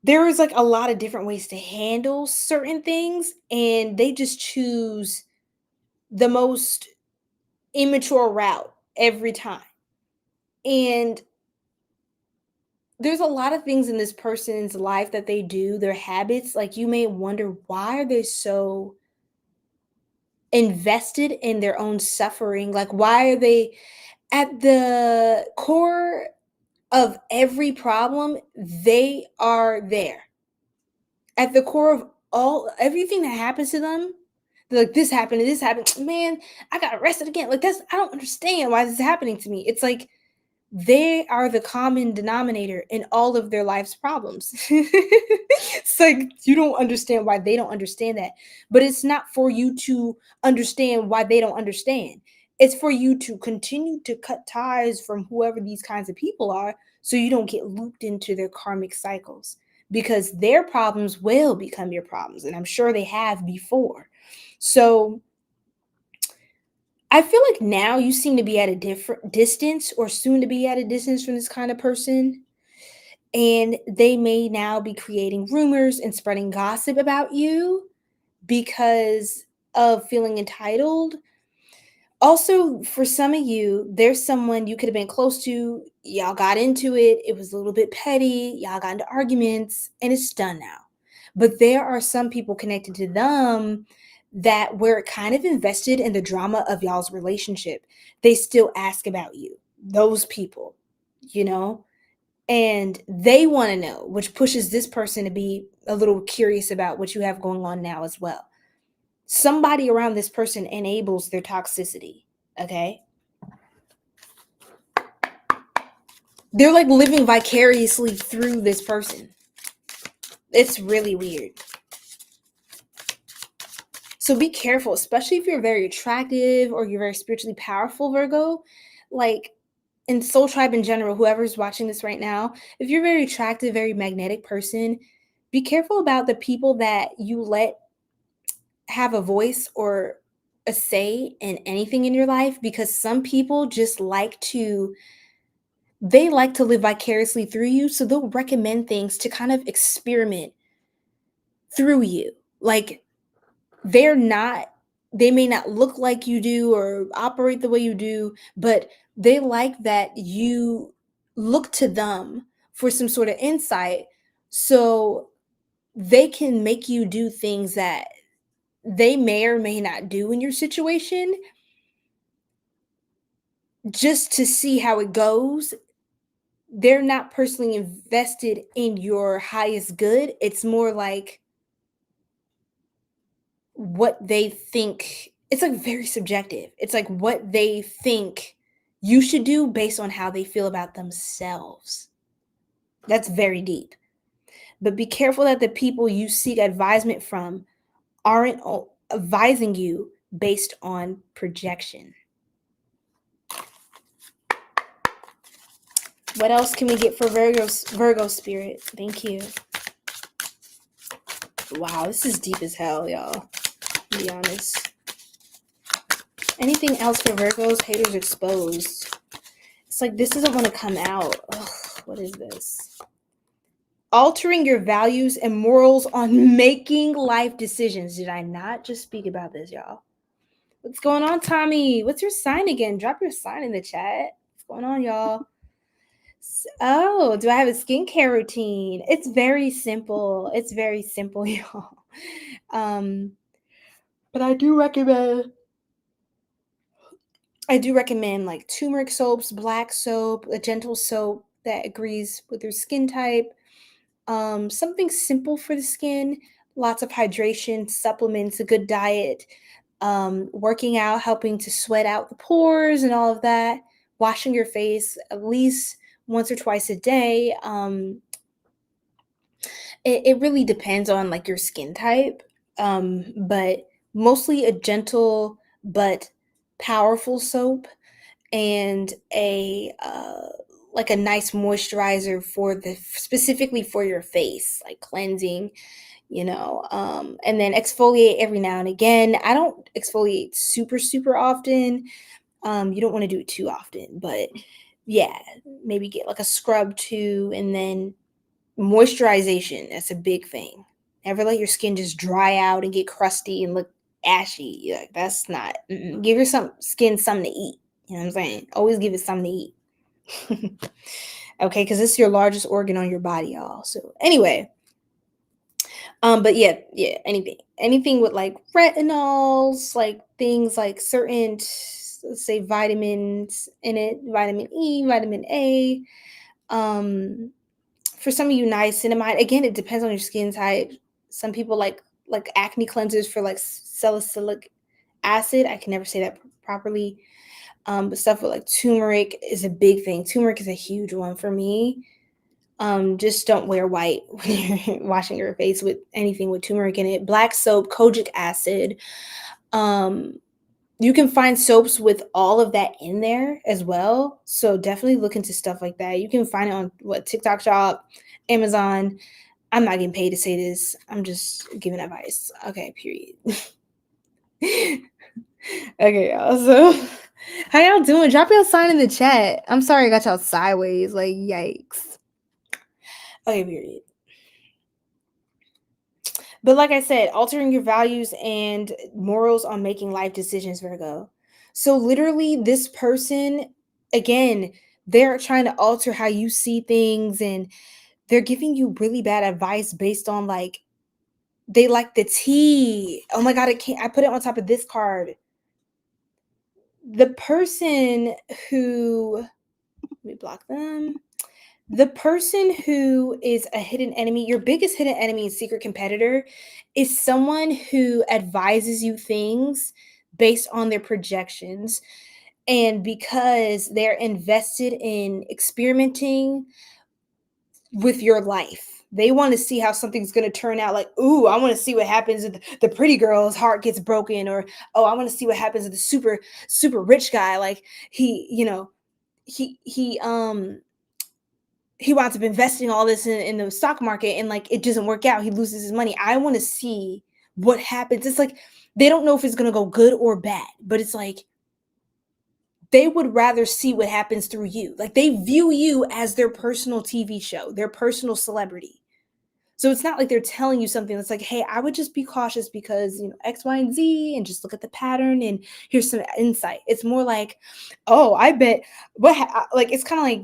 There is like a lot of different ways to handle certain things, and they just choose the most immature route every time. And there's a lot of things in this person's life that they do, their habits, like you may wonder, why are they so invested in their own suffering? Like, why are they at the core of every problem? They are there. At the core of everything that happens to them, they're like, this happened, man, I got arrested again. Like, I don't understand why this is happening to me. It's like they are the common denominator in all of their life's problems. It's like you don't understand why they don't understand that, but it's not for you to understand why they don't understand. It's for you to continue to cut ties from whoever these kinds of people are, so you don't get looped into their karmic cycles, because their problems will become your problems, and I'm sure they have before. So I feel like now you seem to be at a different distance, or soon to be at a distance, from this kind of person. And they may now be creating rumors and spreading gossip about you because of feeling entitled. Also, for some of you, there's someone you could have been close to. Y'all got into it. It was a little bit petty. Y'all got into arguments, and it's done now. But there are some people connected to them that were kind of invested in the drama of y'all's relationship. They still ask about you, those people, you know, and they want to know, which pushes this person to be a little curious about what you have going on now as well. Somebody around this person enables their toxicity, okay? They're like living vicariously through this person. It's really weird. So be careful, especially if you're very attractive or you're very spiritually powerful, Virgo. Like, in Soul Tribe in general, whoever's watching this right now, if you're a very attractive, very magnetic person, be careful about the people that you let have a voice or a say in anything in your life, because some people just like to live vicariously through you, so they'll recommend things to kind of experiment through you. Like, they may not look like you do or operate the way you do, but they like that you look to them for some sort of insight, so they can make you do things that they may or may not do in your situation, just to see how it goes. They're not personally invested in your highest good. It's more like what they think. It's like very subjective. It's like what they think you should do based on how they feel about themselves. That's very deep. But be careful that the people you seek advisement from aren't advising you based on projection. What else can we get for Virgo spirit? Thank you. Wow, this is deep as hell, y'all. To be honest. Anything else for Virgos? Haters exposed. It's like this doesn't want to come out. Ugh, what is this? Altering your values and morals on making life decisions. Did I not just speak about this, y'all? What's going on, Tommy? What's your sign again? Drop your sign in the chat. What's going on, y'all? Oh, do I have a skincare routine? It's very simple. It's very simple, y'all. But I do recommend like turmeric soaps, black soap, a gentle soap that agrees with your skin type. Something simple for the skin, lots of hydration, supplements, a good diet, working out, helping to sweat out the pores and all of that, washing your face at least once or twice a day. It really depends on like your skin type, but mostly a gentle but powerful soap, and a like a nice moisturizer specifically for your face, like cleansing, and then exfoliate every now and again. I don't exfoliate super often. You don't want to do it too often, but yeah, maybe get like a scrub too, and then moisturization. That's a big thing. Never let your skin just dry out and get crusty and look ashy. Like, that's not. Give your skin something to eat. You know what I'm saying? Always give it something to eat. Okay, because it's your largest organ on your body, y'all. So anyway, but yeah, anything with like retinols, like things like certain, let's say, vitamins in it, vitamin E, vitamin A. For some of you, niacinamide. Again, it depends on your skin type. Some people like acne cleansers for like salicylic acid. I can never say that properly. But stuff with like turmeric is a big thing. Turmeric is a huge one for me. Just don't wear white when you're washing your face with anything with turmeric in it. Black soap, 𝐏𝐿𝐥𝐚𝐽 acid. You can find soaps with all of that in there as well. So definitely look into stuff like that. You can find it on TikTok Shop, Amazon. I'm not getting paid to say this. I'm just giving advice. Okay, period. Okay, y'all. So how y'all doing? Drop your sign in the chat. I'm sorry I got y'all sideways. Like, yikes. Okay, period. But like I said, altering your values and morals on making life decisions, Virgo. So literally this person, again, they're trying to alter how you see things, and they're giving you really bad advice based on like they like the tea. Oh my God, I put it on top of this card. The person who, let me block them. The person who is a hidden enemy, your biggest hidden enemy and secret competitor, is someone who advises you things based on their projections. And because they're invested in experimenting with your life, they want to see how something's going to turn out. Like, ooh, I want to see what happens if the pretty girl's heart gets broken. Or, oh, I want to see what happens if the super, super rich guy, like he winds up investing all this in the stock market, and like it doesn't work out. He loses his money. I want to see what happens. It's like they don't know if it's going to go good or bad, but it's like they would rather see what happens through you. Like they view you as their personal TV show, their personal celebrity. So it's not like they're telling you something that's like, hey, I would just be cautious because, X, Y, and Z, and just look at the pattern and here's some insight. It's more like, oh, I bet like it's kind of like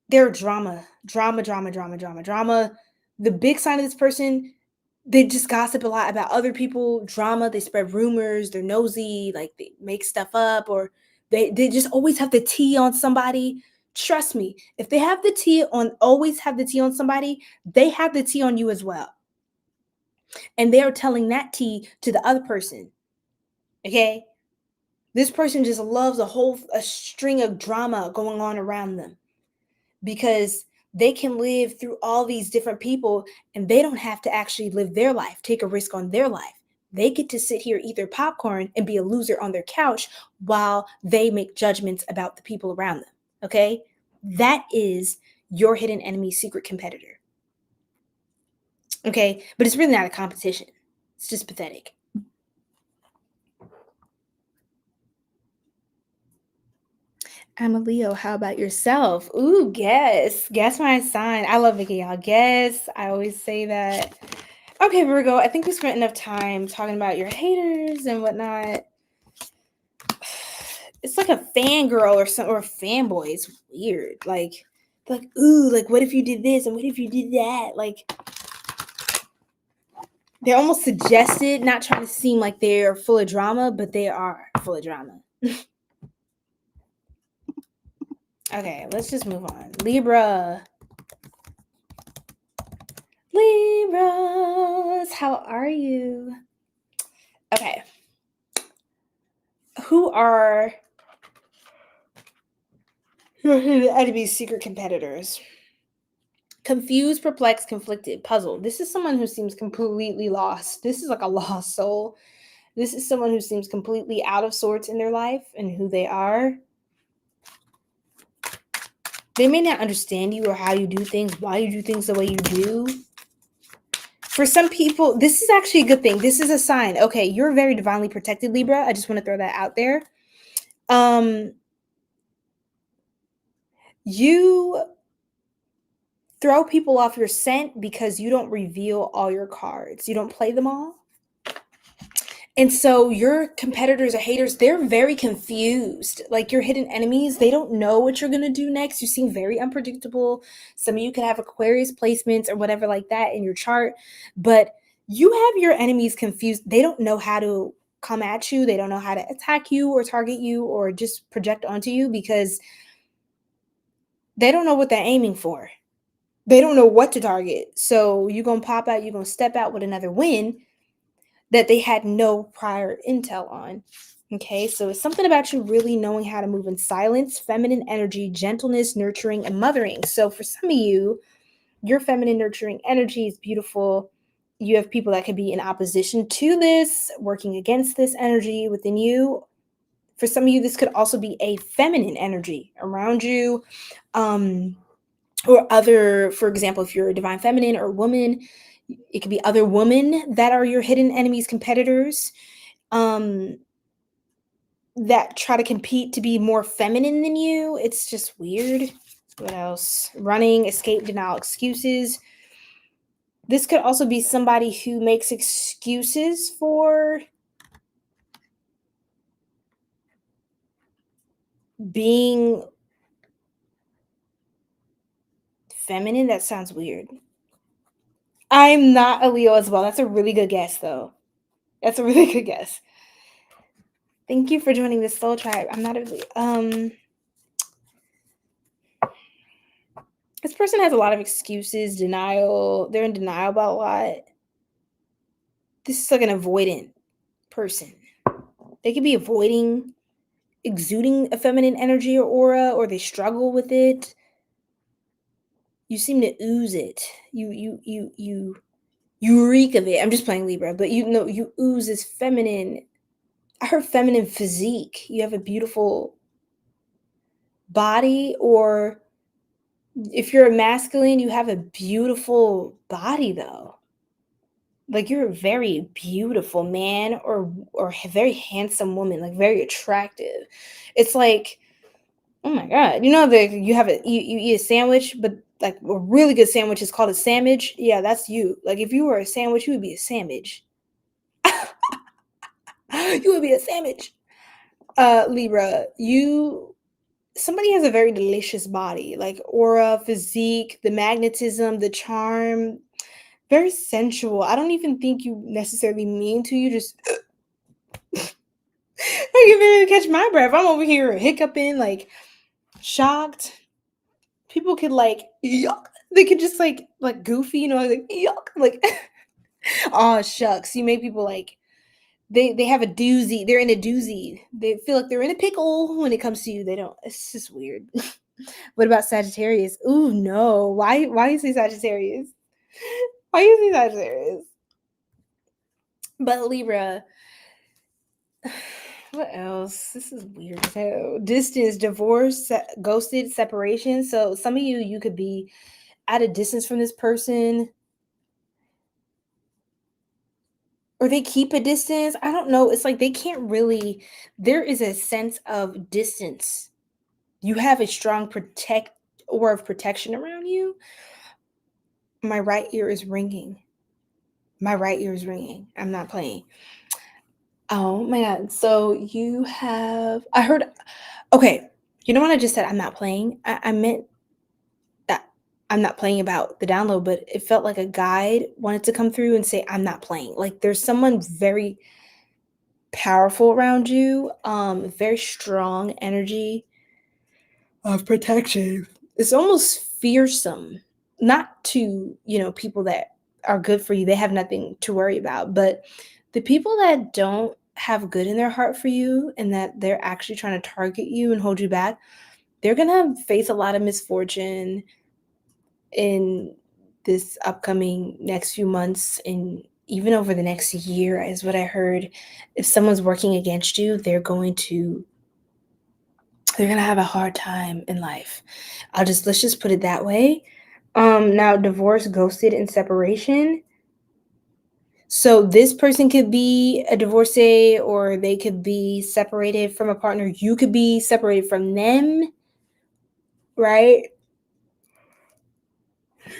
they're drama. The big sign of this person, they just gossip a lot about other people, drama. They spread rumors. They're nosy, like they make stuff up, or they just always have the tea on somebody. Trust me, if they have the tea on, always have the tea on somebody, they have the tea on you as well. And they are telling that tea to the other person. Okay? This person just loves a string of drama going on around them, because they can live through all these different people and they don't have to actually live their life, take a risk on their life. They get to sit here, eat their popcorn, and be a loser on their couch while they make judgments about the people around them. Okay? That is your hidden enemy, secret competitor. Okay? But it's really not a competition. It's just pathetic. I'm a Leo. How about yourself? Ooh, guess. Guess my sign. I love making y'all guess. I always say that. Okay, Virgo, I think we spent enough time talking about your haters and whatnot. It's like a fangirl or a fanboy. It's weird. Like, ooh, like, what if you did this and what if you did that? Like, they're almost suggested, not trying to seem like they're full of drama, but they are full of drama. Okay, let's just move on. Libras, how are you? Okay. Who are your hidden enemies, secret competitors? Confused, perplexed, conflicted, puzzled. This is someone who seems completely lost. This is like a lost soul. This is someone who seems completely out of sorts in their life and who they are. They may not understand you or how you do things, why you do things the way you do. For some people, this is actually a good thing. This is a sign. Okay, you're very divinely protected, Libra. I just want to throw that out there. You throw people off your scent because you don't reveal all your cards. You don't play them all. And so your competitors or haters, they're very confused. Like your hidden enemies, they don't know what you're going to do next. You seem very unpredictable. Some of you could have Aquarius placements or whatever like that in your chart. But you have your enemies confused. They don't know how to come at you. They don't know how to attack you or target you or just project onto you because they don't know what they're aiming for. They don't know what to target. So you're going to pop out, you're going to step out with another win that they had no prior intel on. Okay, so it's something about you really knowing how to move in silence, feminine energy, gentleness, nurturing, and mothering. So for some of you, your feminine nurturing energy is beautiful. You have people that could be in opposition to this, working against this energy within you. For some of you, this could also be a feminine energy around you. Or other, for example, if you're a divine feminine or woman, it could be other women that are your hidden enemies, competitors, that try to compete to be more feminine than you. It's just weird. What else? Running, escape, denial, excuses. This could also be somebody who makes excuses for being feminine. That sounds weird. I'm not a Leo as well. That's a really good guess, though. That's a really good guess. Thank you for joining the Soul Tribe. I'm not a Leo. This person has a lot of excuses, denial. They're in denial about a lot. This is like an avoidant person. They could be avoiding exuding a feminine energy or aura, or they struggle with it. You seem to ooze it. You reek of it. I'm just playing Libra, but you know you ooze this feminine. I heard feminine physique. You have a beautiful body, or if you're a masculine, you have a beautiful body though. Like you're a very beautiful man or a very handsome woman, like very attractive. It's like, oh my god, you know that you have you eat a sandwich, but like a really good sandwich is called a sandwich. Yeah, that's you. Like if you were a sandwich, you would be a sandwich. You would be a sandwich. Libra, somebody has a very delicious body, like aura, physique, the magnetism, the charm, very sensual. I don't even think you necessarily mean to. You just I can barely catch my breath. I'm over here hiccuping, like shocked. People could like yuck. They could just like goofy, you know, like yuck, like oh shucks. You make people like they have a doozy. They're in a doozy. They feel like they're in a pickle when it comes to you. They don't. It's just weird. What about Sagittarius? Ooh no. Why you say Sagittarius? Why you say Sagittarius? But Libra. What else? This is weird as hell. Distance, divorce, ghosted, separation. So some of you could be at a distance from this person, or they keep a distance. I don't know. It's like they can't really. There is a sense of distance. You have a strong aura of protection around you. My right ear is ringing. My right ear is ringing. I'm not playing. Oh my god. So I heard, okay. You know what I just said? I'm not playing. I meant that I'm not playing about the download, but it felt like a guide wanted to come through and say, I'm not playing. Like there's someone very powerful around you, very strong energy of protection. It's almost fearsome, not to, people that are good for you. They have nothing to worry about, but the people that don't have good in their heart for you and that they're actually trying to target you and hold you back, they're going to face a lot of misfortune in this upcoming next few months, and even over the next year is what I heard. If someone's working against you, they're going to have a hard time in life. Let's just put it that way. Now divorce, ghosted, and separation. So this person could be a divorcee, or they could be separated from a partner. You could be separated from them, right?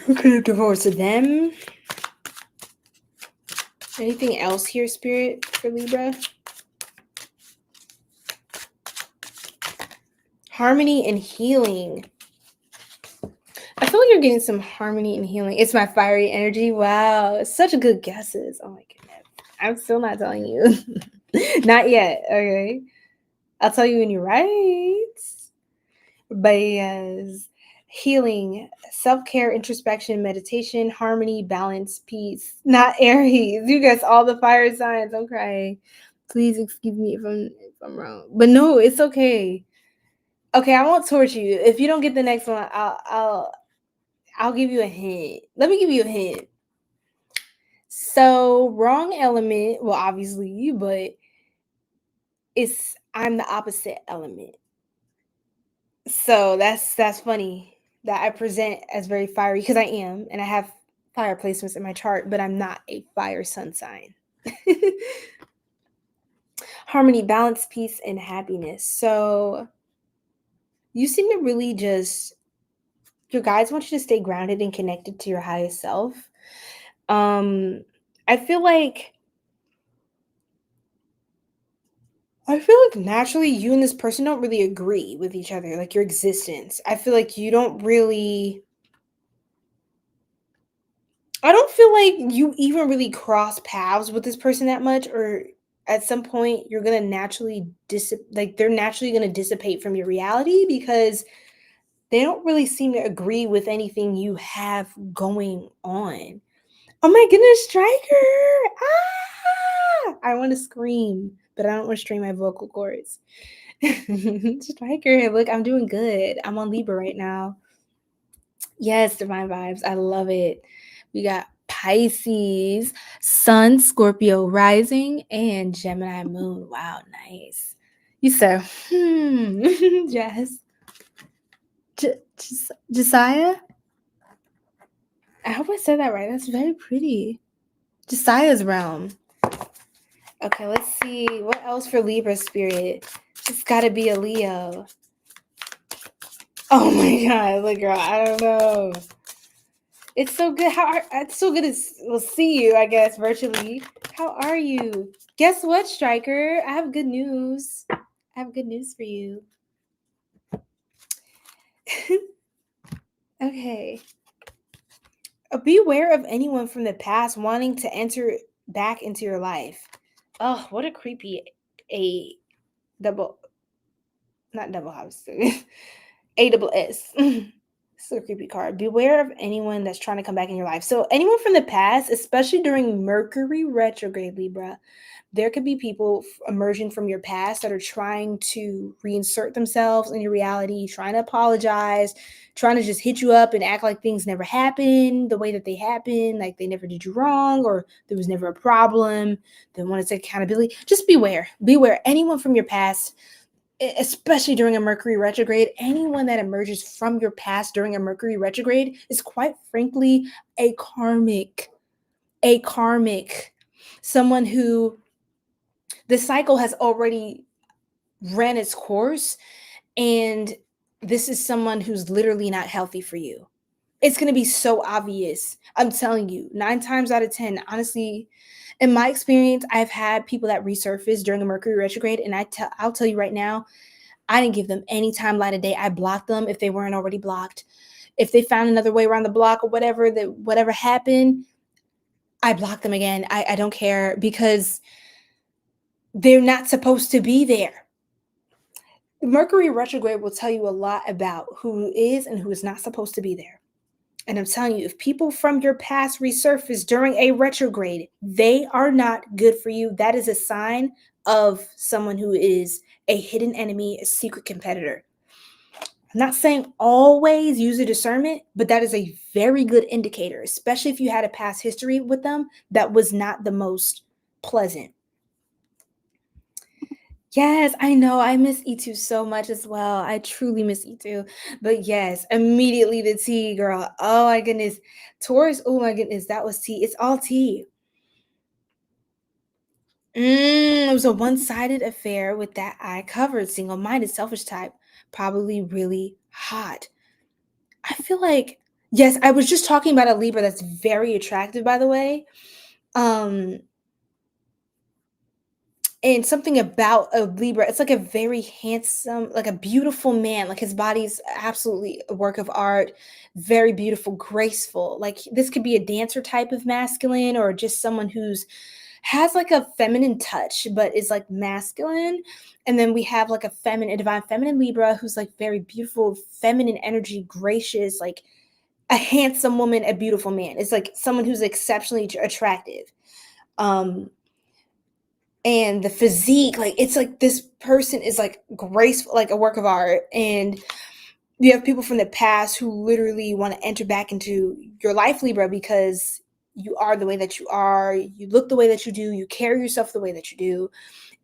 You could have divorced them. Anything else here, Spirit, for Libra? Harmony and healing. I feel like you're getting some harmony and healing. It's my fiery energy. Wow. It's such good guesses. Oh my goodness. I'm still not telling you. Not yet. Okay. I'll tell you when you're right. But yes. Healing, self-care, introspection, meditation, harmony, balance, peace. Not Aries. You guys, all the fire signs. Don't cry. Please excuse me if I'm wrong. But no, it's okay. Okay, I won't torture you. If you don't get the next one, I'll give you a hint. Let me give you a hint. So wrong element, well, obviously you, but I'm the opposite element. So that's funny that I present as very fiery, because I am, and I have fire placements in my chart, but I'm not a fire sun sign. Harmony, balance, peace, and happiness. So you seem to really just, your guides want you to stay grounded and connected to your highest self. I feel like naturally you and this person don't really agree with each other, like your existence. I feel like you don't really, I don't feel like you even really cross paths with this person that much, or at some point you're gonna naturally they're naturally gonna dissipate from your reality, because they don't really seem to agree with anything you have going on. Oh my goodness, Striker! Ah! I want to scream, but I don't want to strain my vocal cords. Striker, look, I'm doing good. I'm on Libra right now. Yes, divine vibes. I love it. We got Pisces, Sun, Scorpio rising, and Gemini moon. Wow, nice. You said, Jess. Josiah? I hope I said that right. That's very pretty. Josiah's realm. Okay, let's see. What else for Libra spirit? It's got to be a Leo. Oh my God, look, girl, I don't know. It's so good. It's so good to we'll see you, I guess, virtually. How are you? Guess what, Striker? I have good news. I have good news for you. Okay. Beware of anyone from the past wanting to enter back into your life. Oh, what a creepy not double house. ASS. This is a creepy card. Beware of anyone that's trying to come back in your life. So anyone from the past, especially during Mercury retrograde, Libra, there could be people emerging from your past that are trying to reinsert themselves in your reality, trying to apologize, trying to just hit you up and act like things never happened the way that they happened, like they never did you wrong, or there was never a problem. They want to take accountability. Just beware. Beware. Anyone from your past, especially during a Mercury retrograde, anyone that emerges from your past during a Mercury retrograde is quite frankly a karmic, someone who the cycle has already ran its course, and this is someone who's literally not healthy for you. It's going to be so obvious. I'm telling you, 9 times out of 10, honestly, in my experience, I've had people that resurface during a Mercury retrograde, and I'll tell you right now, I didn't give them any time, light of day. I blocked them if they weren't already blocked. If they found another way around the block or whatever happened, I blocked them again. I don't care, because they're not supposed to be there. Mercury retrograde will tell you a lot about who is and who is not supposed to be there. And I'm telling you, if people from your past resurface during a retrograde, they are not good for you. That is a sign of someone who is a hidden enemy, a secret competitor. I'm not saying always use a discernment, but that is a very good indicator, especially if you had a past history with them that was not the most pleasant. Yes, I know. I miss 𝐒𝐿 so much as well. I truly miss 𝐒𝐿. But yes, immediately the tea, girl. Oh my goodness. Taurus, oh my goodness, that was tea. It's all tea. It was a one-sided affair with that eye covered, single-minded, selfish type. Probably really hot. I feel like, yes, I was just talking about a Libra that's very attractive, by the way. And something about a Libra, it's like a very handsome, like a beautiful man. Like his body's absolutely a work of art, very beautiful, graceful. Like this could be a dancer type of masculine, or just someone who's has like a feminine touch, but is like masculine. And then we have like a divine feminine Libra who's like very beautiful, feminine energy, gracious, like a handsome woman, a beautiful man. It's like someone who's exceptionally attractive. And the physique, like it's like this person is like graceful, like a work of art. And you have people from the past who literally want to enter back into your life, Libra, because you are the way that you are, you look the way that you do, you carry yourself the way that you do,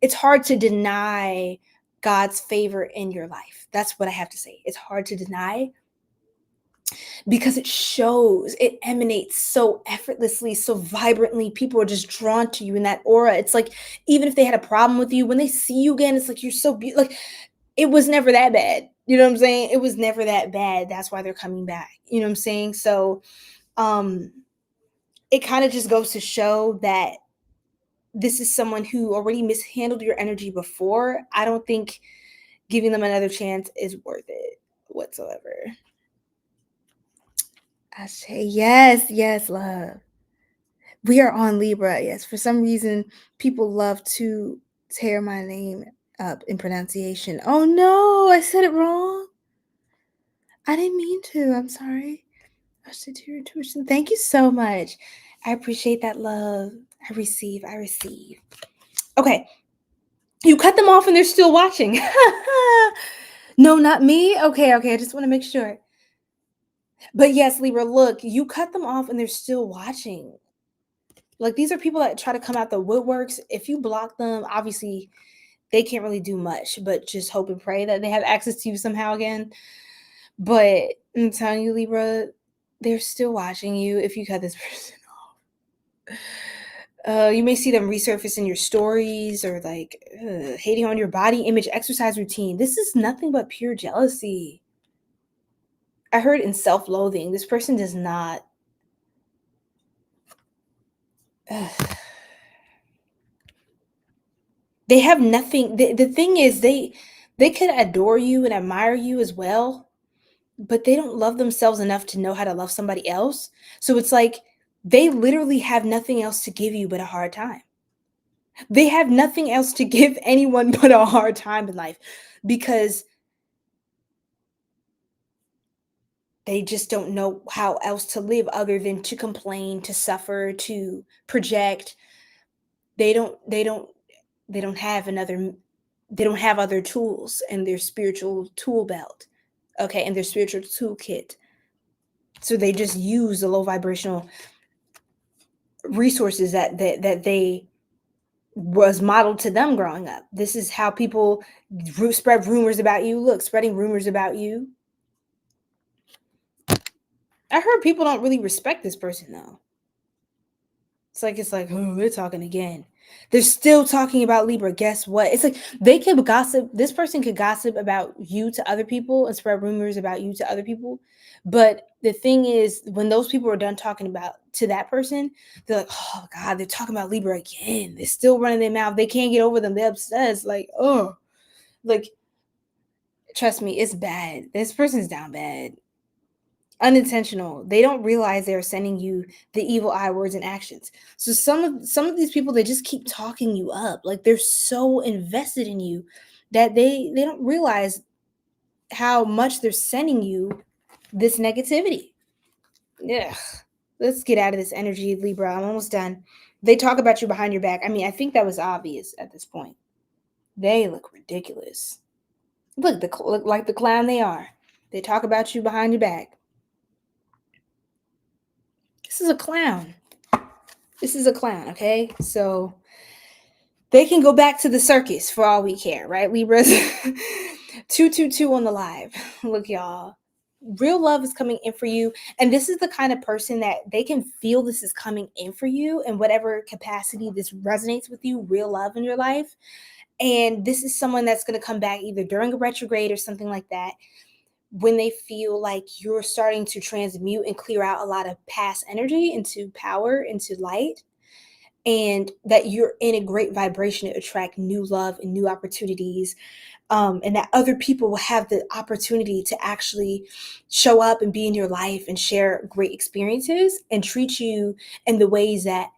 it's hard to deny God's favor in your life. That's what I have to say. It's hard to deny because it shows, it emanates so effortlessly, so vibrantly. People are just drawn to you in that aura. It's like, even if they had a problem with you, when they see you again, it's like, you're so beautiful. Like, it was never that bad. You know what I'm saying? It was never that bad. That's why they're coming back. You know what I'm saying? So, it kind of just goes to show that this is someone who already mishandled your energy before. I don't think giving them another chance is worth it whatsoever. I say yes, yes, love. We are on Libra. Yes, for some reason, people love to tear my name up in pronunciation. Oh no, I said it wrong. I didn't mean to. I'm sorry. I should do your intuition. Thank you so much. I appreciate that love. I receive. Okay. You cut them off and they're still watching. No, not me. Okay. I just want to make sure. But yes, Libra, look, you cut them off and they're still watching. Like, these are people that try to come out the woodworks. If you block them, obviously they can't really do much, but just hope and pray that they have access to you somehow again. But I'm telling you, Libra, they're still watching you if you cut this person off. You may see them resurface in your stories, or like hating on your body image, exercise routine. This is nothing but pure jealousy. I heard in self-loathing. This person does not. They have nothing. The thing is, they could adore you and admire you as well, but they don't love themselves enough to know how to love somebody else. So it's like they literally have nothing else to give you but a hard time. They have nothing else to give anyone but a hard time in life, because they just don't know how else to live other than to complain, to suffer, to project. They don't have other tools in their spiritual tool belt, okay, in their spiritual toolkit. So they just use the low vibrational resources that they was modeled to them growing up. This is how people spread rumors about you. Look, spreading rumors about you. I heard people don't really respect this person though. It's like, oh, they're talking again. They're still talking about Libra. Guess what? It's like they could gossip. This person could gossip about you to other people and spread rumors about you to other people. But the thing is, when those people are done talking about to that person, they're like, oh God, they're talking about Libra again. They're still running their mouth. They can't get over them. They're obsessed. Like, oh, like, trust me, it's bad. This person's down bad. Unintentional. They don't realize they're sending you the evil eye words and actions. So some of these people, they just keep talking you up. Like, they're so invested in you that they don't realize how much they're sending you this negativity. Yeah. Let's get out of this energy, Libra. I'm almost done. They talk about you behind your back. I mean, I think that was obvious at this point. They look ridiculous. Look like the clown they are. They talk about you behind your back. This is a clown. Okay? So they can go back to the circus for all we care, right, Libras? 222 on the live. Look, y'all. Real love is coming in for you. And this is the kind of person that they can feel this is coming in for you in whatever capacity this resonates with you, real love in your life. And this is someone that's going to come back either during a retrograde or something like that, when they feel like you're starting to transmute and clear out a lot of past energy into power, into light, and that you're in a great vibration to attract new love and new opportunities, and that other people will have the opportunity to actually show up and be in your life and share great experiences and treat you in the ways that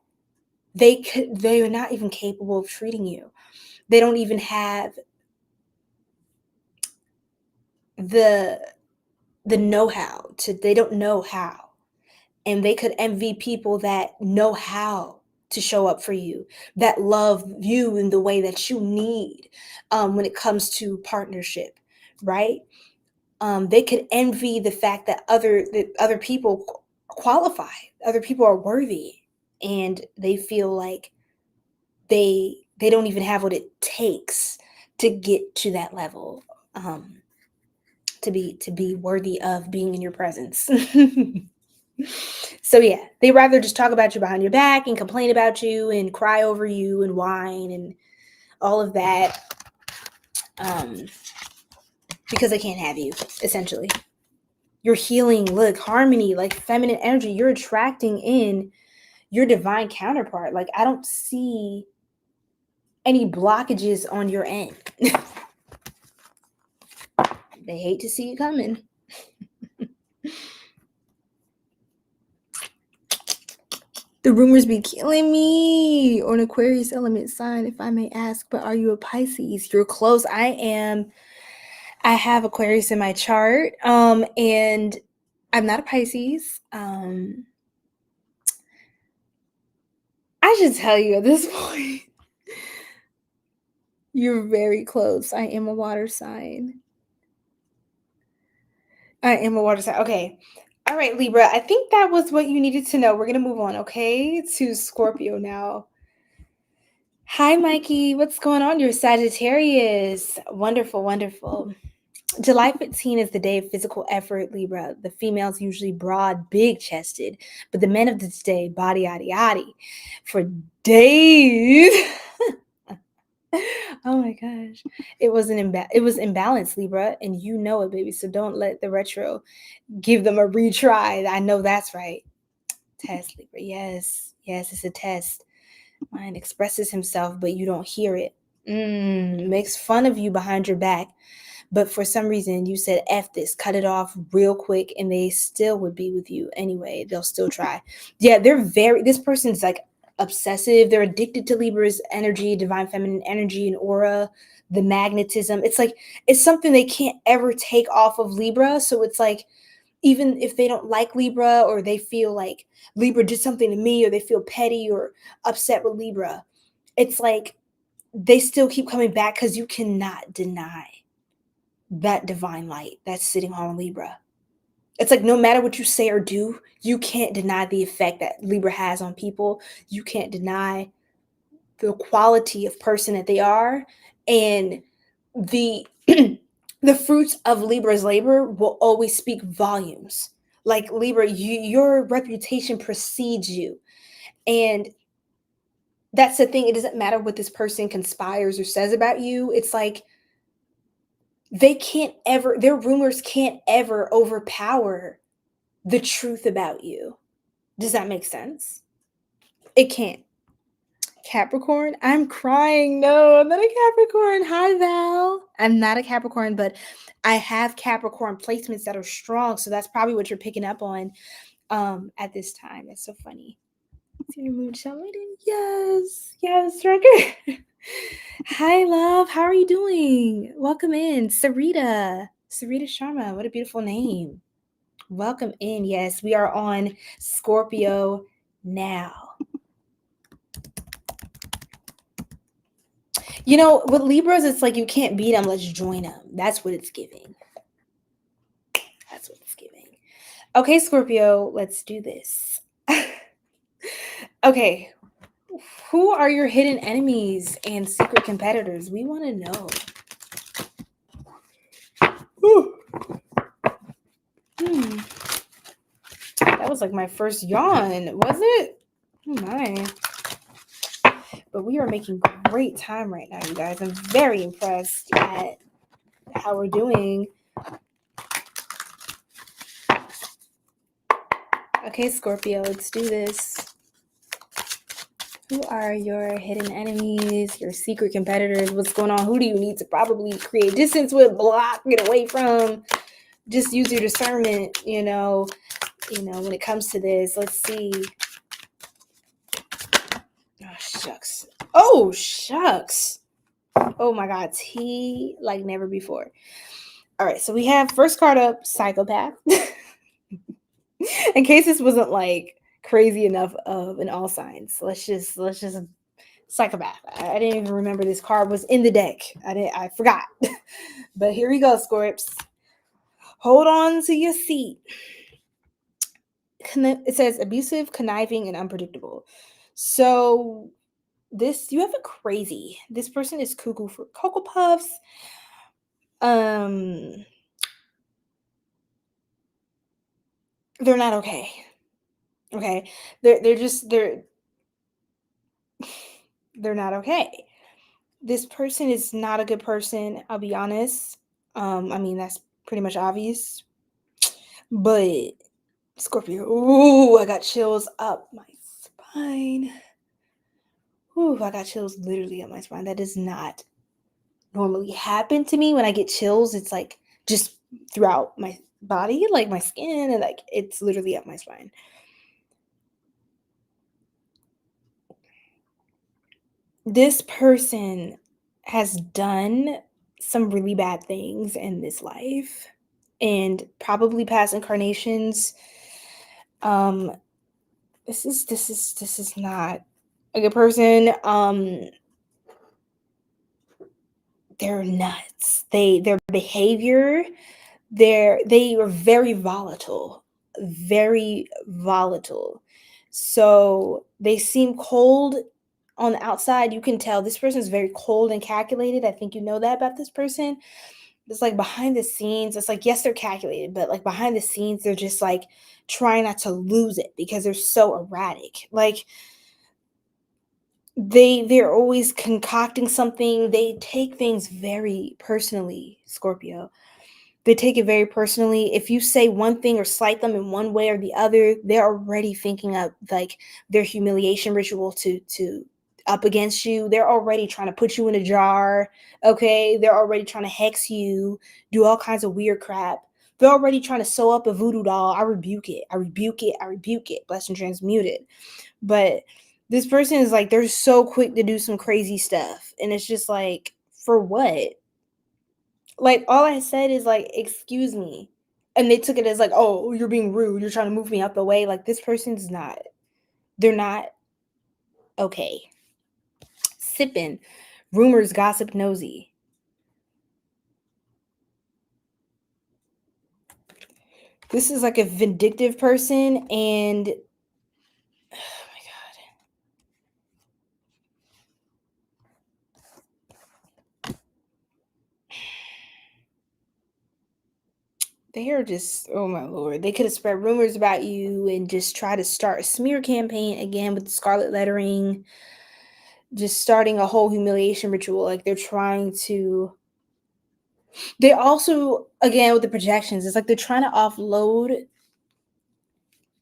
they are not even capable of treating you. They don't even have the know-how to, they don't know how. And they could envy people that know how to show up for you, that love you in the way that you need, when it comes to partnership, right? They could envy the fact that other people qualify, other people are worthy. and they feel like they don't even have what it takes to get to that level, to be worthy of being in your presence. So yeah, they rather just talk about you behind your back and complain about you and cry over you and whine and all of that, because they can't have you, essentially. You're healing, look, harmony, like feminine energy. You're attracting in your divine counterpart. Like, I don't see any blockages on your end. They hate to see you coming. The rumors be killing me. Or an Aquarius element sign, if I may ask, but are you a Pisces? You're close. I have Aquarius in my chart, and I'm not a Pisces. I should tell you at this point, you're very close. I am a water sign. Okay. All right, Libra. I think that was what you needed to know. We're going to move on, okay, to Scorpio now. Hi, Mikey. What's going on? You're Sagittarius. Wonderful, wonderful. July 15 is the day of physical effort, Libra. The females usually broad, big-chested, but the men of this day, body, yaddy, yaddy. For days. Oh my gosh. It was imbalanced, Libra, and you know it, baby. So don't let the retro give them a retry. I know that's right. Test, Libra. Yes, it's a test. Mind expresses himself, but you don't hear it. Makes fun of you behind your back. But for some reason, you said, F this, cut it off real quick, and they still would be with you anyway. They'll still try. Yeah, this person's like obsessive. They're addicted to Libra's energy, divine feminine energy and aura, the magnetism. It's like, it's something they can't ever take off of Libra. So it's like, even if they don't like Libra, or they feel like Libra did something to me, or they feel petty or upset with Libra, it's like they still keep coming back because you cannot deny that divine light that's sitting on Libra. It's like, no matter what you say or do, you can't deny the effect that Libra has on people. You can't deny the quality of person that they are, and the the fruits of Libra's labor will always speak volumes. Like, Libra, your reputation precedes you. And that's the thing. It doesn't matter what this person conspires or says about you. It's like, their rumors can't ever overpower the truth about you. Does that make sense? It can't. Capricorn? I'm crying. No, I'm not a Capricorn. Hi, Val. I'm not a Capricorn, but I have Capricorn placements that are strong. So that's probably what you're picking up on at this time. That's so funny. See your moon show. Yes, record. Hi, love. How are you doing? Welcome in. Sarita Sharma. What a beautiful name. Welcome in. Yes, we are on Scorpio now. You know, with Libras, it's like you can't beat them. Let's join them. That's what it's giving. Okay, Scorpio, let's do this. Okay. Who are your hidden enemies and secret competitors? We want to know. That was like my first yawn, was it? Oh my. But we are making great time right now, you guys. I'm very impressed at how we're doing. Okay, Scorpio, let's do this. Who are your hidden enemies, your secret competitors? What's going on? Who do you need to probably create distance with, block, get away from? Just use your discernment, you know, when it comes to this. Let's see. Oh, shucks. Oh, my God. Tea like never before. All right. So we have first card up, psychopath. In case this wasn't like crazy enough of an all signs, let's just psychopath. I didn't even remember this card was in the deck. I forgot. But here we go, Scorps. Hold on to your seat. it says abusive, conniving, and unpredictable. So you have a crazy. This person is cuckoo for Cocoa Puffs. They're not okay. Okay. They're they're not okay. This person is not a good person, I'll be honest. I mean, that's pretty much obvious. But Scorpio, ooh, I got chills up my spine. Ooh, I got chills literally up my spine. That does not normally happen to me. When I get chills, it's like just throughout my body, like my skin, and like it's literally up my spine. This person has done some really bad things in this life and probably past incarnations. This is not a good person. They're nuts. Their behavior, they are very volatile, very volatile. So they seem cold on the outside. You can tell this person is very cold and calculated. I think you know that about this person. It's like behind the scenes, it's like, yes, they're calculated, but like behind the scenes, they're just like trying not to lose it because they're so erratic. Like they're always concocting something. They take things very personally, Scorpio. They take it very personally. If you say one thing or slight them in one way or the other, they're already thinking of like their humiliation ritual to up against you. They're already trying to put you in a jar. Okay. They're already trying to hex you, do all kinds of weird crap. They're already trying to sew up a voodoo doll. I rebuke it. I rebuke it. I rebuke it. Blessed and transmuted. But this person is like, they're so quick to do some crazy stuff. And it's just like, for what? Like, all I said is like, "Excuse me." And they took it as like, "Oh, you're being rude. You're trying to move me out the way." Like, this person's not, they're not okay. Sipping. Rumors, gossip, nosy. This is like a vindictive person, and oh my god. They are just, oh my lord. They could have spread rumors about you and just try to start a smear campaign again with the scarlet lettering, just starting a whole humiliation ritual. Like they're trying to, they also, again, with the projections, it's like they're trying to offload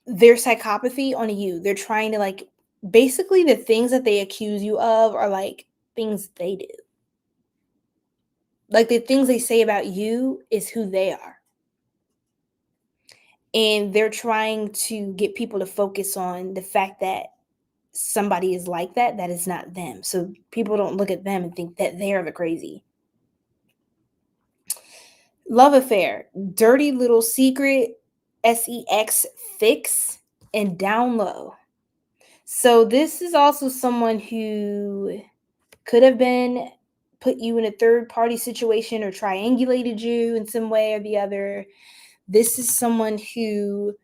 their psychopathy on you. They're trying to like, basically the things that they accuse you of are like things they do. Like the things they say about you is who they are. And they're trying to get people to focus on the fact that somebody is like that, that is not them. So people don't look at them and think that they're the crazy. Love affair, dirty little secret, sex fix, and down low. So this is also someone who could have been put you in a third party situation or triangulated you in some way or the other. This is someone who,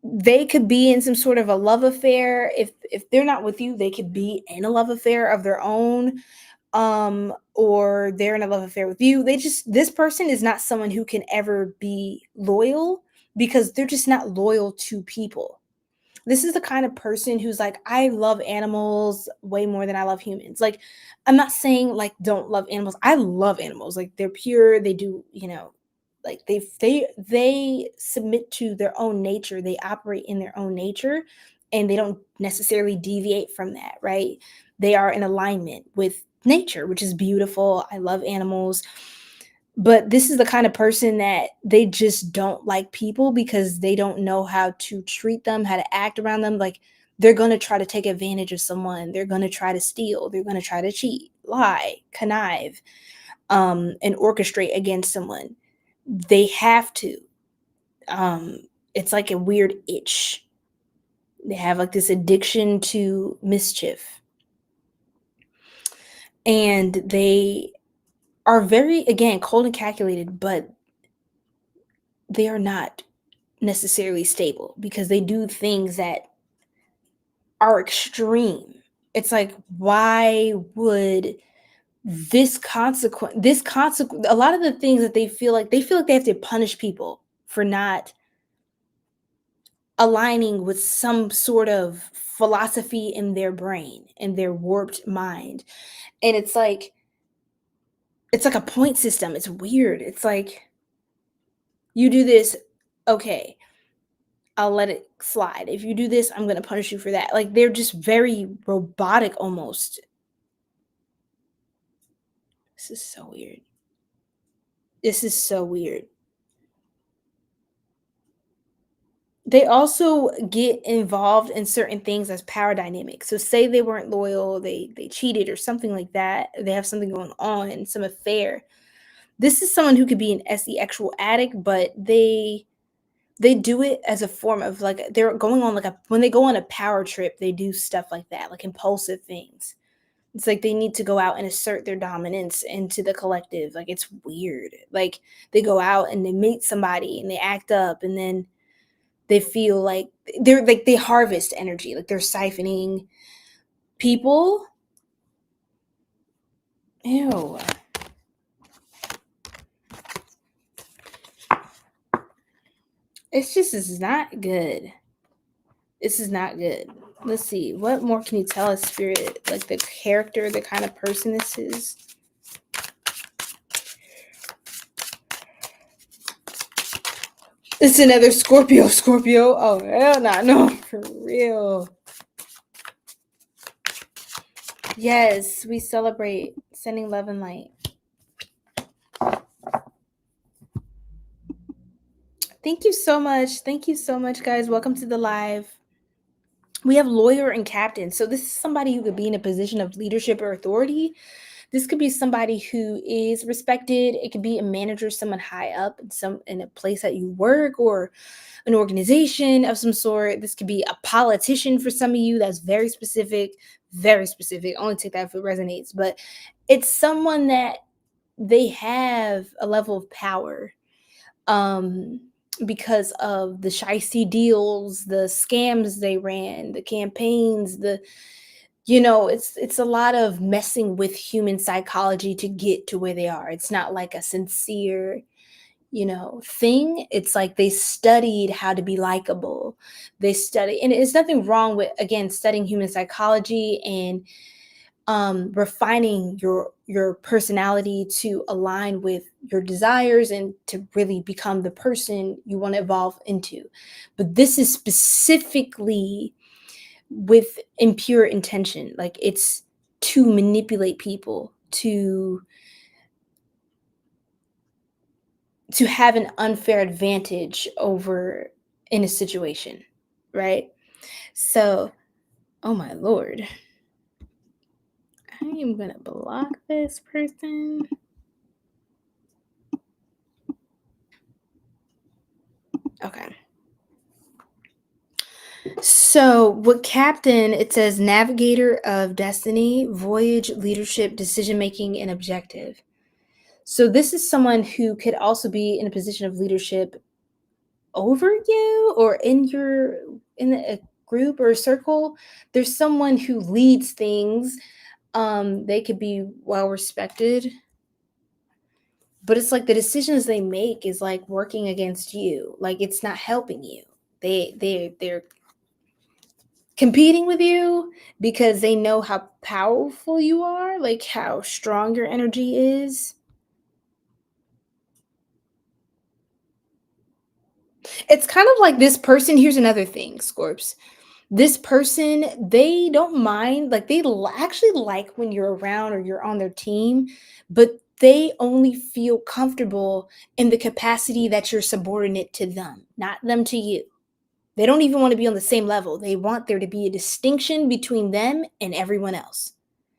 they could be in some sort of a love affair. If they're not with you, they could be in a love affair of their own, or they're in a love affair with you. This person is not someone who can ever be loyal because they're just not loyal to people. This is the kind of person who's like, I love animals way more than I love humans. Like, I'm not saying like don't love animals. I love animals. Like they're pure. They do, like they submit to their own nature. They operate in their own nature, and they don't necessarily deviate from that, right? They are in alignment with nature, which is beautiful. I love animals. But this is the kind of person that they just don't like people because they don't know how to treat them, how to act around them. Like they're going to try to take advantage of someone. They're going to try to steal. They're going to try to cheat, lie, connive, and orchestrate against someone. They have to. It's like a weird itch. They have like this addiction to mischief. And they are very, again, cold and calculated, but they are not necessarily stable because they do things that are extreme. It's like, why would a lot of the things that they feel like they have to punish people for not aligning with some sort of philosophy in their brain and their warped mind. And it's like a point system. It's weird. It's like, you do this, okay, I'll let it slide. If you do this, I'm going to punish you for that. Like, they're just very robotic almost. This is so weird. This is so weird. They also get involved in certain things as power dynamics. So say they weren't loyal, they cheated or something like that. They have something going on, some affair. This is someone who could be an sexual addict, but they do it as a form of, like, they're going on when they go on a power trip, they do stuff like that, like impulsive things. It's like they need to go out and assert their dominance into the collective. Like, it's weird. Like, they go out and they meet somebody and they act up, and then they feel like they harvest energy, like they're siphoning people. Ew. It's just, this is not good. This is not good. Let's see. What more can you tell us, Spirit? Like, the character, the kind of person this is. It's another Scorpio. Oh, hell nah, no, for real. Yes, we celebrate sending love and light. Thank you so much. Thank you so much, guys. Welcome to the live. We have lawyer and captain. So this is somebody who could be in a position of leadership or authority. This could be somebody who is respected. It could be a manager, someone high up in a place that you work, or an organization of some sort. This could be a politician for some of you. That's very specific, very specific. Only take that if it resonates. But it's someone that they have a level of power because of the shiesty deals, the scams they ran, the campaigns, it's a lot of messing with human psychology to get to where they are. It's not like a sincere, thing. It's like they studied how to be likable. And it's nothing wrong with, again, studying human psychology and refining your personality to align with your desires and to really become the person you want to evolve into. But this is specifically with impure intention. Like, it's to manipulate people, to have an unfair advantage over in a situation, right? So, oh my Lord. I am going to block this person. Okay. So, with captain, it says navigator of destiny, voyage, leadership, decision-making, and objective. So this is someone who could also be in a position of leadership over you, or in a group or a circle. There's someone who leads things. They could be well respected, but it's like the decisions they make is like working against you. Like, it's not helping you. They're competing with you because they know how powerful you are, like how strong your energy is. It's kind of like this person. Here's another thing, Scorps. This person, they don't mind, like they actually like when you're around or you're on their team, but they only feel comfortable in the capacity that you're subordinate to them, not them to you. They don't even want to be on the same level. They want there to be a distinction between them and everyone else.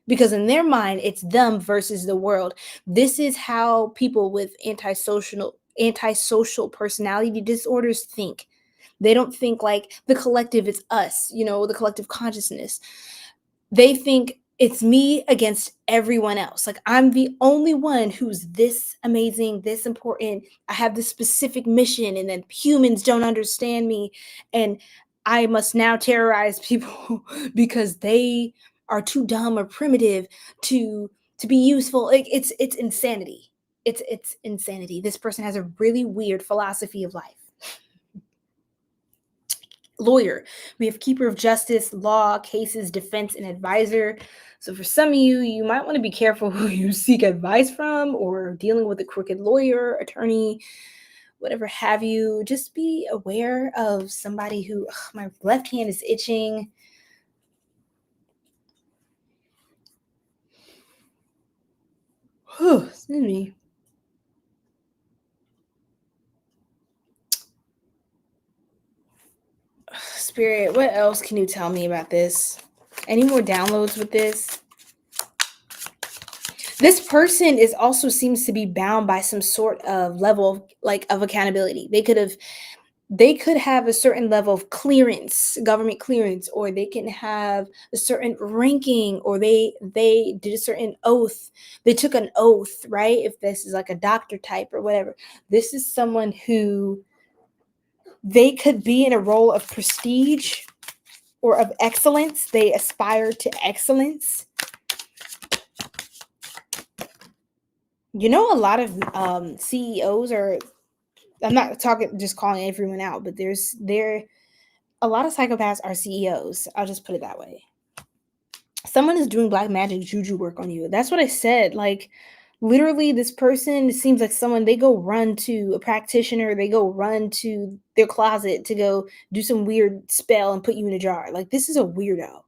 Because in their mind, it's them versus the world. This is how people with antisocial personality disorders think. They don't think like the collective is us, the collective consciousness. They think it's me against everyone else. Like, I'm the only one who's this amazing, this important. I have this specific mission, and then humans don't understand me. And I must now terrorize people because they are too dumb or primitive to be useful. Like, it's insanity. It's insanity. This person has a really weird philosophy of life. Lawyer. We have keeper of justice, law, cases, defense, and advisor. So for some of you, you might want to be careful who you seek advice from, or dealing with a crooked lawyer, attorney, whatever have you. Just be aware of somebody who, my left hand is itching. Excuse me. Spirit, what else can you tell me about this? Any more downloads with this? This person is also seems to be bound by some sort of level of accountability. They could have a certain level of clearance, government clearance, or they can have a certain ranking, or they did a certain oath. They took an oath, right? If this is like a doctor type or whatever. This is someone who they could be in a role of prestige or of excellence. They aspire to excellence. You know, a lot of CEOs are, I'm not talking just calling everyone out, but a lot of psychopaths are CEOs. I'll just put it that way. Someone is doing black magic juju work on you. That's what I said. Like, literally, this person seems like someone, they go run to a practitioner, they go run to their closet to go do some weird spell and put you in a jar. Like, this is a weirdo.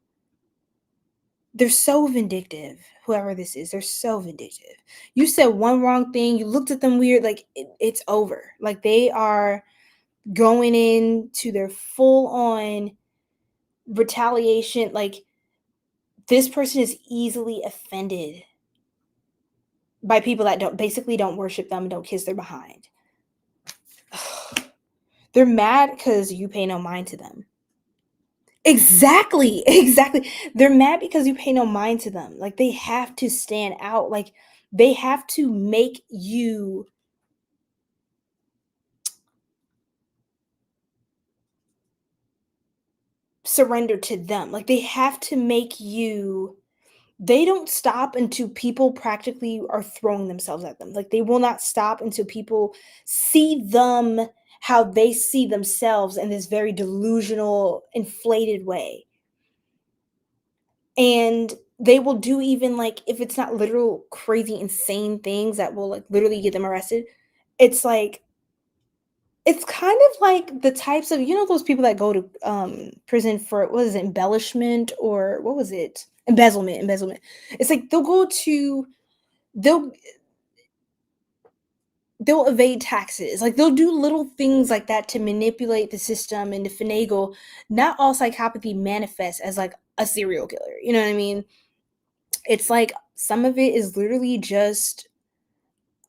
They're so vindictive. Whoever this is, they're so vindictive. You said one wrong thing, you looked at them weird, like it's over. Like, they are going into their full on retaliation. Like, this person is easily offended by people that don't worship them and don't kiss their behind. They're mad because you pay no mind to them. Exactly. They're mad because you pay no mind to them. Like, they have to stand out. Like, they have to make you surrender to them. Like, they have to make you, they don't stop until people practically are throwing themselves at them. Like, they will not stop until people see them how they see themselves in this very delusional, inflated way. And they will do, even like, if it's not literal crazy insane things that will like literally get them arrested, it's like, it's kind of like the types of, you know, those people that go to prison for, what is it, embellishment, or what was it, embezzlement. It's like they'll they'll evade taxes. Like, they'll do little things like that to manipulate the system and to finagle. Not all psychopathy manifests as like a serial killer, you know what I mean? It's like some of it is literally just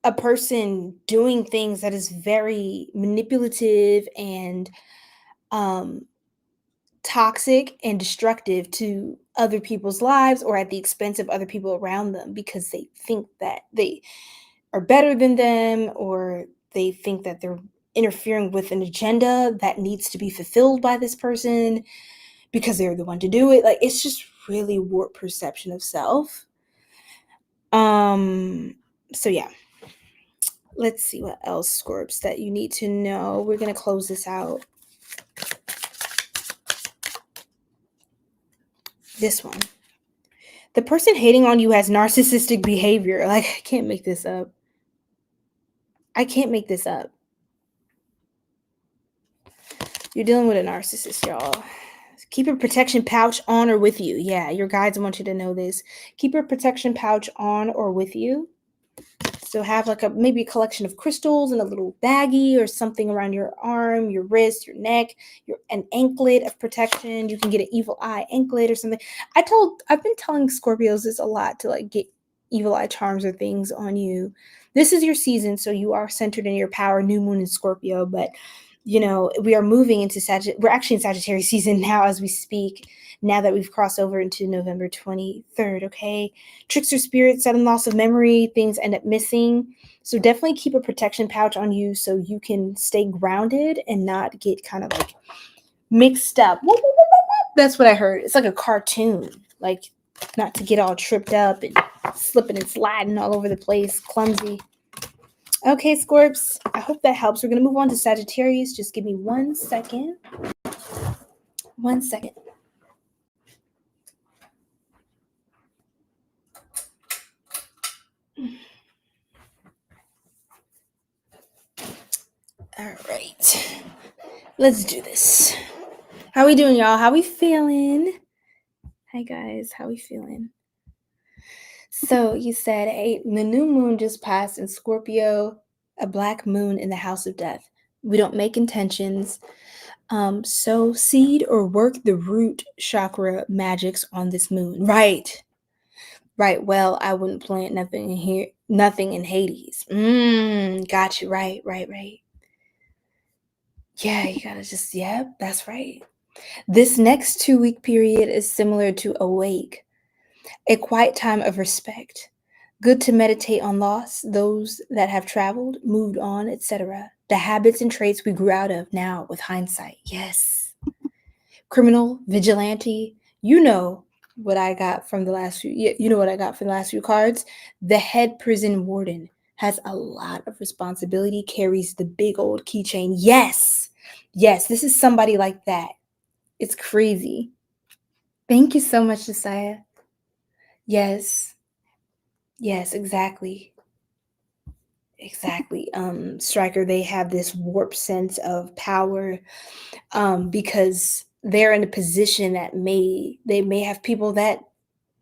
a person doing things that is very manipulative and um toxic and destructive to other people's lives, or at the expense of other people around them, because they think that they are better than them, or they think that they're interfering with an agenda that needs to be fulfilled by this person because they're the one to do it. Like, it's just really warped perception of self. So yeah, let's see what else, Scorps, that you need to know. We're gonna close this out. This one. The person hating on you has narcissistic behavior. Like, I can't make this up. You're dealing with a narcissist, y'all. Keep a protection pouch on or with you. Yeah, your guides want you to know this. Keep a protection pouch on or with you. So have like maybe a collection of crystals in a little baggie or something around your arm, your wrist, your neck, an anklet of protection. You can get an evil eye anklet or something. I've been telling Scorpios this a lot, to like get evil eye charms or things on you. This is your season, so you are centered in your power, new moon in Scorpio, but You know, we are moving into we're actually in Sagittarius season now as we speak, now that we've crossed over into November 23rd, okay? Trickster spirits, sudden loss of memory, things end up missing. So definitely keep a protection pouch on you so you can stay grounded and not get kind of like mixed up. That's what I heard. It's like a cartoon, like not to get all tripped up and slipping and sliding all over the place, clumsy. Okay, Scorps, I hope that helps. We're going to move on to Sagittarius. Just give me 1 second. 1 second. All right. Let's do this. How we doing, y'all? How we feeling? Hi, guys. How we feeling? So you said, hey, the new moon just passed in Scorpio, a black moon in the house of death. We don't make intentions. Sow seed or work the root chakra magics on this moon. Right. Well, I wouldn't plant nothing in here, nothing in Hades. Got you. Right. Yeah, you gotta just, yeah, that's right. This next 2-week period is similar to awake, a quiet time of respect. Good to meditate on loss, those that have traveled, moved on, etc. The habits and traits we grew out of now with hindsight. Yes. Criminal, vigilante, you know what I got from the last few, you know what I got from the last few cards. The head prison warden has a lot of responsibility, carries the big old keychain. Yes, this is somebody like that. It's crazy. Thank you so much, Josiah. Yes, exactly. Striker, they have this warped sense of power because they're in a position that they may have people that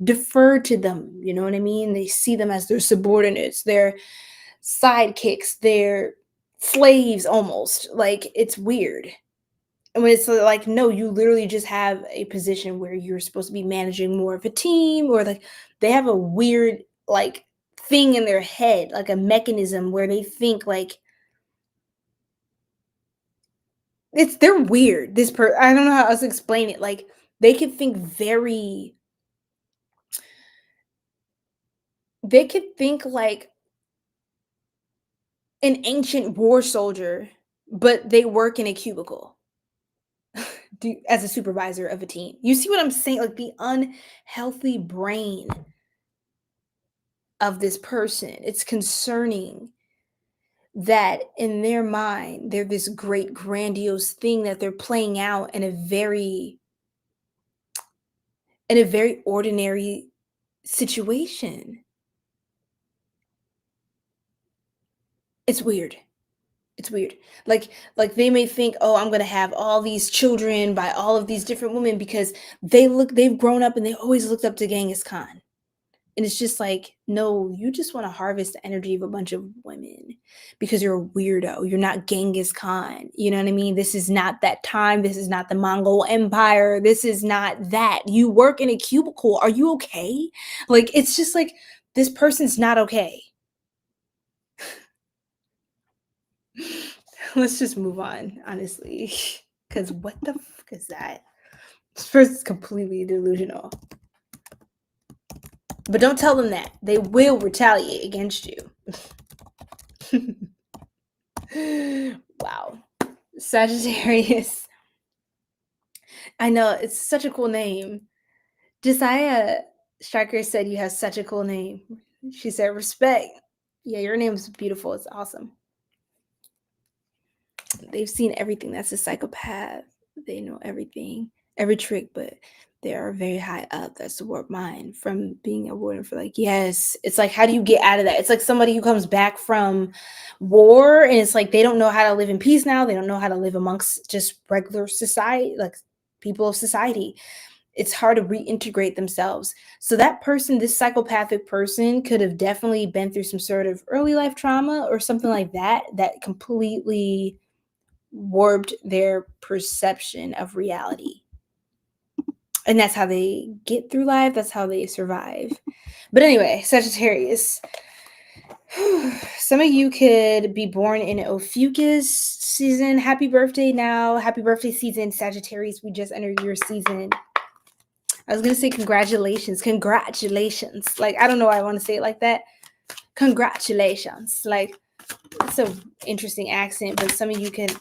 defer to them, you know what I mean? They see them as their subordinates, their sidekicks, their slaves almost. Like, it's weird. And when it's like, no, you literally just have a position where you're supposed to be managing more of a team, or like they have a weird like thing in their head, like a mechanism where they think like they're weird. I don't know how else to explain it. Like they could think like an ancient war soldier, but they work in a cubicle as a supervisor of a team. You see what I'm saying? Like the unhealthy brain of this person. It's concerning that in their mind, they're this great grandiose thing that they're playing out in a very ordinary situation. It's weird. Like they may think, oh, I'm gonna have all these children by all of these different women because they've grown up and they always looked up to Genghis Khan. And it's just like, no, you just want to harvest the energy of a bunch of women because you're a weirdo. You're not Genghis Khan. You know what I mean? This is not that time. This is not the Mongol Empire. This is not that. You work in a cubicle. Are you okay? Like, it's just like, this person's not okay. Let's just move on, honestly. Because what the fuck is that? This person's completely delusional. But don't tell them that. They will retaliate against you. Wow. Sagittarius. I know, it's such a cool name. Josiah Striker said you have such a cool name. She said, respect. Yeah, your name's beautiful. It's awesome. They've seen everything. That's a psychopath. They know everything, every trick, but they are very high up. That's the warped mind from being a warden for like, yes. It's like, how do you get out of that? It's like somebody who comes back from war and it's like they don't know how to live in peace now. They don't know how to live amongst just regular society, like people of society. It's hard to reintegrate themselves. So that person, this psychopathic person, could have definitely been through some sort of early life trauma or something like that completely warped their perception of reality. And that's how they get through life. That's how they survive. But anyway, Sagittarius, Some of you could be born in Ophiuchus season. Happy birthday now. Happy birthday season, Sagittarius. We just entered your season. I was going to say congratulations. Congratulations. Like, I don't know why I want to say it like that. Congratulations. Like, it's an interesting accent, but some of you could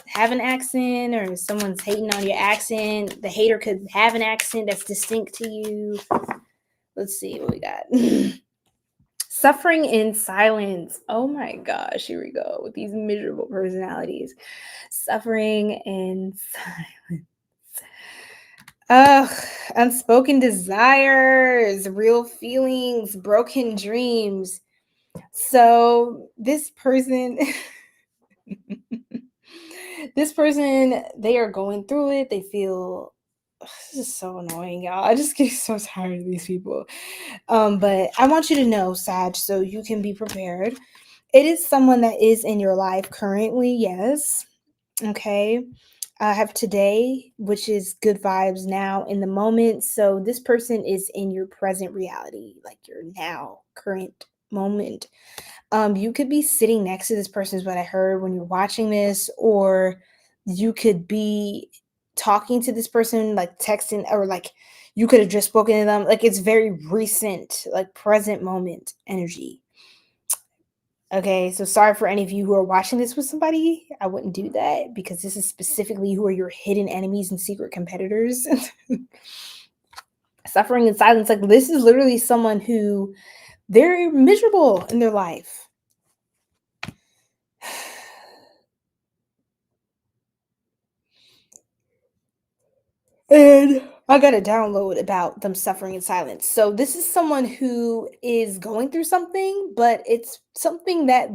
have an accent, or someone's hating on your accent. The hater could have an accent that's distinct to you. Let's see what we got. Suffering in silence. Oh my gosh, here we go with these miserable personalities. Suffering in silence. Ugh, unspoken desires, real feelings, broken dreams. So this person this person, they are going through it. They feel, this is so annoying, y'all. I just get so tired of these people. But I want you to know, Sag, so you can be prepared. It is someone that is in your life currently, yes. Okay. I have today, which is good vibes now in the moment. So this person is in your present reality, like your now current moment. You could be sitting next to this person is what I heard when you're watching this, or you could be talking to this person, like texting, or like you could have just spoken to them. Like it's very recent, like present moment energy. Okay, so sorry for any of you who are watching this with somebody. I wouldn't do that because this is specifically who are your hidden enemies and secret competitors. Suffering in silence, like this is literally someone who they're miserable in their life. And I got a download about them suffering in silence. So this is someone who is going through something, but it's something that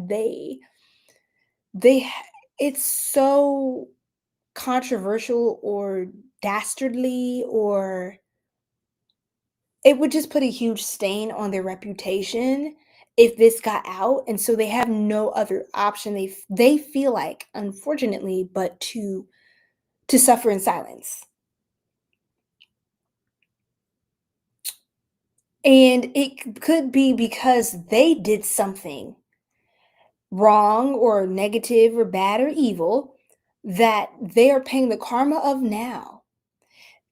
it's so controversial or dastardly, or it would just put a huge stain on their reputation if this got out, and so they have no other option. They feel like, unfortunately, but to suffer in silence. And it could be because they did something wrong or negative or bad or evil that they are paying the karma of now.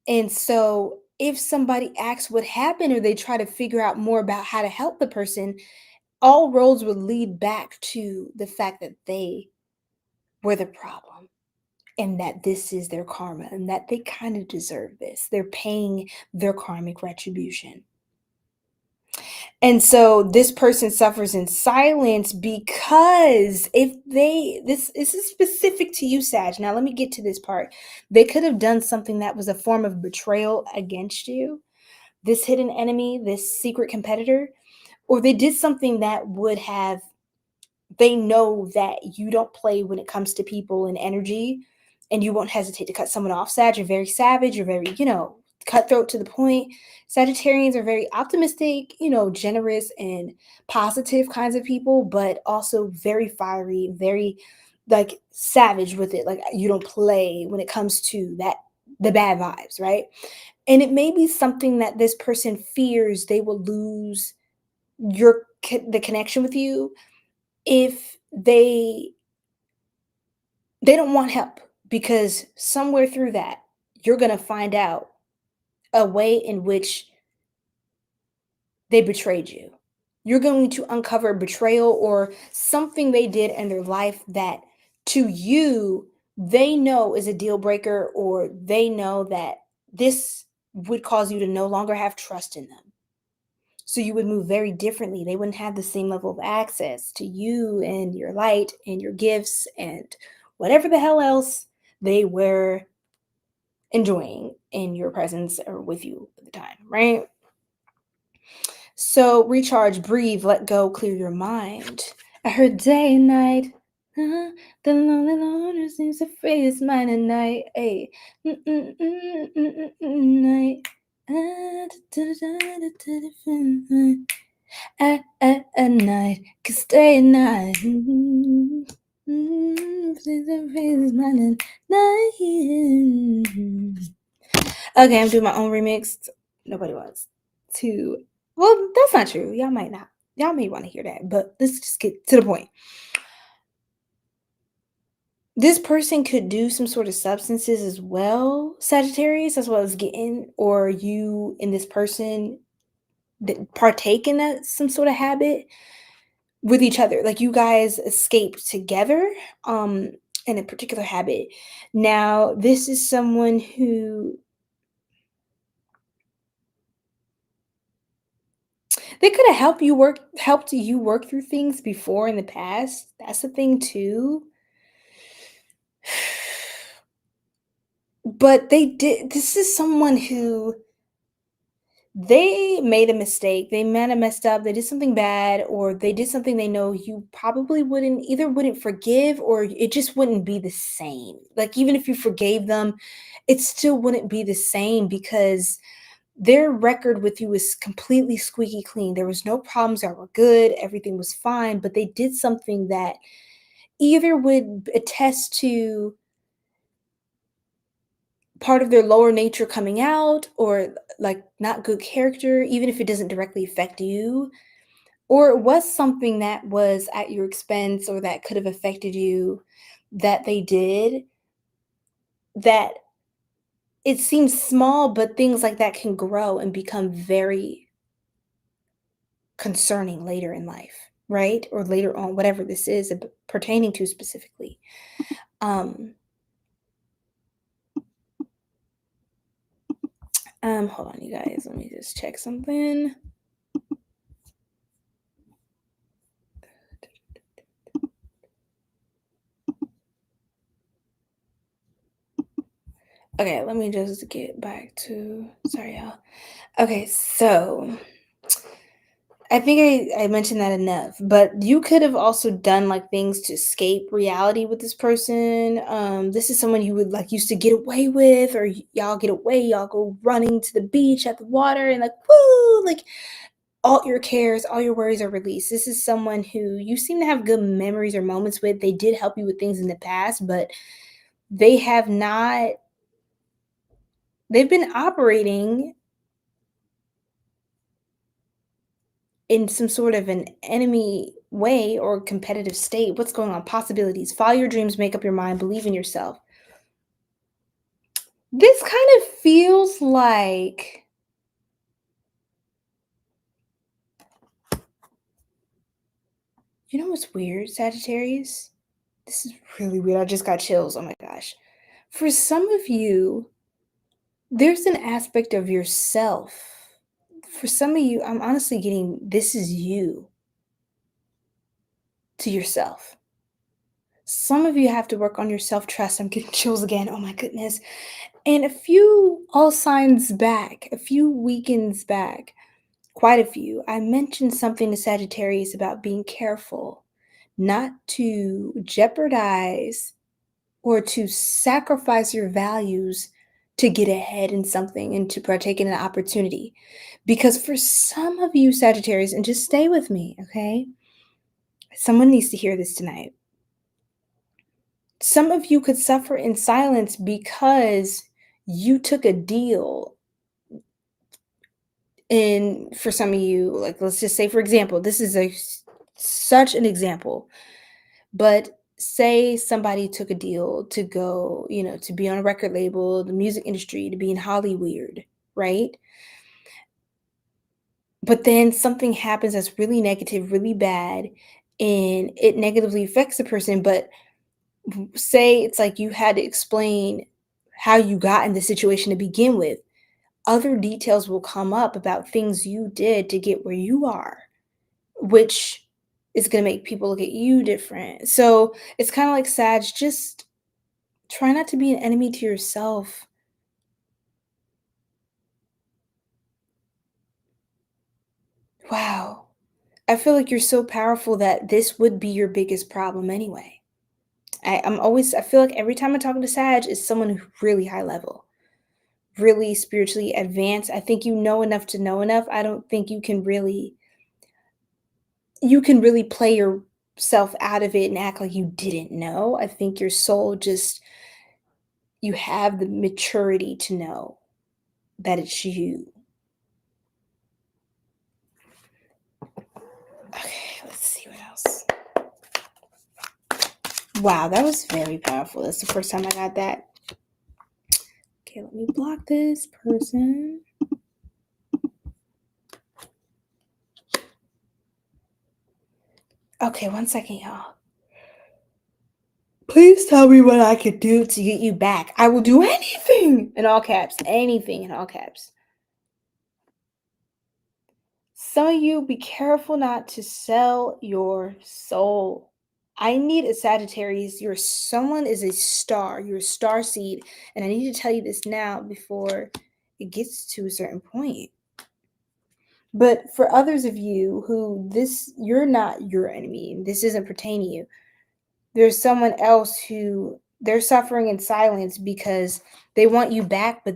And so if somebody asks what happened, or they try to figure out more about how to help the person, all roads would lead back to the fact that they were the problem, and that this is their karma, and that they kind of deserve this. They're paying their karmic retribution. And so this person suffers in silence because if this is specific to you, Sag. Now let me get to this part. They could have done something that was a form of betrayal against you, this hidden enemy, this secret competitor, or they did something that would have, they know that you don't play when it comes to people and energy, and you won't hesitate to cut someone off. Sag, you're very savage, you're very, cutthroat to the point. Sagittarians are very optimistic, generous and positive kinds of people, but also very fiery, very like savage with it. Like you don't play when it comes to that, the bad vibes, right? And it may be something that this person fears they will lose the connection with you if they don't want help, because somewhere through that you're going to find out a way in which they betrayed you. You're going to uncover betrayal or something they did in their life that to you they know is a deal breaker, or they know that this would cause you to no longer have trust in them. So you would move very differently. They wouldn't have the same level of access to you and your light and your gifts and whatever the hell else they were enjoying in your presence or with you at the time, right? So recharge, breathe, let go, clear your mind. I heard day and night. The lonely loner seems to free his mind at night. Hey, night. At night, 'cause day and night. Okay, I'm doing my own remix. Nobody wants to. Well, that's not true. Y'all might not. Y'all may want to hear that, but let's just get to the point. This person could do some sort of substances as well, Sagittarius, as well as getting, or you and this person that partake in some sort of habit with each other. Like you guys escape together in a particular habit. Now, this is someone who they could have helped you work through things before in the past. That's the thing too. But this is someone who they made a mistake. They might have messed up. They did something bad, or they did something they know you probably wouldn't forgive, or it just wouldn't be the same. Like, even if you forgave them, it still wouldn't be the same because their record with you is completely squeaky clean. There was no problems that were good. Everything was fine, but they did something that either would attest to part of their lower nature coming out, or like not good character, even if it doesn't directly affect you, or it was something that was at your expense or that could have affected you that they did, that it seems small, but things like that can grow and become very concerning later in life, right? Or later on, whatever this is pertaining to specifically. Hold on, you guys, let me just check something. Okay, let me just get back to, sorry, y'all. Okay, so I think I mentioned that enough, but you could have also done like things to escape reality with this person. This is someone you would like used to get away with, or y'all get away, y'all go running to the beach at the water and like, woo, like all your cares, all your worries are released. This is someone who you seem to have good memories or moments with. They did help you with things in the past, but they have not, they've been operating in some sort of an enemy way or competitive state. What's going on? Possibilities. Follow your dreams, make up your mind, believe in yourself. This kind of feels like, you know what's weird, Sagittarius? This is really weird. I just got chills. Oh my gosh. For some of you, there's an aspect of yourself. For some of you, I'm honestly getting this is you to yourself. Some of you have to work on your self trust. I'm getting chills again. Oh my goodness. And a few all signs back, a few weekends back, quite a few, I mentioned something to Sagittarius about being careful not to jeopardize or to sacrifice your values to get ahead in something and to partake in an opportunity. Because for some of you, Sagittarius, and just stay with me, okay? Someone needs to hear this tonight. Some of you could suffer in silence because you took a deal. And for some of you, like, let's just say, for example, this is such an example, but say somebody took a deal to go, to be on a record label, the music industry, to be in Hollywood, right? But then something happens that's really negative, really bad, and it negatively affects the person. But say it's like you had to explain how you got in the situation to begin with. Other details will come up about things you did to get where you are, which is going to make people look at you different. So it's kind of like, Sag, just try not to be an enemy to yourself. Wow. I feel like you're so powerful that this would be your biggest problem anyway. I feel like every time I'm talking to Sag, it's someone who's really high level, really spiritually advanced. I think you know enough to know enough. I don't think you can really play yourself out of it and act like you didn't know. I think your soul just, you have the maturity to know that it's you. Wow, that was very powerful. That's the first time I got that. Okay, let me block this person. Okay, 1 second, y'all. Please tell me what I could do to get you back. I will do anything in all caps. Anything in all caps. Some of you, be careful not to sell your soul. I need a Sagittarius. Someone is a star. You're a star seed. And I need to tell you this now before it gets to a certain point. But for others of you who you're not your enemy. This doesn't pertain to you. There's someone else who they're suffering in silence because they want you back, but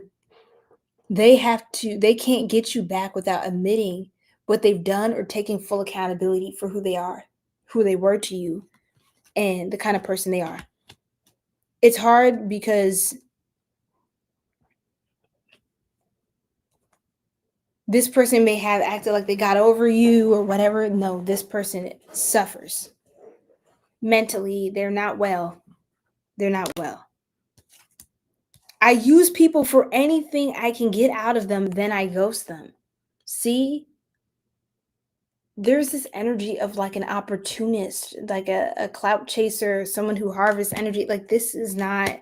they can't get you back without admitting what they've done or taking full accountability for who they are, who they were to you, and the kind of person they are. It's hard because this person may have acted like they got over you or whatever. No, this person suffers. Mentally, they're not well. They're not well. I use people for anything I can get out of them, then I ghost them. See? There's this energy of like an opportunist, like a clout chaser, someone who harvests energy. Like, this is not.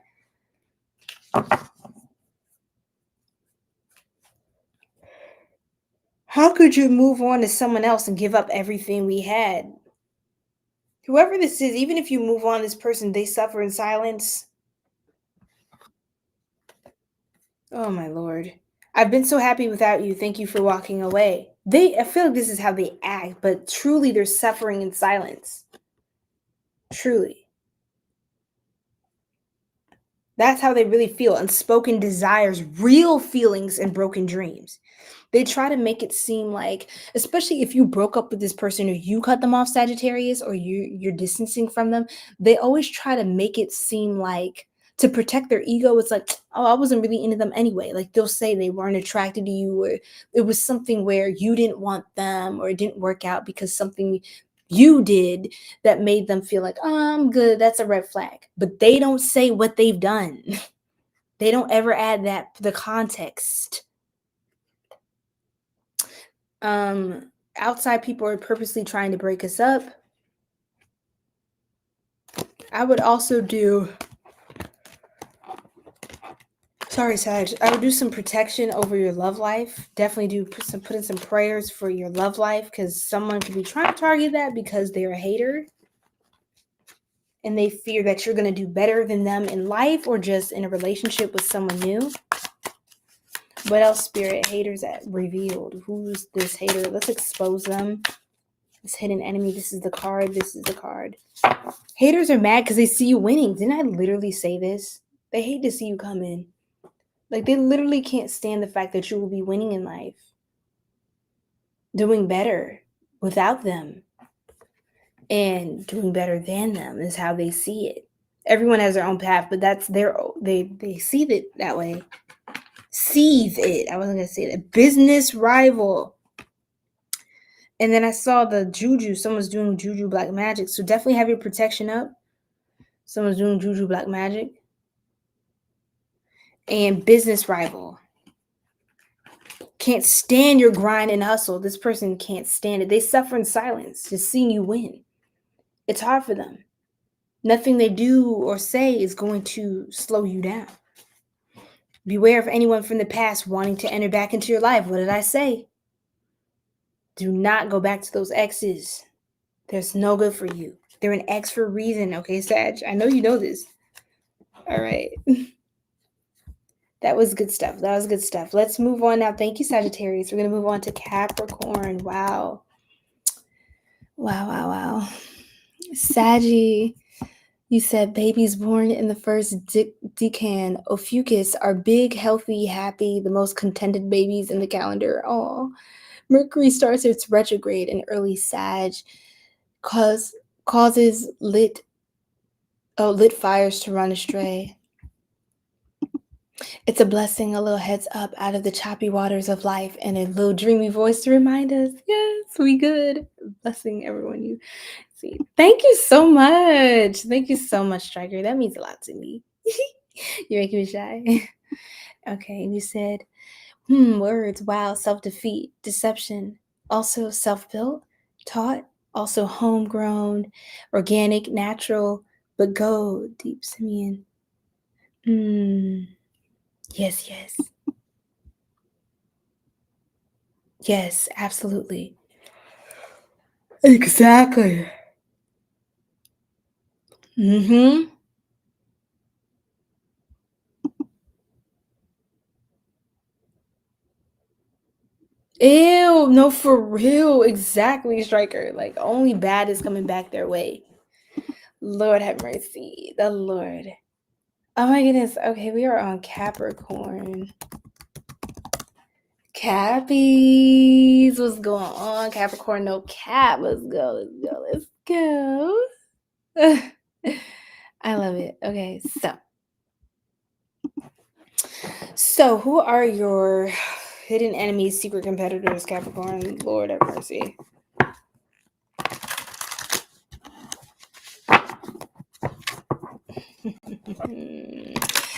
How could you move on to someone else and give up everything we had? Whoever this is, even if you move on this person, they suffer in silence. Oh my Lord. I've been so happy without you. Thank you for walking away. I feel like this is how they act, but truly they're suffering in silence. Truly. That's how they really feel. Unspoken desires, real feelings, and broken dreams. They try to make it seem like, especially if you broke up with this person or you cut them off, Sagittarius, or you're distancing from them, they always try to make it seem like, to protect their ego, it's like, oh, I wasn't really into them anyway. Like, they'll say they weren't attracted to you, or it was something where you didn't want them, or it didn't work out because something you did that made them feel like, oh, I'm good. That's a red flag. But they don't say what they've done. They don't ever add the context. Outside people are purposely trying to break us up. I would also do, sorry, Sag, I would do some protection over your love life. Definitely put in some prayers for your love life, because someone could be trying to target that because they're a hater and they fear that you're going to do better than them in life or just in a relationship with someone new. What else, Spirit? Haters at revealed. Who's this hater? Let's expose them. This hidden enemy. This is the card. This is the card. Haters are mad because they see you winning. Didn't I literally say this? They hate to see you come in. Like, they literally can't stand the fact that you will be winning in life. Doing better without them. And doing better than them is how they see it. Everyone has their own path, but that's they see it that way. Seethe it. I wasn't going to say it. A business rival. And then I saw the juju. Someone's doing juju black magic. So definitely have your protection up. Someone's doing juju black magic. And business rival. Can't stand your grind and hustle. This person can't stand it. They suffer in silence, just seeing you win. It's hard for them. Nothing they do or say is going to slow you down. Beware of anyone from the past wanting to enter back into your life. What did I say? Do not go back to those exes. There's no good for you. They're an ex for a reason, okay, Sag? I know you know this. All right. That was good stuff. That was good stuff. Let's move on now. Thank you, Sagittarius. We're going to move on to Capricorn. Wow. Wow. Saggy, you said babies born in the first decan of 𝐒𝐥𝐚𝐧𝐞𝐭 are big, healthy, happy, the most contented babies in the calendar. Oh, Mercury starts its retrograde in early Sag, causes lit fires to run astray. It's a blessing, a little heads up out of the choppy waters of life, and a little dreamy voice to remind us, yes, we good. Blessing everyone. See, thank you so much. Thank you so much, Striker. That means a lot to me. You're making me shy. Okay, and you said, words. Wow, self-defeat, deception, also self-built, taught, also homegrown, organic, natural, but go deep, Simeon. Yes, yes. Yes, absolutely. Exactly. Mm-hmm. Ew, no, for real. Exactly, Striker. Like, only bad is coming back their way. Lord have mercy. The Lord. Oh my goodness. Okay, we are on Capricorn. Cappies. What's going on? Capricorn, no cap. Let's go. Let's go. Let's go. I love it. Okay, so who are your hidden enemies, secret competitors, Capricorn? Lord have mercy.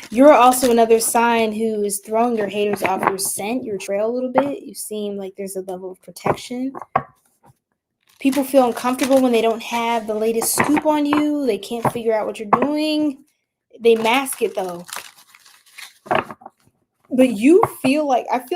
You're also another sign who is throwing your haters off your scent, your trail a little bit. You seem like there's a level of protection. People feel uncomfortable when they don't have the latest scoop on you. They can't figure out what you're doing. They mask it though. But I feel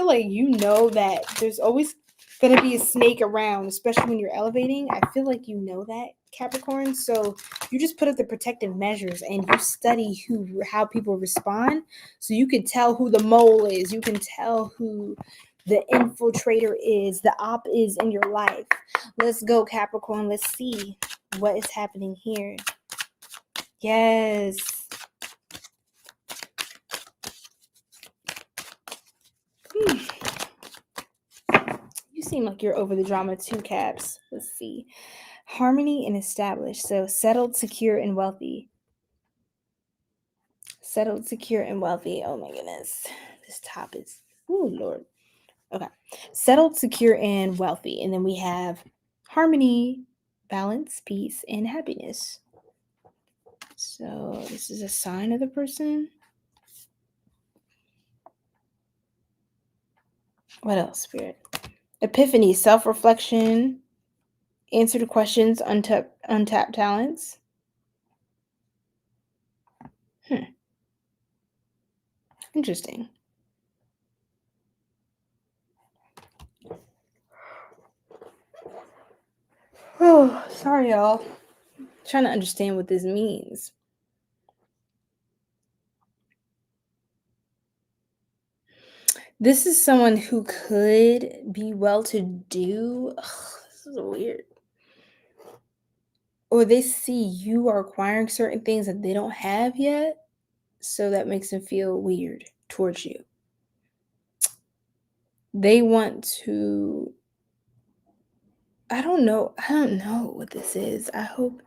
like you know that there's always going to be a snake around, especially when you're elevating. I feel like you know that, Capricorn. So you just put up the protective measures and you study how people respond. So you can tell who the mole is. You can tell who the infiltrator is, the op is in your life. Let's go, Capricorn. Let's see what is happening here. Yes. You seem like you're over the drama too, Caps. Let's see. Harmony and established. So settled, secure, and wealthy. Settled, secure, and wealthy. Oh my goodness. This top is, oh Lord. Okay. Settled, secure, and wealthy. And then we have harmony, balance, peace, and happiness. So this is a sign of the person. What else, Spirit? Epiphany, self-reflection, answer to questions, untapped talents. Interesting. Oh, sorry, y'all. Trying to understand what this means. This is someone who could be well-to-do. This is weird. Or they see you are acquiring certain things that they don't have yet, so that makes them feel weird towards you. They want to. I don't know what this is. I hope.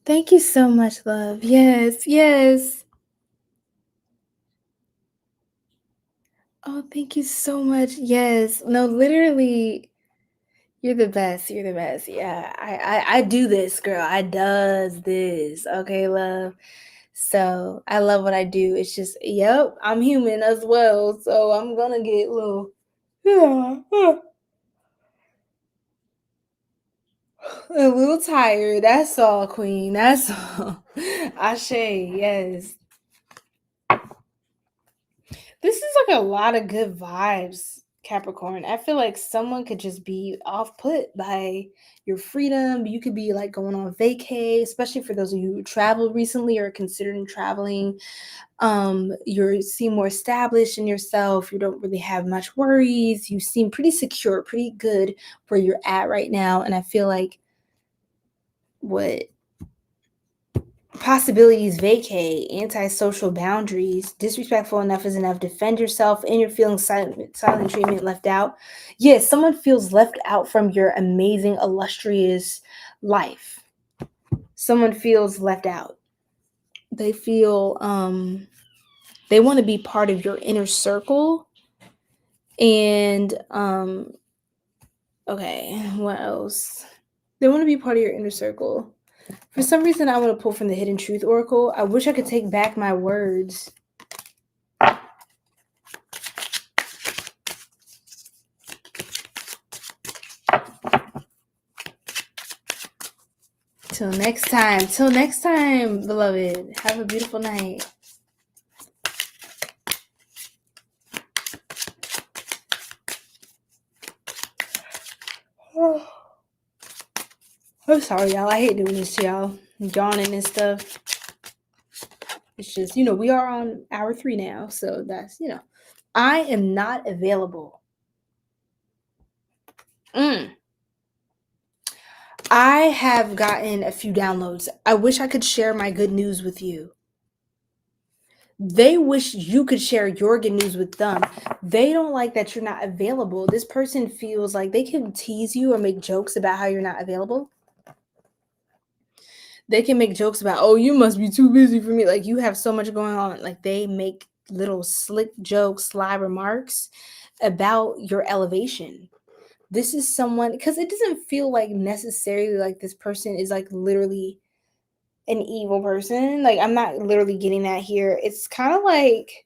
Thank you so much, love. Yes, yes. Oh, thank you so much. Yes. No, literally, you're the best. You're the best. Yeah, I do this, girl. I does this. Okay, love. So I love what I do. It's just, yep, I'm human as well. So I'm gonna get a little, a little tired. That's all, Queen. That's all. Ashe, yes. This is like a lot of good vibes, Capricorn. I feel like someone could just be off put by your freedom. You could be like going on vacay, especially for those of you who traveled recently or considering traveling. You seem more established in yourself. You don't really have much worries. You seem pretty secure, pretty good where you're at right now. And I feel like what possibilities vacay, antisocial boundaries, disrespectful enough is enough, defend yourself, and you're feeling silent treatment, left out. Yes, someone feels left out from your amazing, illustrious life. Someone feels left out. They feel they want to be part of your inner circle, and Okay, what else? They want to be part of your inner circle. For some reason, I want to pull from the Hidden Truth Oracle. I wish I could take back my words. Till next time, beloved. Have a beautiful night. I'm sorry, y'all. I hate doing this to y'all. Yawning and stuff. It's just, we are on hour 3 now. So that's, I am not available. I have gotten a few downloads. I wish I could share my good news with you. They wish you could share your good news with them. They don't like that you're not available. This person feels like they can tease you or make jokes about how you're not available. They can make jokes about, oh, you must be too busy for me. Like, you have so much going on. Like, they make little slick jokes, sly remarks about your elevation. This is someone, because it doesn't feel like necessarily like this person is like literally an evil person. Like, I'm not literally getting that here. It's kind of like,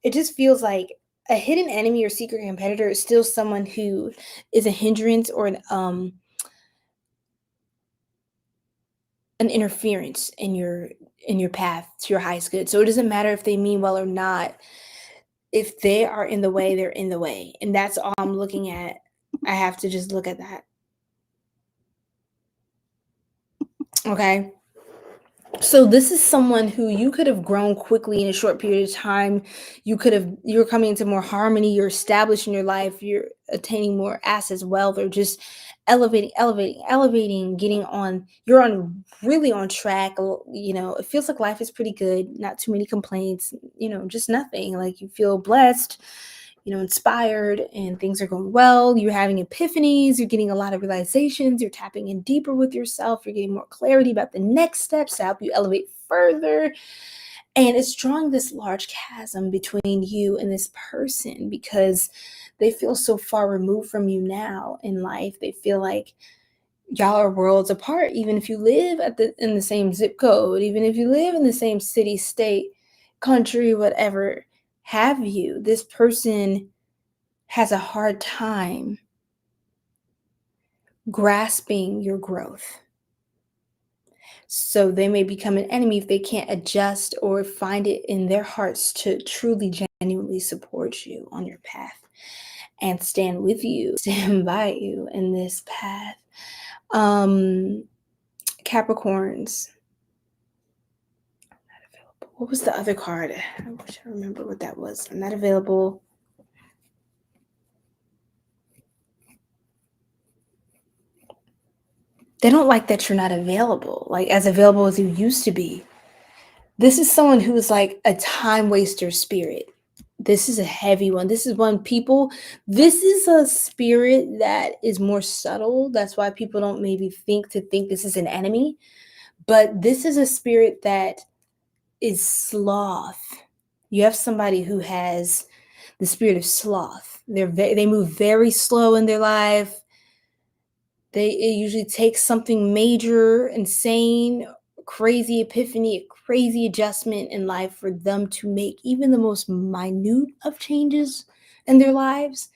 it just feels like a hidden enemy or secret competitor is still someone who is a hindrance or an interference in your path to your highest good. So it doesn't matter if they mean well or not. If they are in the way, they're in the way. And that's all I'm looking at. I have to just look at that. Okay. So this is someone who you could have grown quickly in a short period of time. You're coming into more harmony, you're establishing your life, you're attaining more assets, wealth, or just elevating, you're really on track. It feels like life is pretty good, not too many complaints, just nothing. Like, you feel blessed, inspired, and things are going well. You're having epiphanies, you're getting a lot of realizations, you're tapping in deeper with yourself, you're getting more clarity about the next steps to help you elevate further. And it's drawing this large chasm between you and this person because they feel so far removed from you now in life. They feel like y'all are worlds apart, even if you live in the same zip code, even if you live in the same city, state, country, whatever have you. This person has a hard time grasping your growth. So they may become an enemy if they can't adjust or find it in their hearts to truly, genuinely support you on your path and stand with you, stand by you in this path. Capricorns. Not available. What was the other card? I wish I remember what that was. I'm not available. They don't like that you're not available, like as available as you used to be. This is someone who is like a time waster spirit. This is a heavy one. This is this is a spirit that is more subtle. That's why people don't maybe think this is an enemy. But this is a spirit that is sloth. You have somebody who has the spirit of sloth. They move very slow in their life. It usually takes something major, insane, crazy epiphany, a crazy adjustment in life for them to make even the most minute of changes in their lives.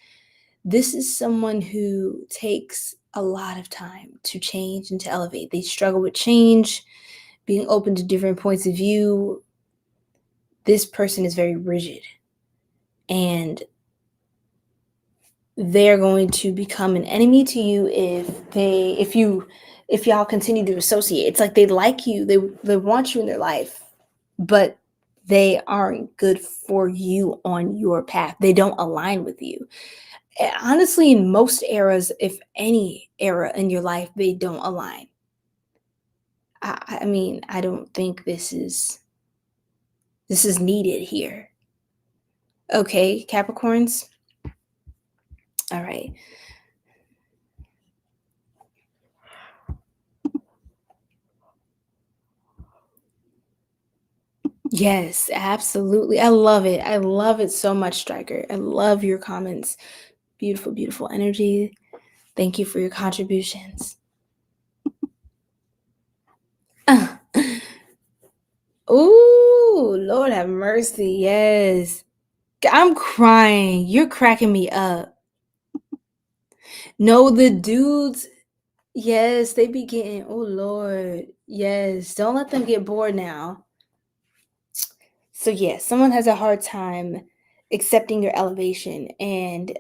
This is someone who takes a lot of time to change and to elevate. They struggle with change, being open to different points of view. This person is very rigid, and they're going to become an enemy to you if y'all continue to associate. It's like they like you, they want you in their life, but they aren't good for you on your path. They don't align with you. Honestly, in most eras, if any era in your life, they don't align. I mean, I don't think this is needed here. Okay, Capricorns. All right. Yes, absolutely. I love it. I love it so much, Striker. I love your comments. Beautiful, beautiful energy. Thank you for your contributions. Ooh, Lord have mercy. Yes. I'm crying. You're cracking me up. No, the dudes, yes, they be getting, oh Lord. Yes. Don't let them get bored now. So, yes, someone has a hard time accepting your elevation, and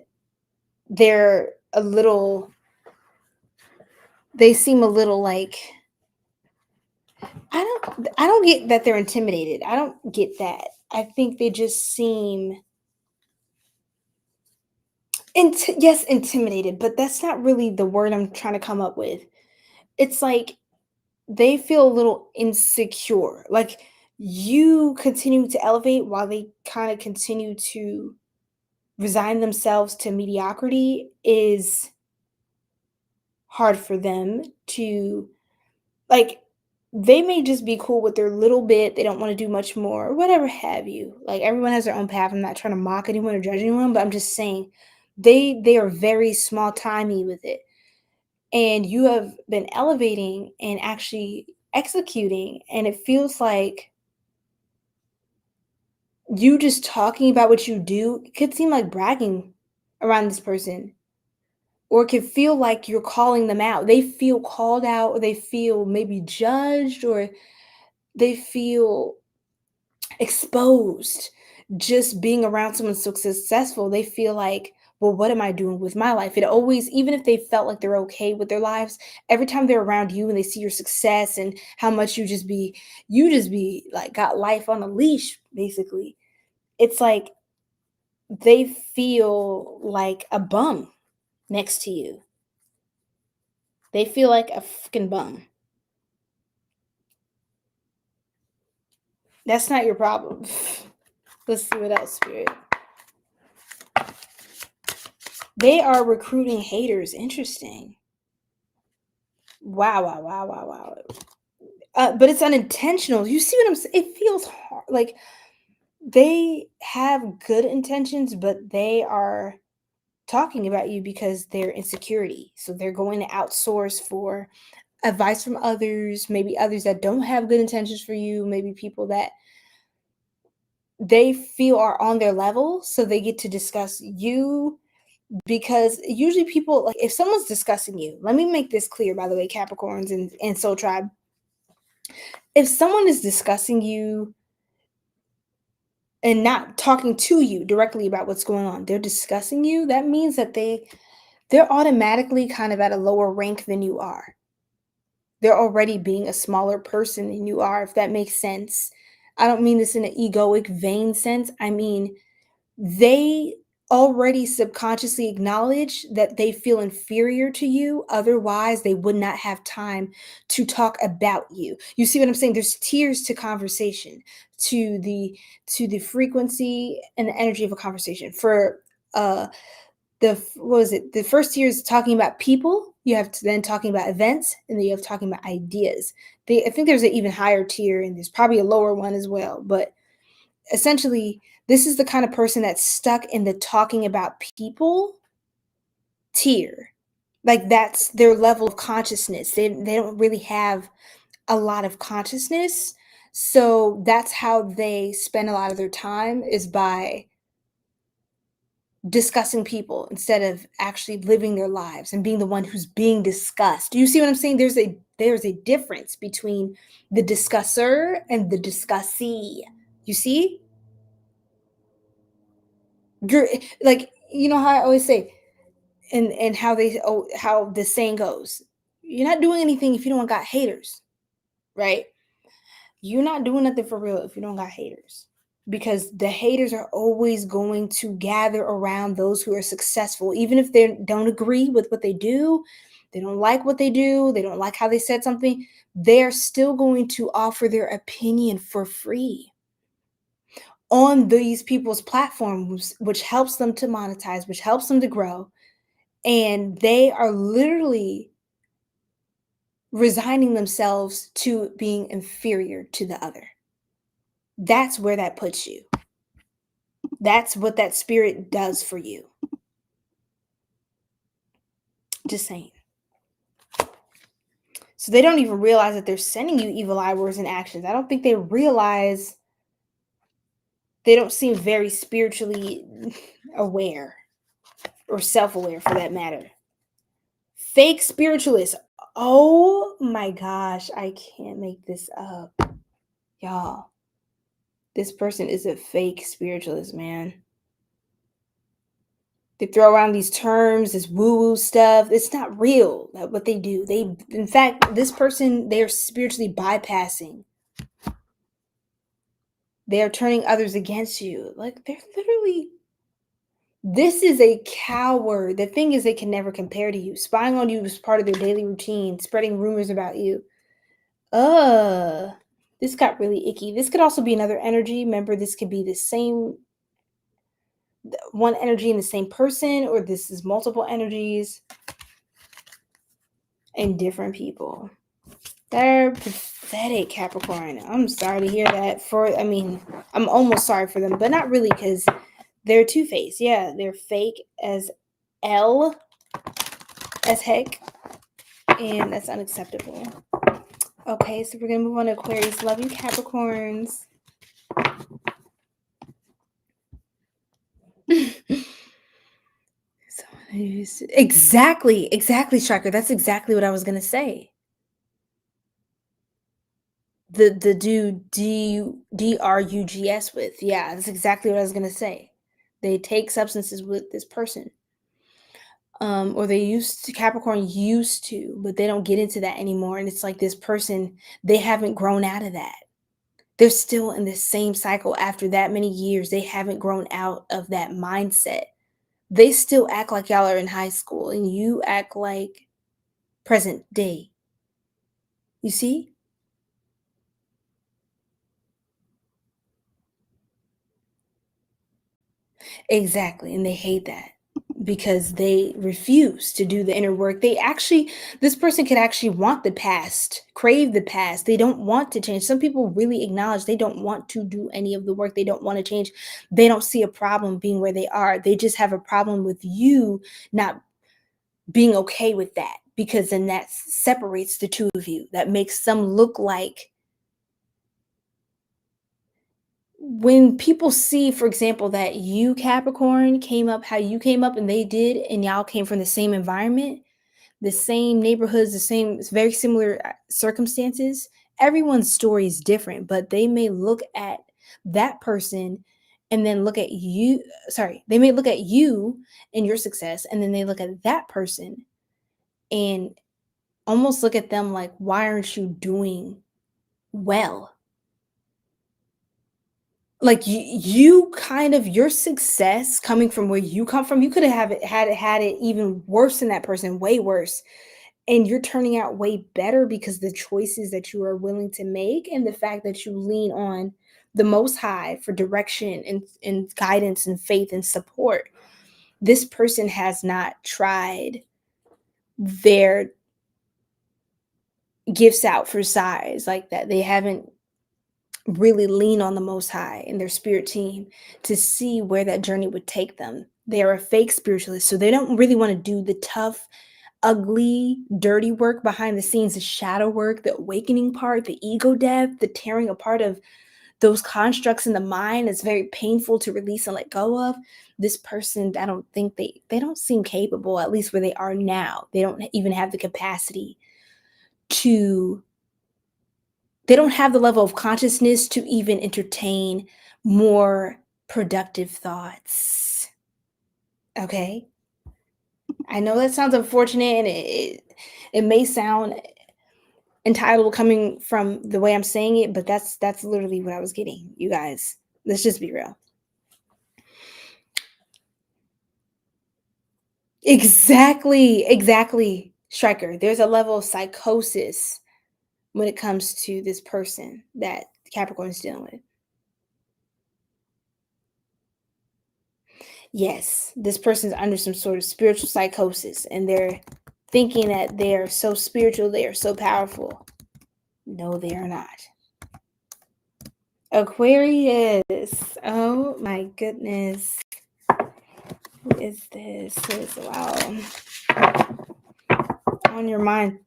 they're a little, they seem a little like, I don't get that they're intimidated. I don't get that. I think they just seem yes, intimidated, but that's not really the word I'm trying to come up with. It's like they feel a little insecure. Like you continue to elevate while they kind of continue to resign themselves to mediocrity is hard for them to like they may just be cool with their little bit. They don't want to do much more or whatever have you. Like everyone has their own path. I'm not trying to mock anyone or judge anyone, but I'm just saying they are very small timey with it. And you have been elevating and actually executing, and it feels like you just talking about what you do could seem like bragging around this person, or it could feel like you're calling them out. They feel called out, or they feel maybe judged, or they feel exposed just being around someone so successful. They feel like, well, what am I doing with my life? It always, even if they felt like they're okay with their lives, every time they're around you and they see your success and how much you just be like got life on a leash, basically. It's like they feel like a bum next to you. They feel like a fucking bum. That's not your problem. Let's see what else, Spirit. They are recruiting haters. Interesting. Wow, wow, wow, wow, wow. But it's unintentional. You see what I'm saying? It feels hard. Like they have good intentions, but they are talking about you because they're insecurity. So they're going to outsource for advice from others, maybe others that don't have good intentions for you, maybe people that they feel are on their level. So they get to discuss you because usually people like if someone's discussing you, let me make this clear, by the way, Capricorns and Soul Tribe. If someone is discussing you and not talking to you directly about what's going on, they're discussing you, that means that they're automatically kind of at a lower rank than you are. They're already being a smaller person than you are, if that makes sense. I don't mean this in an egoic vain sense. I mean they already subconsciously acknowledge that they feel inferior to you. Otherwise, they would not have time to talk about you. You see what I'm saying? There's tiers to conversation, to the frequency and the energy of a conversation. For what was it? The first tier is talking about people. You have to then talking about events, and then you have talking about ideas. I think there's an even higher tier, and there's probably a lower one as well. But essentially, this is the kind of person that's stuck in the talking about people tier. Like that's their level of consciousness. They don't really have a lot of consciousness. So that's how they spend a lot of their time is by discussing people instead of actually living their lives and being the one who's being discussed. Do you see what I'm saying? There's a difference between the discusser and the discussee. You see? You're like, you know how I always say, and how the saying goes, you're not doing anything if you don't got haters, right? You're not doing nothing for real if you don't got haters, because the haters are always going to gather around those who are successful, even if they don't agree with what they do, they don't like what they do, they don't like how they said something, they're still going to offer their opinion for free on these people's platforms, which helps them to monetize, which helps them to grow. And they are literally resigning themselves to being inferior to the other. That's where that puts you. That's what that spirit does for you. Just saying. So they don't even realize that they're sending you evil eye words and actions. I don't think they realize. They don't seem very spiritually aware or self-aware for that matter. Fake spiritualists. Oh my gosh, I can't make this up. Y'all, this person is a fake spiritualist, man. They throw around these terms, this woo-woo stuff. It's not real, what they do. In fact, this person, they're spiritually bypassing. They are turning others against you. Like, they're literally... This is a coward. The thing is, they can never compare to you. Spying on you is part of their daily routine. Spreading rumors about you. This got really icky. This could also be another energy. Remember, this could be the same one energy in the same person, or this is multiple energies and different people. They're pathetic, Capricorn. I'm sorry to hear that. I'm almost sorry for them, but not really, because they're two-faced. Yeah, they're fake as heck, and that's unacceptable. Okay, so we're going to move on to Aquarius. Love you, Capricorns. Exactly, Striker. That's exactly what I was going to say. The dude drugs with. Yeah, that's exactly what I was going to say. They take substances with this person. Or Capricorn used to, but they don't get into that anymore. And it's like this person, they haven't grown out of that. They're still in the same cycle after that many years. They haven't grown out of that mindset. They still act like y'all are in high school, and you act like present day. You see? Exactly. And they hate that because they refuse to do the inner work. This person could actually want the past, crave the past. They don't want to change. Some people really acknowledge they don't want to do any of the work. They don't want to change. They don't see a problem being where they are. They just have a problem with you not being okay with that, because then that separates the two of you. That makes them look like... When people see, for example, that you, Capricorn, came up how you came up and they did, and y'all came from the same environment, the same neighborhoods, it's very similar circumstances, everyone's story is different, but they may look at that person and then look at you. They may look at you and your success, and then they look at that person and almost look at them like, why aren't you doing well? Like your success coming from where you come from, you could have had it even worse than that person, way worse. And you're turning out way better because the choices that you are willing to make, and the fact that you lean on the Most High for direction and guidance and faith and support. This person has not tried their gifts out for size like that. They haven't really lean on the Most High and their spirit team to see where that journey would take them. They are a fake spiritualist, so they don't really want to do the tough, ugly, dirty work behind the scenes, the shadow work, the awakening part, the ego death, the tearing apart of those constructs in the mind. It's very painful to release and let go of. This person, I don't think they don't seem capable, at least where they are now. They don't even have the capacity to... They don't have the level of consciousness to even entertain more productive thoughts. Okay? I know that sounds unfortunate, and it may sound entitled coming from the way I'm saying it, but that's literally what I was getting, you guys. Let's just be real. Exactly, Striker. There's a level of psychosis when it comes to this person that Capricorn is dealing with. Yes, this person's under some sort of spiritual psychosis, and they're thinking that they are so spiritual, they are so powerful. No, they are not. Aquarius. Oh my goodness. Who is this? Wow. on your mind?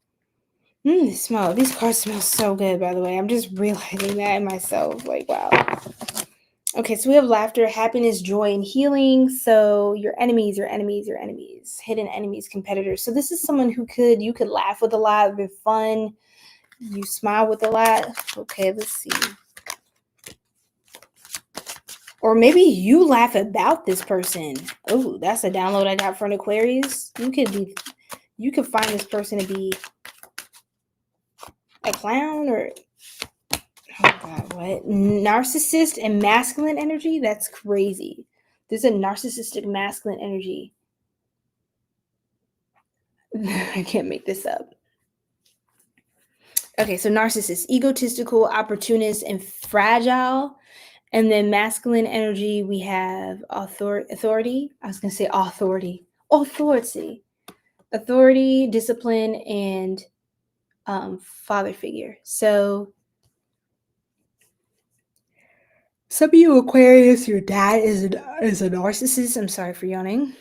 These cards smell so good, by the way. I'm just realizing that in myself. Like, wow. Okay, so we have laughter, happiness, joy, and healing. So your enemies, hidden enemies, competitors. So this is someone who you could laugh with a lot, be fun. You smile with a lot. Okay, let's see. Or maybe you laugh about this person. Oh, that's a download I got from Aquarius. You could find this person to be a clown or, oh God, what? Narcissist and masculine energy? That's crazy. There's a narcissistic masculine energy. I can't make this up. Okay, so narcissist, egotistical, opportunist, and fragile. And then masculine energy, we have authority. I was going to say authority. Authority, discipline, and father figure. So some of you Aquarius, your dad is a narcissist. I'm sorry for yawning.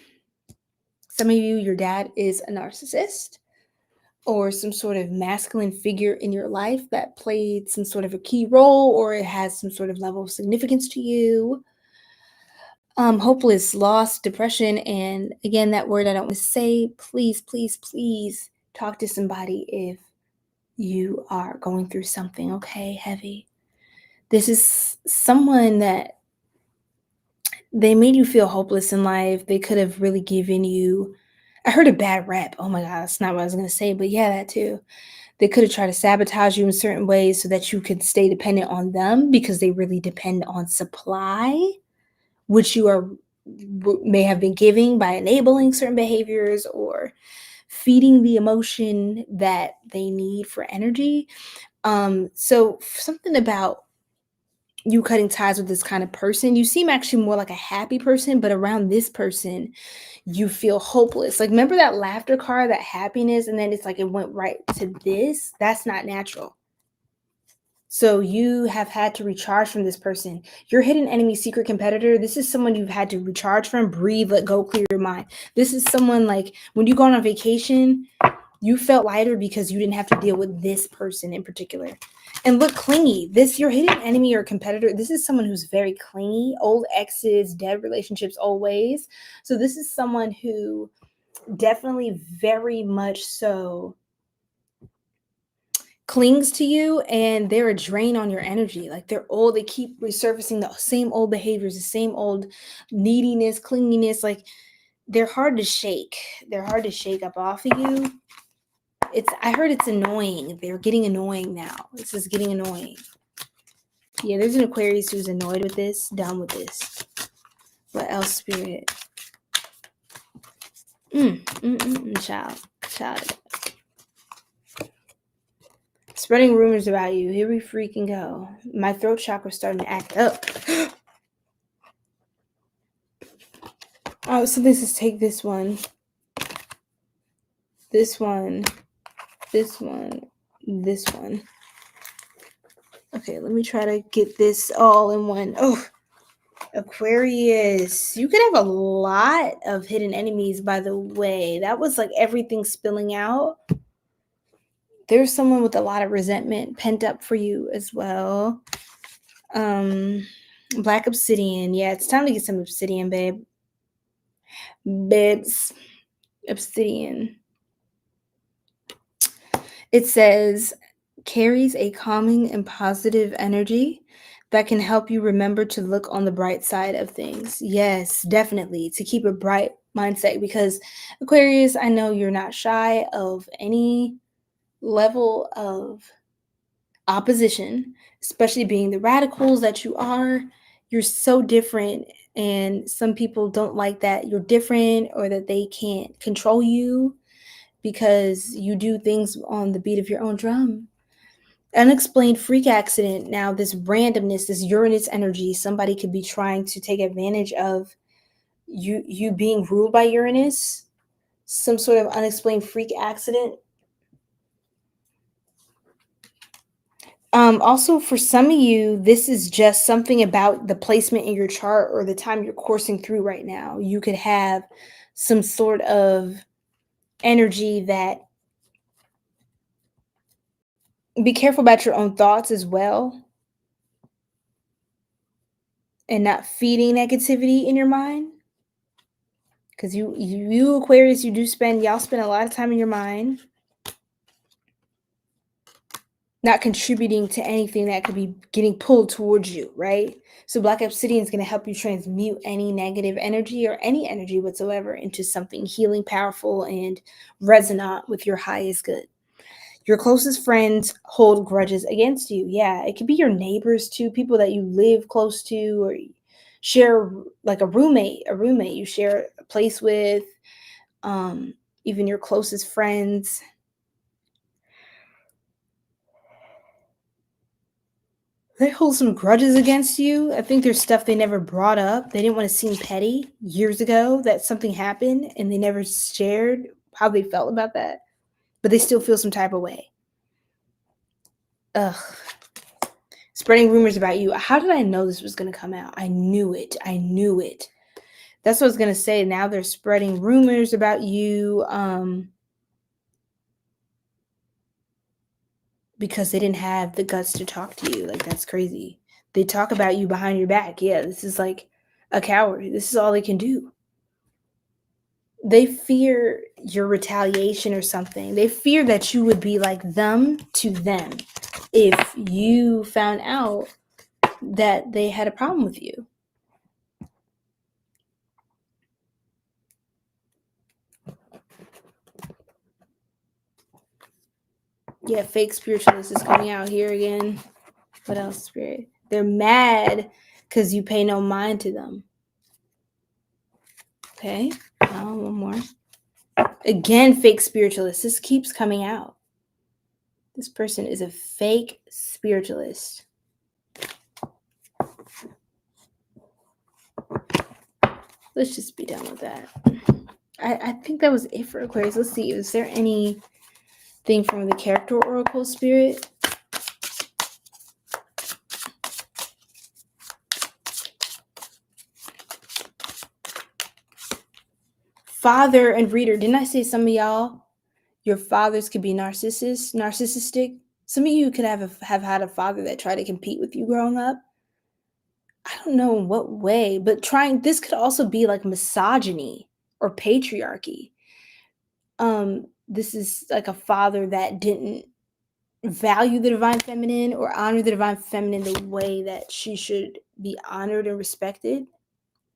Some of you, your dad is a narcissist, or some sort of masculine figure in your life that played some sort of a key role, or it has some sort of level of significance to you. Hopeless, loss, depression, and again, that word I don't want to say. Please, please, please talk to somebody if you are going through something, okay? Heavy. This is someone that they made you feel hopeless in life. They could have really given you, I heard a bad rep. Oh my God, that's not what I was going to say, but yeah, that too. They could have tried to sabotage you in certain ways so that you could stay dependent on them because they really depend on supply, which you may have been giving by enabling certain behaviors or feeding the emotion that they need for energy. So something about you cutting ties with this kind of person, you seem actually more like a happy person, but around this person, you feel hopeless. Like, remember that laughter card, that happiness, and then it's like it went right to this? That's not natural. So you have had to recharge from this person. Your hidden enemy, secret competitor, this is someone you've had to recharge from, breathe, let go, clear your mind. This is someone like when you go on vacation, you felt lighter because you didn't have to deal with this person in particular. And look, clingy. This, your hidden enemy or competitor, this is someone who's very clingy, old exes, dead relationships, old ways. So this is someone who definitely very much so clings to you, and they're a drain on your energy. Like, they're old, they keep resurfacing the same old behaviors, the same old neediness, clinginess. Like, they're hard to shake. They're hard to shake up off of you. I heard it's annoying. They're getting annoying now. This is getting annoying. Yeah, there's an Aquarius who's annoyed with this, done with this. What else, Spirit? Child. Spreading rumors about you. Here we freaking go. My throat chakra's starting to act up. Oh, so this is take this one. This one. This one. This one. Okay, let me try to get this all in one. Oh, Aquarius. You could have a lot of hidden enemies, by the way. That was like everything spilling out. There's someone with a lot of resentment pent up for you as well. Black obsidian. Yeah, it's time to get some obsidian, babe. Babes. Obsidian. It says, carries a calming and positive energy that can help you remember to look on the bright side of things. Yes, definitely, to keep a bright mindset, because Aquarius, I know you're not shy of any level of opposition, especially being the radicals that you are. You're so different, and some people don't like that you're different or that they can't control you because you do things on the beat of your own drum. Unexplained freak accident. Now, this randomness, this Uranus energy, somebody could be trying to take advantage of you being ruled by Uranus. Some sort of unexplained freak accident. Also, for some of you, this is just something about the placement in your chart or the time you're coursing through right now. You could have some sort of energy that Be careful about your own thoughts as well, and not feeding negativity in your mind. Because you Aquarius, y'all spend a lot of time in your mind, not contributing to anything that could be getting pulled towards you, right? So Black Obsidian is going to help you transmute any negative energy or any energy whatsoever into something healing, powerful, and resonant with your highest good. Your closest friends hold grudges against you. Yeah, it could be your neighbors too, people that you live close to, or share, like a roommate you share a place with, even your closest friends. They hold some grudges against you. I think there's stuff they never brought up. They didn't want to seem petty years ago that something happened and they never shared how they felt about that. But they still feel some type of way. Ugh. Spreading rumors about you. How did I know this was going to come out? I knew it. That's what I was going to say. Now they're spreading rumors about you because they didn't have the guts to talk to you. Like, that's crazy. They talk about you behind your back. Yeah, this is like a coward. This is all they can do. They fear your retaliation or something. They fear that you would be like them to them if you found out that they had a problem with you. Yeah, fake spiritualist is coming out here again. What else, Spirit? They're mad because you pay no mind to them. Okay, one more. Again, fake spiritualist. This keeps coming out. This person is a fake spiritualist. Let's just be done with that. I think that was it for Aquarius. Let's see. Is there anything from the character oracle, Spirit? Father and reader. Didn't I say some of y'all, your fathers could be narcissistic? Some of you could have had a father that tried to compete with you growing up. I don't know in what way, but this could also be like misogyny or patriarchy. This is like a father that didn't value the divine feminine or honor the divine feminine the way that she should be honored and respected,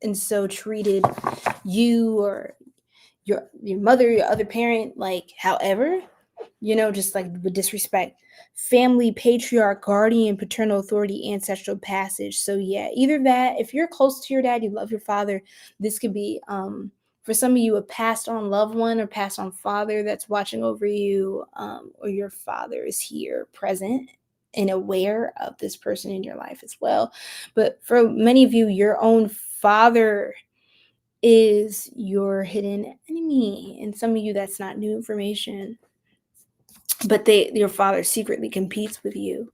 and so treated you or your mother, your other parent, like however, just like with disrespect. Family, patriarch, guardian, paternal authority, ancestral passage. So yeah, either that, if you're close to your dad, you love your father, this could be for some of you a passed on loved one or passed on father that's watching over you, or your father is here present and aware of this person in your life as well. But for many of you, your own father is your hidden enemy, and some of you that's not new information, but your father secretly competes with you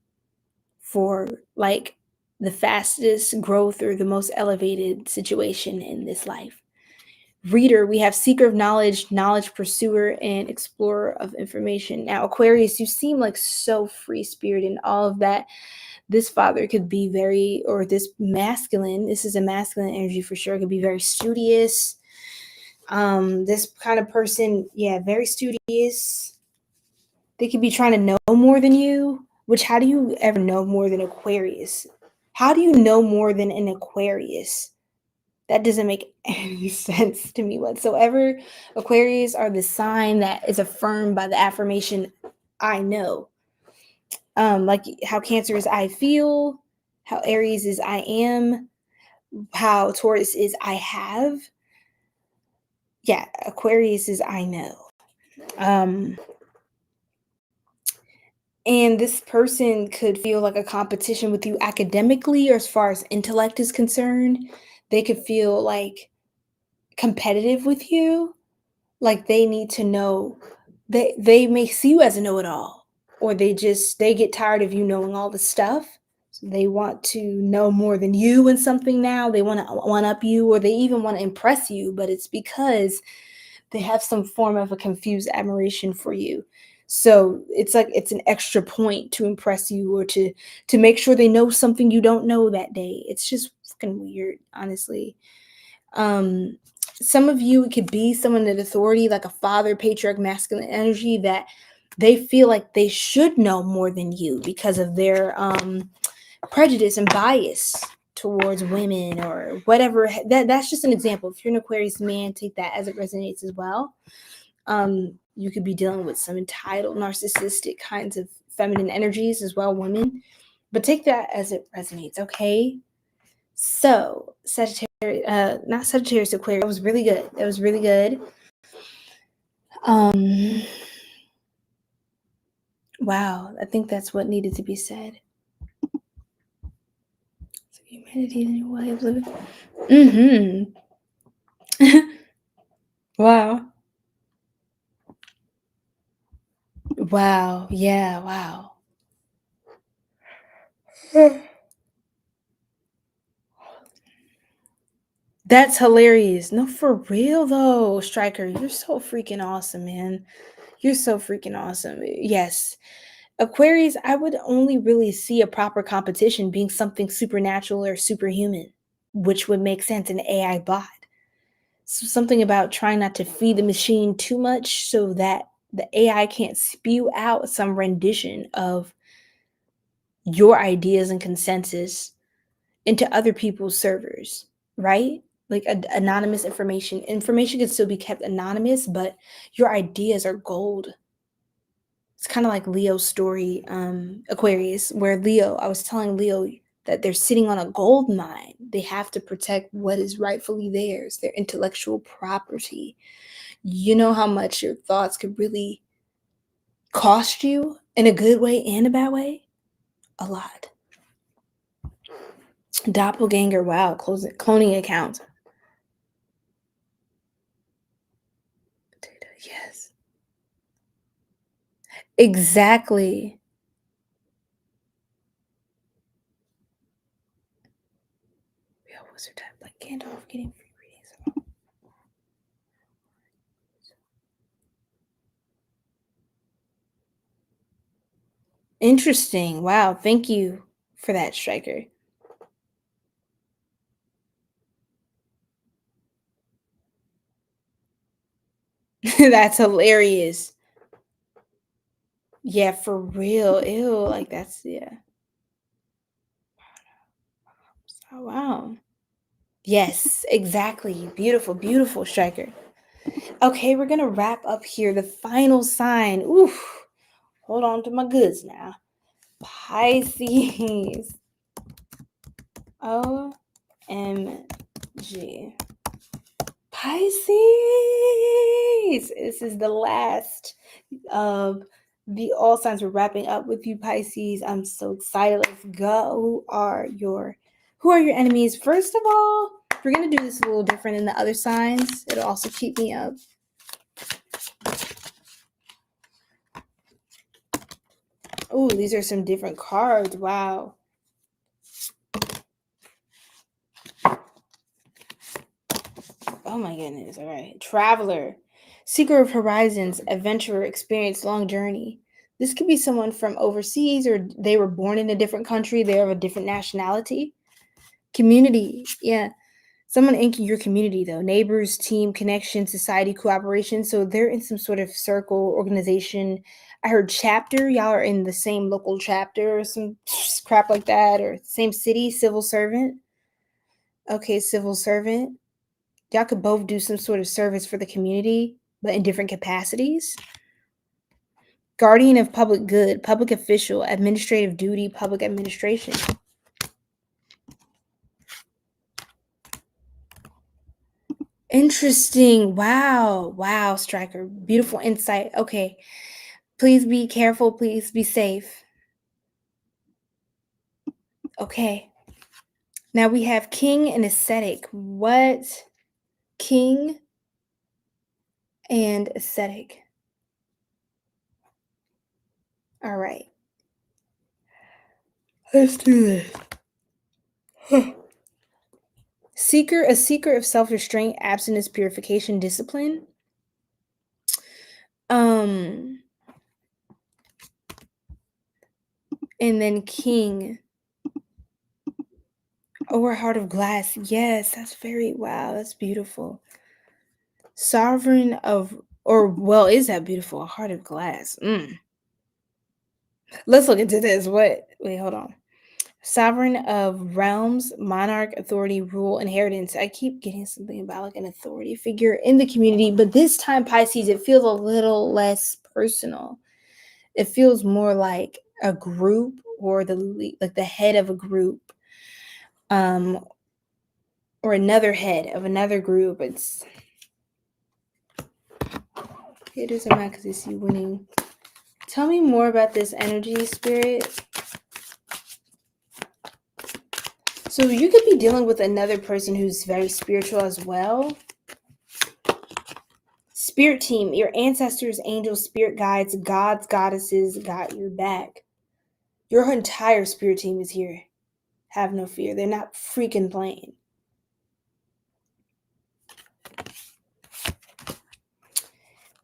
for like the fastest growth or the most elevated situation in this life. Reader, we have seeker of knowledge, knowledge pursuer, and explorer of information. Now, Aquarius, you seem like so free spirited and all of that. This father could be this is a masculine energy for sure, could be very studious. This kind of person, yeah, very studious. They could be trying to know more than you, which how do you ever know more than Aquarius? How do you know more than an Aquarius? That doesn't make any sense to me whatsoever. Aquarius are the sign that is affirmed by the affirmation, I know. Like how Cancer is I feel, how Aries is I am, how Taurus is I have. Yeah, Aquarius is I know. And this person could feel like a competition with you academically or as far as intellect is concerned. They could feel like competitive with you. Like they need to know. They may see you as a know-it-all, or they get tired of you knowing all the stuff. So they want to know more than you in something now. They want to one-up you, or they even want to impress you, but it's because they have some form of a confused admiration for you. So it's like it's an extra point to impress you or to make sure they know something you don't know that day. It's just fucking weird, honestly. Some of you, it could be someone in authority, like a father, patriarch, masculine energy, that they feel like they should know more than you because of their prejudice and bias towards women or whatever. That's just an example. If you're an Aquarius man, take that as it resonates as well. You could be dealing with some entitled, narcissistic kinds of feminine energies as well, women. But take that as it resonates, okay? So, Sagittarius, not Sagittarius, Aquarius. That was really good. That was really good. Wow, I think that's what needed to be said. So humanity is a new way of living. Wow. Wow. Yeah, wow. That's hilarious. No, for real though, Striker. You're so freaking awesome, man. You're so freaking awesome. Yes. Aquarius, I would only really see a proper competition being something supernatural or superhuman, which would make sense in an AI bot. So something about trying not to feed the machine too much so that the AI can't spew out some rendition of your ideas and consensus into other people's servers, right? Like anonymous information. Information can still be kept anonymous, but your ideas are gold. It's kind of like Leo's story, Aquarius, where I was telling Leo that they're sitting on a gold mine. They have to protect what is rightfully theirs, their intellectual property. You know how much your thoughts could really cost you in a good way and a bad way? A lot. Doppelganger, wow, cloning accounts. Yes. Exactly. Real wizard type like Gandalf getting free readings. Interesting. Wow. Thank you for that, Striker. That's hilarious. Yeah, for real. Ew. Like that's yeah. Oh wow. Yes, exactly. Beautiful, beautiful, Striker. Okay, we're gonna wrap up here. The final sign. Oof. Hold on to my goods now. Pisces. OMG. Pisces. This is the last of the all signs. We're wrapping up with you, Pisces. I'm so excited. Let's go. Who are your enemies? First of all, we're gonna do this a little different than the other signs. It'll also keep me up. Oh, these are some different cards. Wow. Oh my goodness. All right. Traveler, seeker of horizons, adventurer, experienced long journey. This could be someone from overseas or they were born in a different country. They're of a different nationality. Community. Yeah. Someone in your community, though. Neighbors, team, connection, society, cooperation. So they're in some sort of circle, organization. I heard chapter. Y'all are in the same local chapter or some crap like that, or same city, civil servant. Okay, civil servant. Y'all could both do some sort of service for the community, but in different capacities. Guardian of public good, public official, administrative duty, public administration. Interesting. Wow. Wow, Striker. Beautiful insight. Okay. Please be careful. Please be safe. Okay. Now we have king and ascetic. What? King and ascetic. All right. Let's do this. A seeker of self-restraint, abstinence, purification, discipline. Um And then King. Or Heart of Glass. Yes, that's wow, that's beautiful. Sovereign of, or well, is that beautiful? A Heart of Glass. Let's look into this. Wait, hold on. Sovereign of realms, monarch, authority, rule, inheritance. I keep getting something about like an authority figure in the community, but this time, Pisces, it feels a little less personal. It feels more like a group or like the head of a group, or another head of another group. It doesn't matter because it's you winning. Tell me more about this energy, Spirit. So you could be dealing with another person who's very spiritual as well. Spirit team, your ancestors, angels, spirit guides, gods, goddesses got your back. Your entire spirit team is here. Have no fear. They're not freaking playing.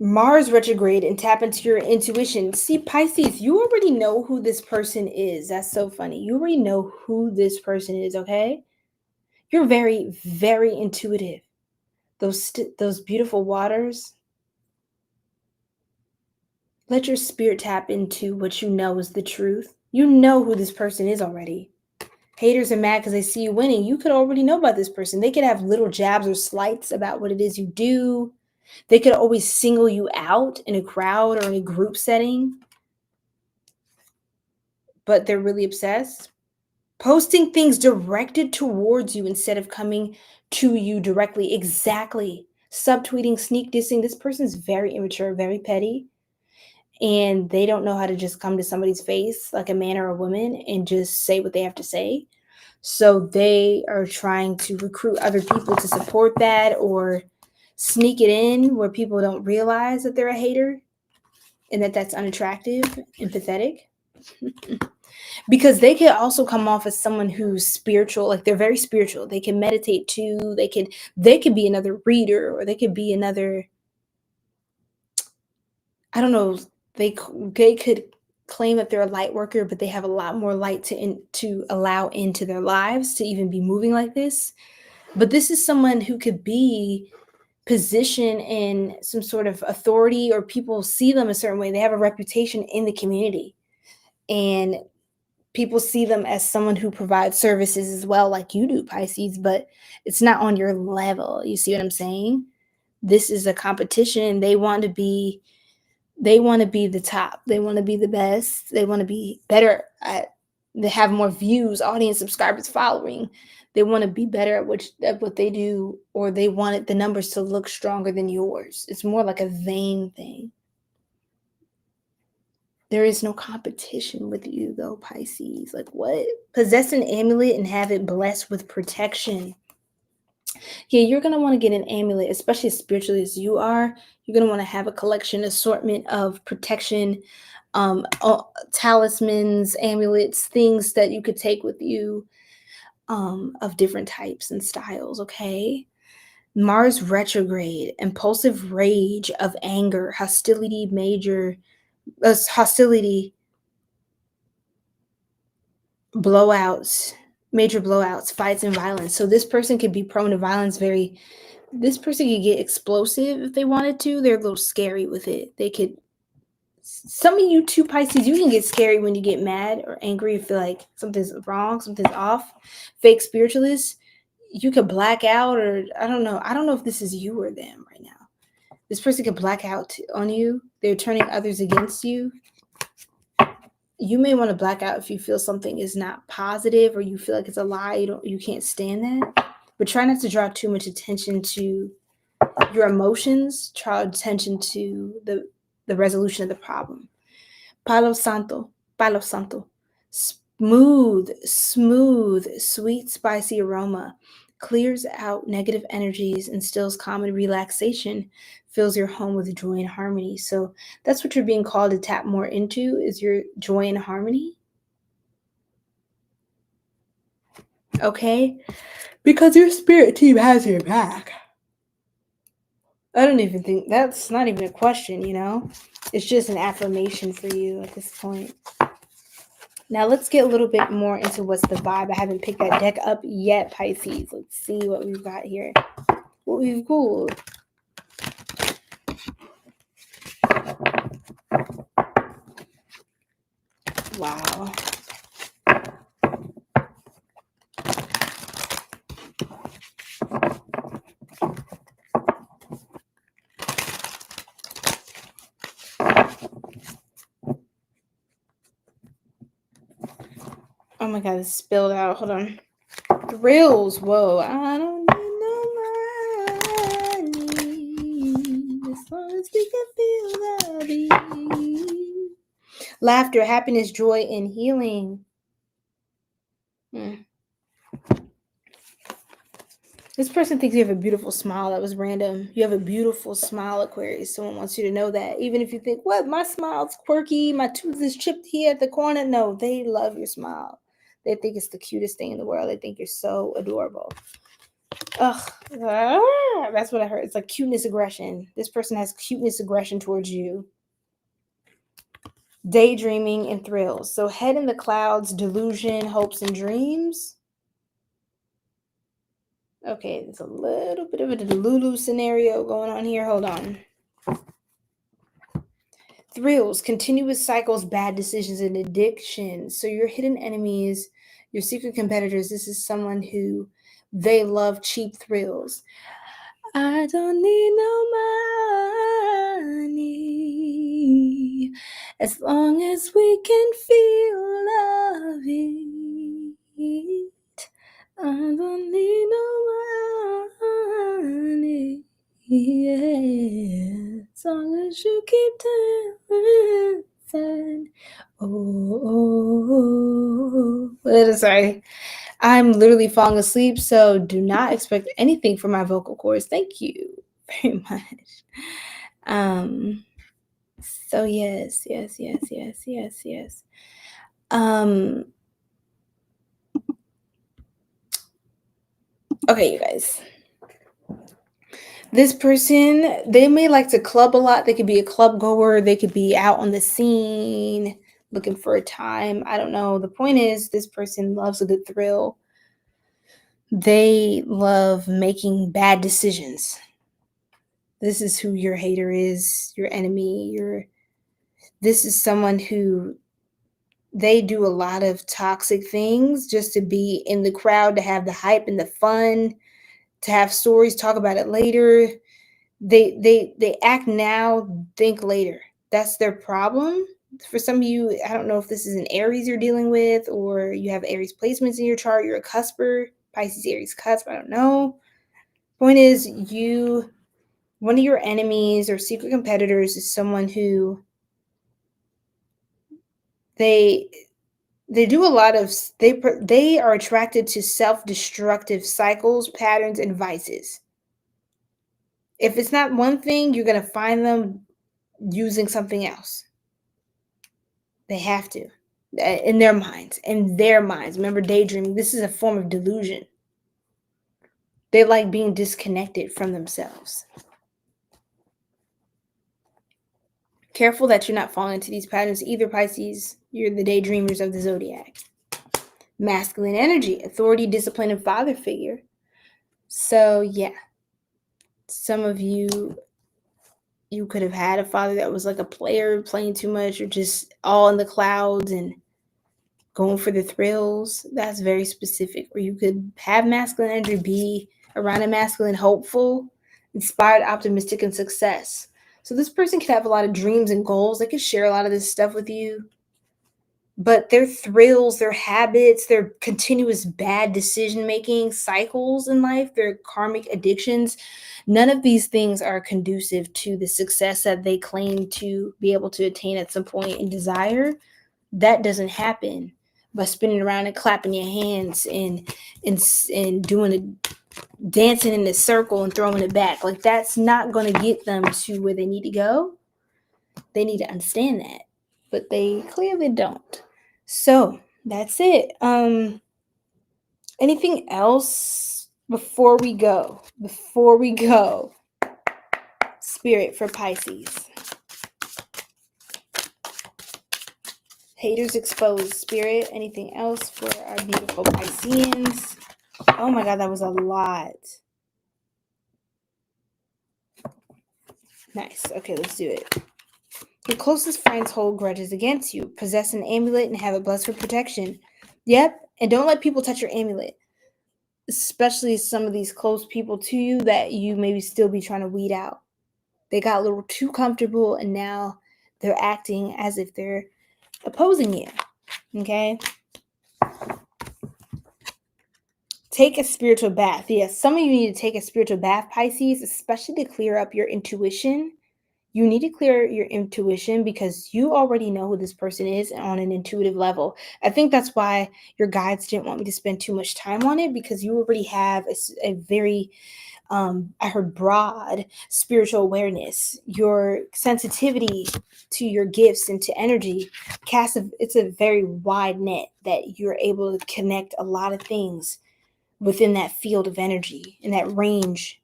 Mars retrograde and tap into your intuition. See, Pisces, you already know who this person is. That's so funny. You already know who this person is, okay? You're very, very intuitive. Those beautiful waters. Let your spirit tap into what you know is the truth. You know who this person is already. Haters are mad because they see you winning. You could already know about this person. They could have little jabs or slights about what it is you do. They could always single you out in a crowd or in a group setting, but they're really obsessed. Posting things directed towards you instead of coming to you directly. Exactly. Subtweeting, sneak dissing. This person's very immature, very petty. And they don't know how to just come to somebody's face like a man or a woman and just say what they have to say. So they are trying to recruit other people to support that or sneak it in where people don't realize that they're a hater and that that's unattractive and pathetic. Because they could also come off as someone who's spiritual, like they're very spiritual. They can meditate too. They could be another reader, or they could be another, I don't know, they could claim that they're a light worker, but they have a lot more light to allow into their lives to even be moving like this. But this is someone who could be positioned in some sort of authority, or people see them a certain way. They have a reputation in the community, and people see them as someone who provides services as well, like you do, Pisces, but it's not on your level. You see what I'm saying? This is a competition. They want to be the top. They want to be the best. They want to be better they have more views, audience, subscribers, following. They want to be better at what they do, or they want the numbers to look stronger than yours. It's more like a vain thing. There is no competition with you, though, Pisces. Like, what? Possess an amulet and have it blessed with protection. Yeah, you're going to want to get an amulet, especially as spiritually as you are. You're going to want to have a collection, assortment of protection, talismans, amulets, things that you could take with you, of different types and styles, okay? Mars retrograde, impulsive rage of anger, hostility, major blowouts, fights, and violence. So this person could be prone to violence. This person could get explosive if they wanted to. They're a little scary with it. Some of you too, Pisces, you can get scary when you get mad or angry. You feel like something's wrong, something's off. Fake spiritualists, you could black out, or I don't know if this is you or them right now. This person could black out on you. They're turning others against you. You may want to black out if you feel something is not positive, or you feel like it's a lie. You can't stand that. But try not to draw too much attention to your emotions. Draw attention to the resolution of the problem. Palo Santo. Smooth, sweet, spicy aroma. Clears out negative energies, instills calm and relaxation, fills your home with joy and harmony. So that's what you're being called to tap more into, is your joy and harmony. Okay? Because your spirit team has your back. I don't even think that's not even a question, It's just an affirmation for you at this point. Now let's get a little bit more into what's the vibe. I haven't picked that deck up yet, Pisces. Let's see what we've got here. What we've pulled. Wow. Oh my god, this spilled out. Hold on. Thrills. Whoa. I don't need no money. As long as we can feel the beat. Laughter, happiness, joy, and healing. This person thinks you have a beautiful smile. That was random. You have a beautiful smile, Aquarius. Someone wants you to know that. Even if you think, what, my smile's quirky, my tooth is chipped here at the corner. No, they love your smile. They think it's the cutest thing in the world. They think you're so adorable. Ugh. That's what I heard. It's like cuteness aggression. This person has cuteness aggression towards you. Daydreaming and thrills. So head in the clouds, delusion, hopes, and dreams. Okay, there's a little bit of a Delulu scenario going on here. Hold on. Thrills, continuous cycles, bad decisions, and addictions. So your hidden enemies, your secret competitors, this is someone who they love cheap thrills. I don't need no money as long as we can feel love it. I don't need no money, yeah, as long as you keep dancing. Sorry. I'm literally falling asleep, so do not expect anything from my vocal cords. Thank you very much. So yes. Okay, you guys. This person, they may like to club a lot. They could be a club goer. They could be out on the scene looking for a time. I don't know. The point is, this person loves a good thrill. They love making bad decisions. This is who your hater is, your enemy. This is someone who they do a lot of toxic things just to be in the crowd, to have the hype and the fun, to have stories, talk about it later. They act now, think later. That's their problem. For some of you, I don't know if this is an Aries you're dealing with, or you have Aries placements in your chart. You're a cusper, Pisces, Aries cusp. I don't know. Point is, one of your enemies or secret competitors is someone who they do a lot of, they are attracted to self-destructive cycles, patterns, and vices. If it's not one thing, you're going to find them using something else. They have to. In their minds. Remember, daydreaming. This is a form of delusion. They like being disconnected from themselves. Careful that you're not falling into these patterns either, Pisces. You're the daydreamers of the zodiac. Masculine energy, authority, discipline, and father figure. So, yeah. Some of you could have had a father that was like a player, playing too much, or just all in the clouds and going for the thrills. That's very specific. Or you could have masculine energy, be around a masculine, hopeful, inspired, optimistic, and success. So this person could have a lot of dreams and goals. They could share a lot of this stuff with you. But their thrills, their habits, their continuous bad decision-making cycles in life, their karmic addictions, none of these things are conducive to the success that they claim to be able to attain at some point and desire. That doesn't happen by spinning around and clapping your hands and doing dancing in a circle and throwing it back. Like, that's not going to get them to where they need to go. They need to understand that, but they clearly don't. So that's it. Anything else before we go? Spirit for Pisces. Haters exposed, Spirit. Anything else for our beautiful Pisceans? Oh my God, that was a lot. Nice. Okay, let's do it. Your closest friends hold grudges against you. Possess an amulet and have it blessed for protection. Yep. And don't let people touch your amulet. Especially some of these close people to you that you maybe still be trying to weed out. They got a little too comfortable and now they're acting as if they're opposing you. Okay? Take a spiritual bath. Yes, some of you need to take a spiritual bath, Pisces, especially to clear up your intuition. You need to clear your intuition because you already know who this person is on an intuitive level. I think that's why your guides didn't want me to spend too much time on it, because you already have a very, I heard, broad spiritual awareness. Your sensitivity to your gifts and to energy it's a very wide net that you're able to connect a lot of things within that field of energy and that range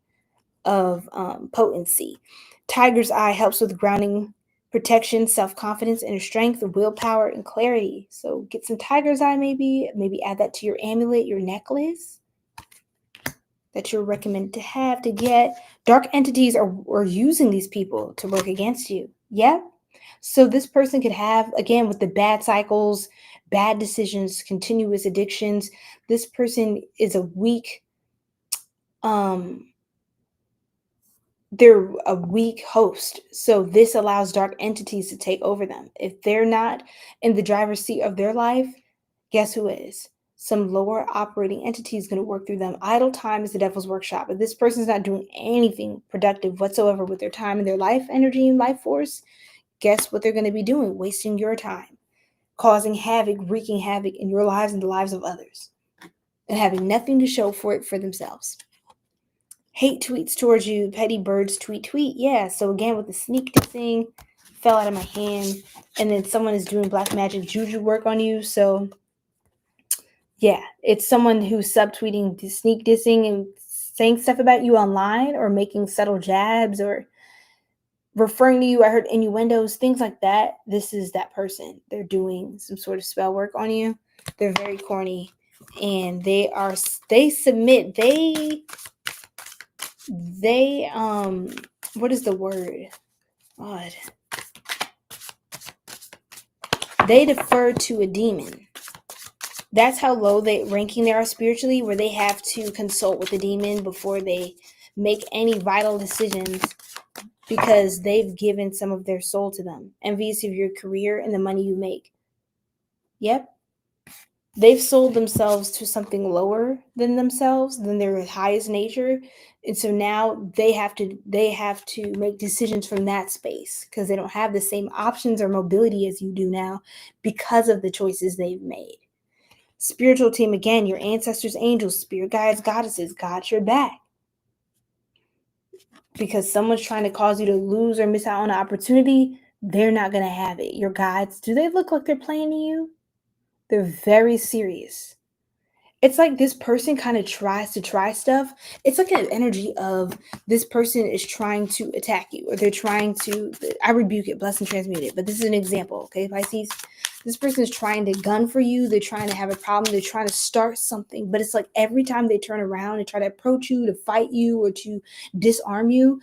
of potency. Tiger's eye helps with grounding, protection, self-confidence, inner strength, willpower, and clarity. So get some tiger's eye, maybe add that to your amulet, your necklace that you're recommended to have to get. Dark entities are using these people to work against you. Yeah. So this person could have, again, with the bad cycles, bad decisions, continuous addictions, this person is a weak, they're a weak host. So this allows dark entities to take over them. If they're not in the driver's seat of their life, guess who is? Some lower operating entity is going to work through them. Idle time is the devil's workshop. If this person's not doing anything productive whatsoever with their time and their life energy and life force, guess what they're going to be doing? Wasting your time, causing havoc, wreaking havoc in your lives and the lives of others, and having nothing to show for it for themselves. Hate tweets towards you, petty birds tweet. Yeah, so again, with the sneak dissing, fell out of my hand, and then someone is doing black magic juju work on you. So yeah, it's someone who's subtweeting, sneak dissing, and saying stuff about you online, or making subtle jabs, or referring to you. I heard innuendos, things like that. This is that person. They're doing some sort of spell work on you. They're very corny, and they submit, what is the word? God. They defer to a demon. That's how low ranking they are spiritually, where they have to consult with the demon before they make any vital decisions, because they've given some of their soul to them, envious of your career and the money you make. Yep. They've sold themselves to something lower than themselves, than their highest nature. And so now they have to make decisions from that space, because they don't have the same options or mobility as you do now because of the choices they've made. Spiritual team, again, your ancestors, angels, spirit guides, goddesses, got your back. Because someone's trying to cause you to lose or miss out on an opportunity, they're not going to have it. Your guides, do they look like they're playing to you? They're very serious. It's like this person kind of tries to try stuff. It's like an energy of this person is trying to attack you, or they're trying to, I rebuke it, bless and transmute it. But this is an example, okay, Pisces? This person is trying to gun for you. They're trying to have a problem. They're trying to start something. But it's like every time they turn around and try to approach you, to fight you, or to disarm you,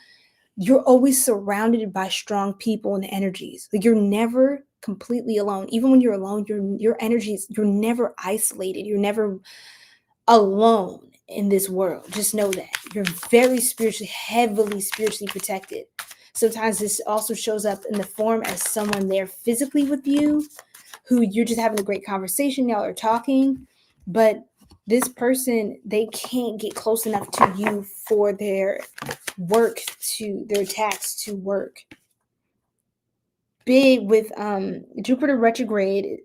you're always surrounded by strong people and energies. Like, you're never completely alone. Even when you're alone, your energies, you're never isolated. You're never alone in this world. Just know that you're very heavily spiritually protected. Sometimes this also shows up in the form as someone there physically with you, who you're just having a great conversation, y'all are talking, but this person, they can't get close enough to you for their attacks to work. Big with Jupiter retrograde,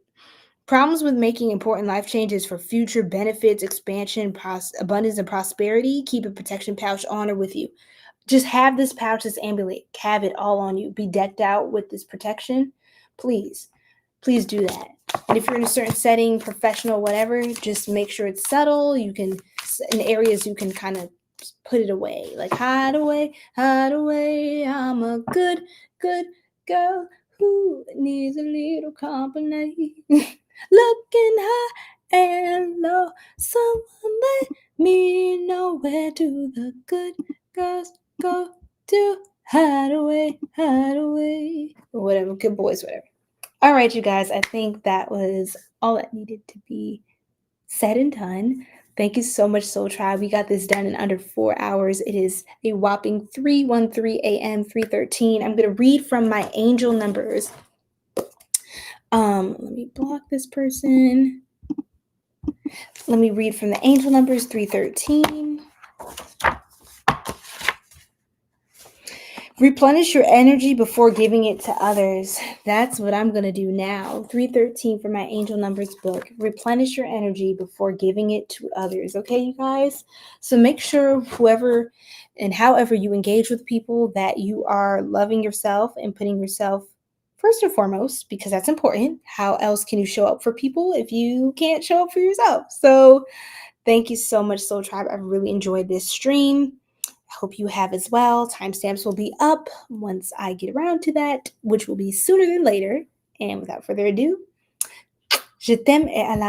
problems with making important life changes for future benefits, expansion, abundance, and prosperity. Keep a protection pouch on or with you. Just have this pouch, this amulet, have it all on you. Be decked out with this protection. Please do that. And if you're in a certain setting, professional, whatever, just make sure it's subtle. You can, in areas you can kind of put it away, like hide away. I'm a good girl Who needs a little company? Looking high and low. Someone let me know, where do the good girls go to hide away, or whatever. Good boys, whatever. All right, you guys. I think that was all that needed to be said and done. Thank you so much, Soul Tribe. We got this done in under 4 hours. It is a whopping 3:13 a.m., 3:13. I'm going to read from my angel numbers. Let me block this person. Let me read from the angel numbers, 3:13. Replenish your energy before giving it to others. That's what I'm going to do now. 3:13 for my angel numbers book. Replenish your energy before giving it to others. Okay, you guys? So make sure whoever and however you engage with people that you are loving yourself and putting yourself first and foremost, because that's important. How else can you show up for people if you can't show up for yourself? So thank you so much, Soul Tribe. I've really enjoyed this stream. I hope you have as well. Timestamps will be up once I get around to that, which will be sooner than later. And without further ado, je t'aime et à la